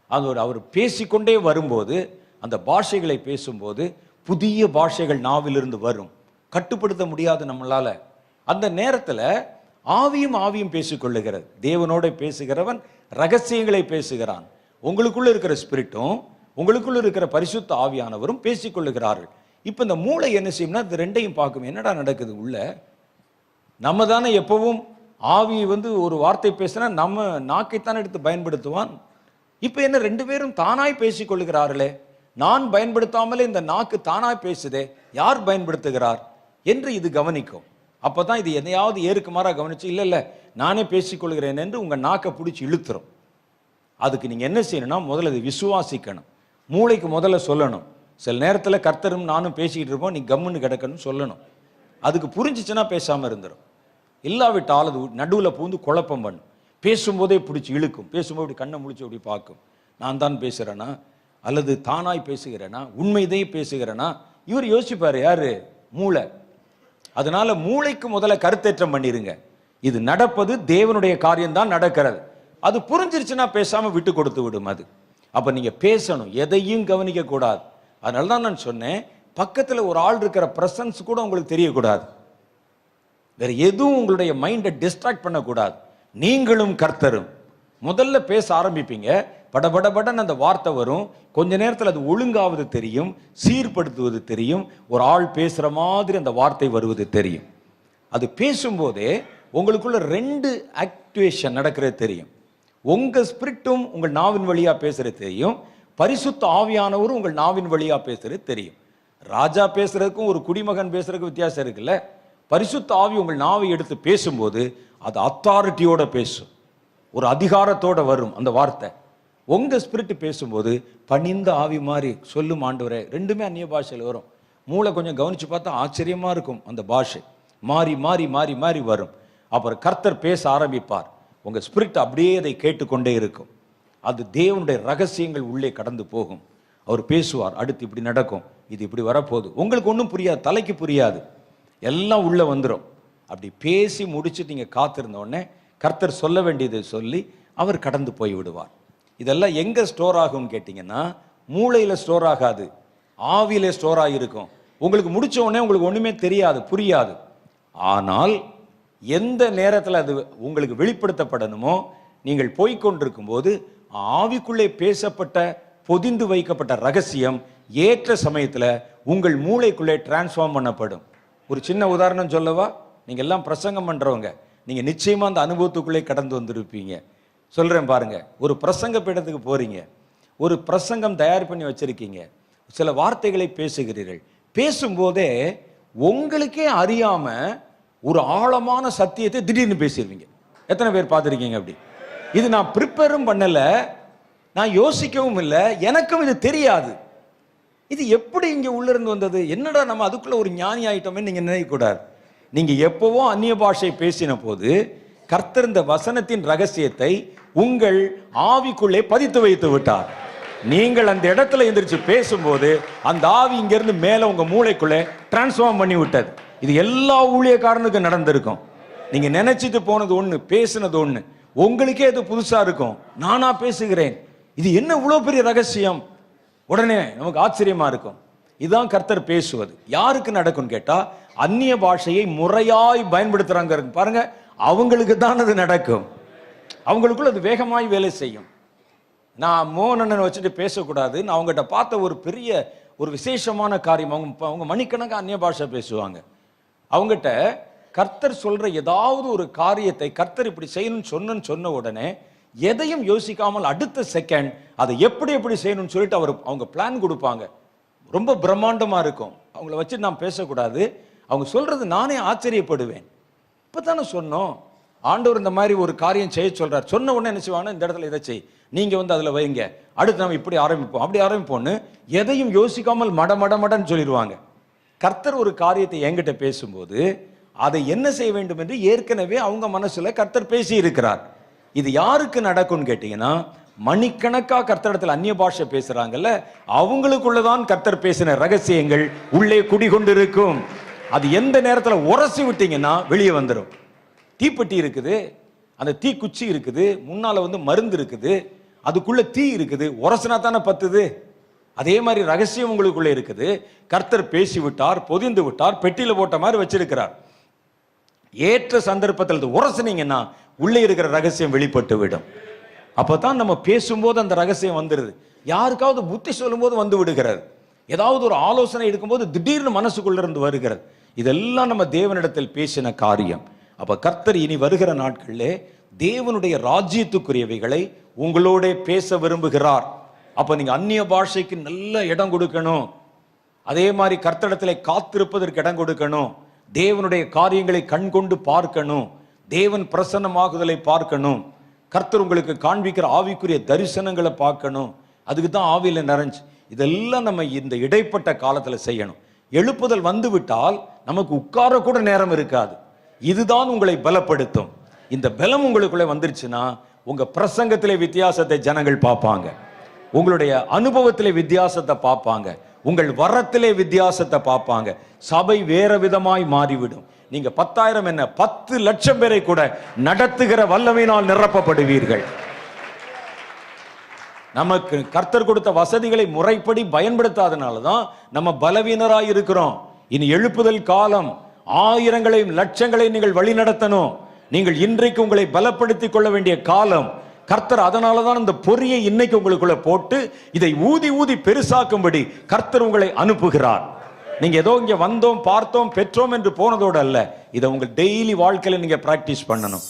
A: அது ஒரு அவர் பேசிக்கொண்டே வரும்போது, அந்த பாஷைகளை பேசும்போது புதிய பாஷைகள் நாவிலிருந்து வரும். கட்டுப்படுத்த முடியாது நம்மளால. அந்த நேரத்தில் ஆவியும் பேசிக்கொள்ளுகிறது. தேவனோட பேசுகிறவன் ரகசியங்களை பேசுகிறான். உங்களுக்குள்ள இருக்கிற ஸ்பிரிட்டும் உங்களுக்குள்ள இருக்கிற பரிசுத்த ஆவியானவரும் பேசிக்கொள்ளுகிறார்கள். இப்போ இந்த மூளை என்ன செய்யும்னா, இந்த ரெண்டையும் பார்க்கும். என்னடா நடக்குது உள்ள? நம்ம தானே எப்பவும் ஆவி ஒரு வார்த்தை பேசினா நம்ம நாக்கைத்தானே எடுத்து பயன்படுத்துவான். இப்போ என்ன, ரெண்டு பேரும் தானாய் பேசிக்கொள்ளுகிறார்களே, நான் பயன்படுத்தாமலே இந்த நாக்கு தானாய் பேசுதே, யார் பயன்படுத்துகிறார் என்று இது கவனிக்கும். அப்பதான் இது எதையாவது ஏறுக்குமாறாக கவனிச்சு, இல்லை நானே பேசிக்கொள்கிறேன் என்று உங்க நாக்கை பிடிச்சி இழுத்துரும். அதுக்கு நீங்க என்ன செய்யணும்னா, முதல்ல இது விசுவாசிக்கணும். மூளைக்கு முதல்ல சொல்லணும். சில நேரத்தில் கர்த்தரும் நானும் பேசிக்கிட்டு இருப்போம், நீ கம்முன்னு கிடக்கணும்னு சொல்லணும். அதுக்கு புரிஞ்சிச்சுன்னா பேசாம இருந்துடும். இல்லாவிட்டால் அது நடுவில் பூந்து குழப்பம் பண்ணும். பேசும்போதே பிடிச்சி இழுக்கும். பேசும்போது இப்படி கண்ணை முழிச்சு அப்படி பார்க்கும். நான் தான் பேசுகிறேனா அல்லது தானாய் பேசுகிறேனா, உண்மையிலே பேசுகிறேனா? இவர் யோசிப்பார், யாரு? மூளை. அதனால மூளைக்கு முதல்ல கருத்தேற்றம் பண்ணிருங்க. இது நடப்பது தேவனுடைய காரியம்தான் நடக்கிறது. அது புரிஞ்சிருச்சுன்னா பேசாம விட்டு கொடுத்து விடும் அது. அப்ப நீங்க பேசணும், எதையும் கவனிக்க கூடாது. அதனால தான் நான் சொன்னேன், பக்கத்தில் ஒரு ஆள் இருக்கிற பிரசன்ஸ் கூட உங்களுக்கு தெரியக்கூடாது. வேற எதுவும் உங்களுடைய மைண்டை டிஸ்ட்ராக்ட் பண்ணக்கூடாது. நீங்களும் கர்த்தரும் முதல்ல பேச ஆரம்பிப்பீங்க. படபடபடன்னு அந்த வார்த்தை வரும். கொஞ்ச நேரத்தில் அது ஒழுங்காவது தெரியும், சீர்படுத்துவது தெரியும், ஒரு ஆள் பேசுற மாதிரி அந்த வார்த்தை வருவது தெரியும். அது பேசும்போதே உங்களுக்குள்ள ரெண்டு ஆக்டிவேஷன் நடக்கிறது தெரியும். உங்க ஸ்பிரிட்டும் உங்கள் நாவின் வழியா பேசுறது தெரியும், பரிசுத்த ஆவியானவரும் உங்கள் நாவின் வழியா பேசுறது தெரியும். ராஜா பேசுறதுக்கும் ஒரு குடிமகன் பேசுறதுக்கும் வித்தியாசம் இருக்குல்ல. பரிசுத்த ஆவி உங்கள் நாவை எடுத்து பேசும்போது அது அத்தாரிட்டியோட பேசும், ஒரு அதிகாரத்தோட வரும் அந்த வார்த்தை. உங்க ஸ்பிரிட் பேசும்போது பணிந்த ஆவி மாதிரி சொல்லும் ஆண்டவரே. ரெண்டுமே அந்நிய பாஷையில் வரும். மூளை கொஞ்சம் கவனிச்சு பார்த்தா ஆச்சரியமா இருக்கும். அந்த பாஷை மாறி மாறி மாறி மாறி வரும். அப்புறம் கர்த்தர் பேச ஆரம்பிப்பார். உங்க ஸ்பிரிட் அப்படியே அதை கேட்டுக்கொண்டே இருக்கும். அது தேவனுடைய ரகசியங்கள் உள்ளே கடந்து போகும். அவர் பேசுவார், அடுத்து இப்படி நடக்கும், இது இப்படி வரப்போகுது. உங்களுக்கு ஒன்றும் புரியாது, தலைக்கு புரியாது, எல்லாம் உள்ள வந்துடும். அப்படி பேசி முடிச்சு நீங்க காத்திருந்த உடனே கர்த்தர் சொல்ல வேண்டியதை சொல்லி அவர் கடந்து போய் விடுவார். இதெல்லாம் எங்க ஸ்டோர் ஆகும்னு கேட்டீங்கன்னா, மூளையில ஸ்டோர் ஆகாது, ஆவியில ஸ்டோர் ஆகிருக்கும். உங்களுக்கு முடிச்ச உடனே உங்களுக்கு ஒண்ணுமே தெரியாது, புரியாது. ஆனால் எந்த நேரத்தில் அது உங்களுக்கு வெளிப்படுத்தப்படணுமோ, நீங்கள் போய்கொண்டிருக்கும் போது ஆவிக்குள்ளே பேசப்பட்ட பொதிந்து வைக்கப்பட்ட ரகசியம் ஏற்ற சமயத்தில் உங்கள் மூளைக்குள்ளே டிரான்ஸ்ஃபார்ம் பண்ணப்படும். ஒரு சின்ன உதாரணம் சொல்லவா? நீங்க எல்லாம் பிரசங்கம் பண்றவங்க, நீங்க நிச்சயமா அந்த அனுபவத்துக்குள்ளே கடந்து வந்திருப்பீங்க. சொல்றேன் பாருங்க. ஒரு பிரசங்க பீடத்துக்கு போறீங்க, ஒரு பிரசங்கம் தயார் பண்ணி வச்சிருக்கீங்க, சில வார்த்தைகளை பேசுகிறீர்கள். பேசும்போதே உங்களுக்கே அறியாம ஒரு ஆழமான சத்தியத்தை திடீர்னு பேசிடுவீங்க. எத்தனை பேர் பார்த்துருக்கீங்க அப்படி? இது நான் ப்ரிப்பேரும் பண்ணல, நான் யோசிக்கவும் இல்லை, எனக்கும் இது தெரியாது. இது எப்படி இங்க உள்ள இருந்து வந்தது? என்னடா நம்ம அதுக்குள்ள ஒரு ஞானி ஆயிட்டோமே நீங்க நினைக்கக்கூடாது. நீங்க எப்பவோ அந்நிய பாஷை பேசின போது கர்த்தர் இந்த வசனத்தின் ரகசியத்தை உங்கள் ஆவிக்குள்ளே பதித்து வைத்து விட்டார். நீங்கள் அந்த இடத்துல எந்திரிச்சு பேசும்போது அந்த ஆவி இங்கிருந்து மேல உங்க மூளைக்குள்ளே டிரான்ஸ்ஃபார்ம் பண்ணி விட்டது. இது எல்லா ஊழியக்காரனுக்கு நடந்திருக்கும். நீங்க நினைச்சிட்டு போனது ஒண்ணு, பேசினது ஒண்ணு, உங்களுக்கே இது புதுசா இருக்கும். நானா பேசுகிறேன், இது என்ன இவ்வளவு பெரிய ரகசியம்? உடனே நமக்கு ஆச்சரியமா இருக்கும். இதுதான் கர்த்தர் பேசுவது. யாருக்கு நடக்கும் கேட்டா, அந்நிய பாஷையை முறையாய் பயன்படுத்துறாங்க பாருங்க, அவங்களுக்கு தான் அது நடக்கும். அவங்களுக்குள்ள அது வேகமாய் வேலை செய்யும். நான் மோகனன் வச்சுட்டு பேசக்கூடாது. நான் அவங்ககிட்ட பார்த்த ஒரு பெரிய ஒரு விசேஷமான காரியம், அவங்க மணிக்கணக்காக அந்நிய பாஷை பேசுவாங்க. அவங்ககிட்ட கர்த்தர் சொல்ற ஏதாவது ஒரு காரியத்தை கர்த்தர் இப்படி செய்யணும்னு சொன்ன உடனே எதையும் யோசிக்காமல் அடுத்த செகண்ட் அதை எப்படி எப்படி செய்யணும்னு சொல்லிட்டு அவங்க பிளான் கொடுப்பாங்க. ரொம்ப பிரம்மாண்டமா இருக்கும். அவங்கள வச்சு நான் பேசக்கூடாது. அவங்க சொல்றது நானே ஆச்சரியப்படுவேன். இப்பதானே சொன்னோம், ஆண்டவர் இந்த மாதிரி ஒரு காரியம் செய்ய சொல்றார். சொன்ன உடனே என்ன செய்வாங்க, இந்த இடத்துல இதை செய், நீங்க வந்து அதுல வைங்க, அடுத்து நம்ம இப்படி ஆரம்பிப்போம், அப்படி ஆரம்பிப்போம்னு எதையும் யோசிக்காமல் மடன்னு சொல்லிடுவாங்க. கர்த்தர் ஒரு காரியத்தை என்கிட்ட பேசும்போது அதை என்ன செய்ய வேண்டும் என்று ஏற்கனவே அவங்க மனசுல கர்த்தர் பேசி இருக்கிறார். இது யாருக்கு நடக்கும்னு கேட்டீங்கன்னா, மணிக்கணக்கா கர்த்தரிடத்தில் அந்நிய பாஷை பேசுறாங்கல்ல, அவங்களுக்குள்ளதான் கர்த்தர் பேசின ரகசியங்கள் உள்ளே குடிகொண்டு இருக்கும். அது எந்த நேரத்தில் உரசி விட்டீங்கன்னா வெளியே வந்துடும். தீப்பெட்டி இருக்குது, அந்த தீக்குச்சி இருக்குது, முன்னால வந்து மருந்து இருக்குது, அதுக்குள்ள தீ இருக்குது, உரசினா தானே பத்துது. அதே மாதிரி ரகசியம் உங்களுக்குள்ள இருக்குது. கர்த்தர் பேசி விட்டார், பொதிந்து விட்டார், பெட்டியில போட்ட மாதிரி வச்சிருக்கிறார். ஏற்ற சந்தர்ப்பத்தில் உரசினீங்கன்னா உள்ளே இருக்கிற ரகசியம் வெளிப்பட்டு விடும். அப்பதான் நம்ம பேசும்போது அந்த ரகசியம் வந்துருது. யாருக்காவது புத்தி சொல்லும் போது வந்து விடுகிறது. ஏதாவது ஒரு ஆலோசனை எடுக்கும்போது திடீர்னு மனசுக்குள்ள இருந்து வருகிறது. இதெல்லாம் நம்ம தேவனிடத்தில் பேசின காரியம். அப்ப கர்த்தர் இனி வருகிற நாட்களிலே தேவனுடைய ராஜ்யத்துக்குரியவைகளை உங்களோட பேச விரும்புகிறார். அப்ப நீங்க அந்நிய பாஷைக்கு நல்ல இடம் கொடுக்கணும். அதே மாதிரி கர்த்தரிடத்திலே காத்திருப்பதற்கு இடம் கொடுக்கணும். தேவனுடைய காரியங்களை கண்கொண்டு பார்க்கணும். தேவன் பிரசன்னமாகுதலை பார்க்கணும். கர்த்தர் உங்களுக்கு காண்பிக்கிற ஆவிக்குரிய தரிசனங்களை பார்க்கணும். அதுக்கு தான் ஆவியில நிறைஞ்சு இதெல்லாம் நம்ம இந்த இடைப்பட்ட காலத்துல செய்யணும். எழுப்புதல் வந்து விட்டால் நமக்கு உட்கார கூட நேரம் இருக்காது. இதுதான் உங்களை பலப்படுத்தும். இந்த பலம் உங்களுக்குள்ளே வந்துருச்சுன்னா உங்க பிரசங்கத்திலே வித்தியாசத்தை ஜனங்கள் பார்ப்பாங்க, உங்களுடைய அனுபவத்திலே வித்தியாசத்தை பார்ப்பாங்க, உங்கள் வரத்திலே வித்தியாசத்தை பார்ப்பாங்க. சபை வேற விதமாய் மாறிவிடும். நீங்க 10,000 என்ன 10 லட்சம் பேரை கூட நடத்துகிற வல்லமையினால் நிரப்பப்படுவீர்கள். நமக்கு கர்த்தர் கொடுத்த வசதிகளை முறைப்படி பயன்படுத்தாதனாலதான் நம்ம பலவீனராய் இருக்கிறோம். இனி எழுப்புதல் காலம். ஆயிரங்களையும் லட்சங்களையும் நீங்கள் வழி நடத்தணும். நீங்கள் இன்றைக்கு உங்களை பலப்படுத்திக் கொள்ள வேண்டிய காலம். கர்த்தர் அதனாலதான் இந்த பொறியை இன்னைக்கு உங்களுக்குள்ள போட்டு இதை ஊதி ஊதி பெருசாக்கும்படி கர்த்தர் உங்களை அனுப்புகிறார். நீங்க ஏதோ இங்க வந்தோம், பார்த்தோம், பெற்றோம் என்று போனதோடு அல்ல. இதை உங்க டெய்லி வாழ்க்கையில நீங்க பிராக்டிஸ் பண்ணணும்.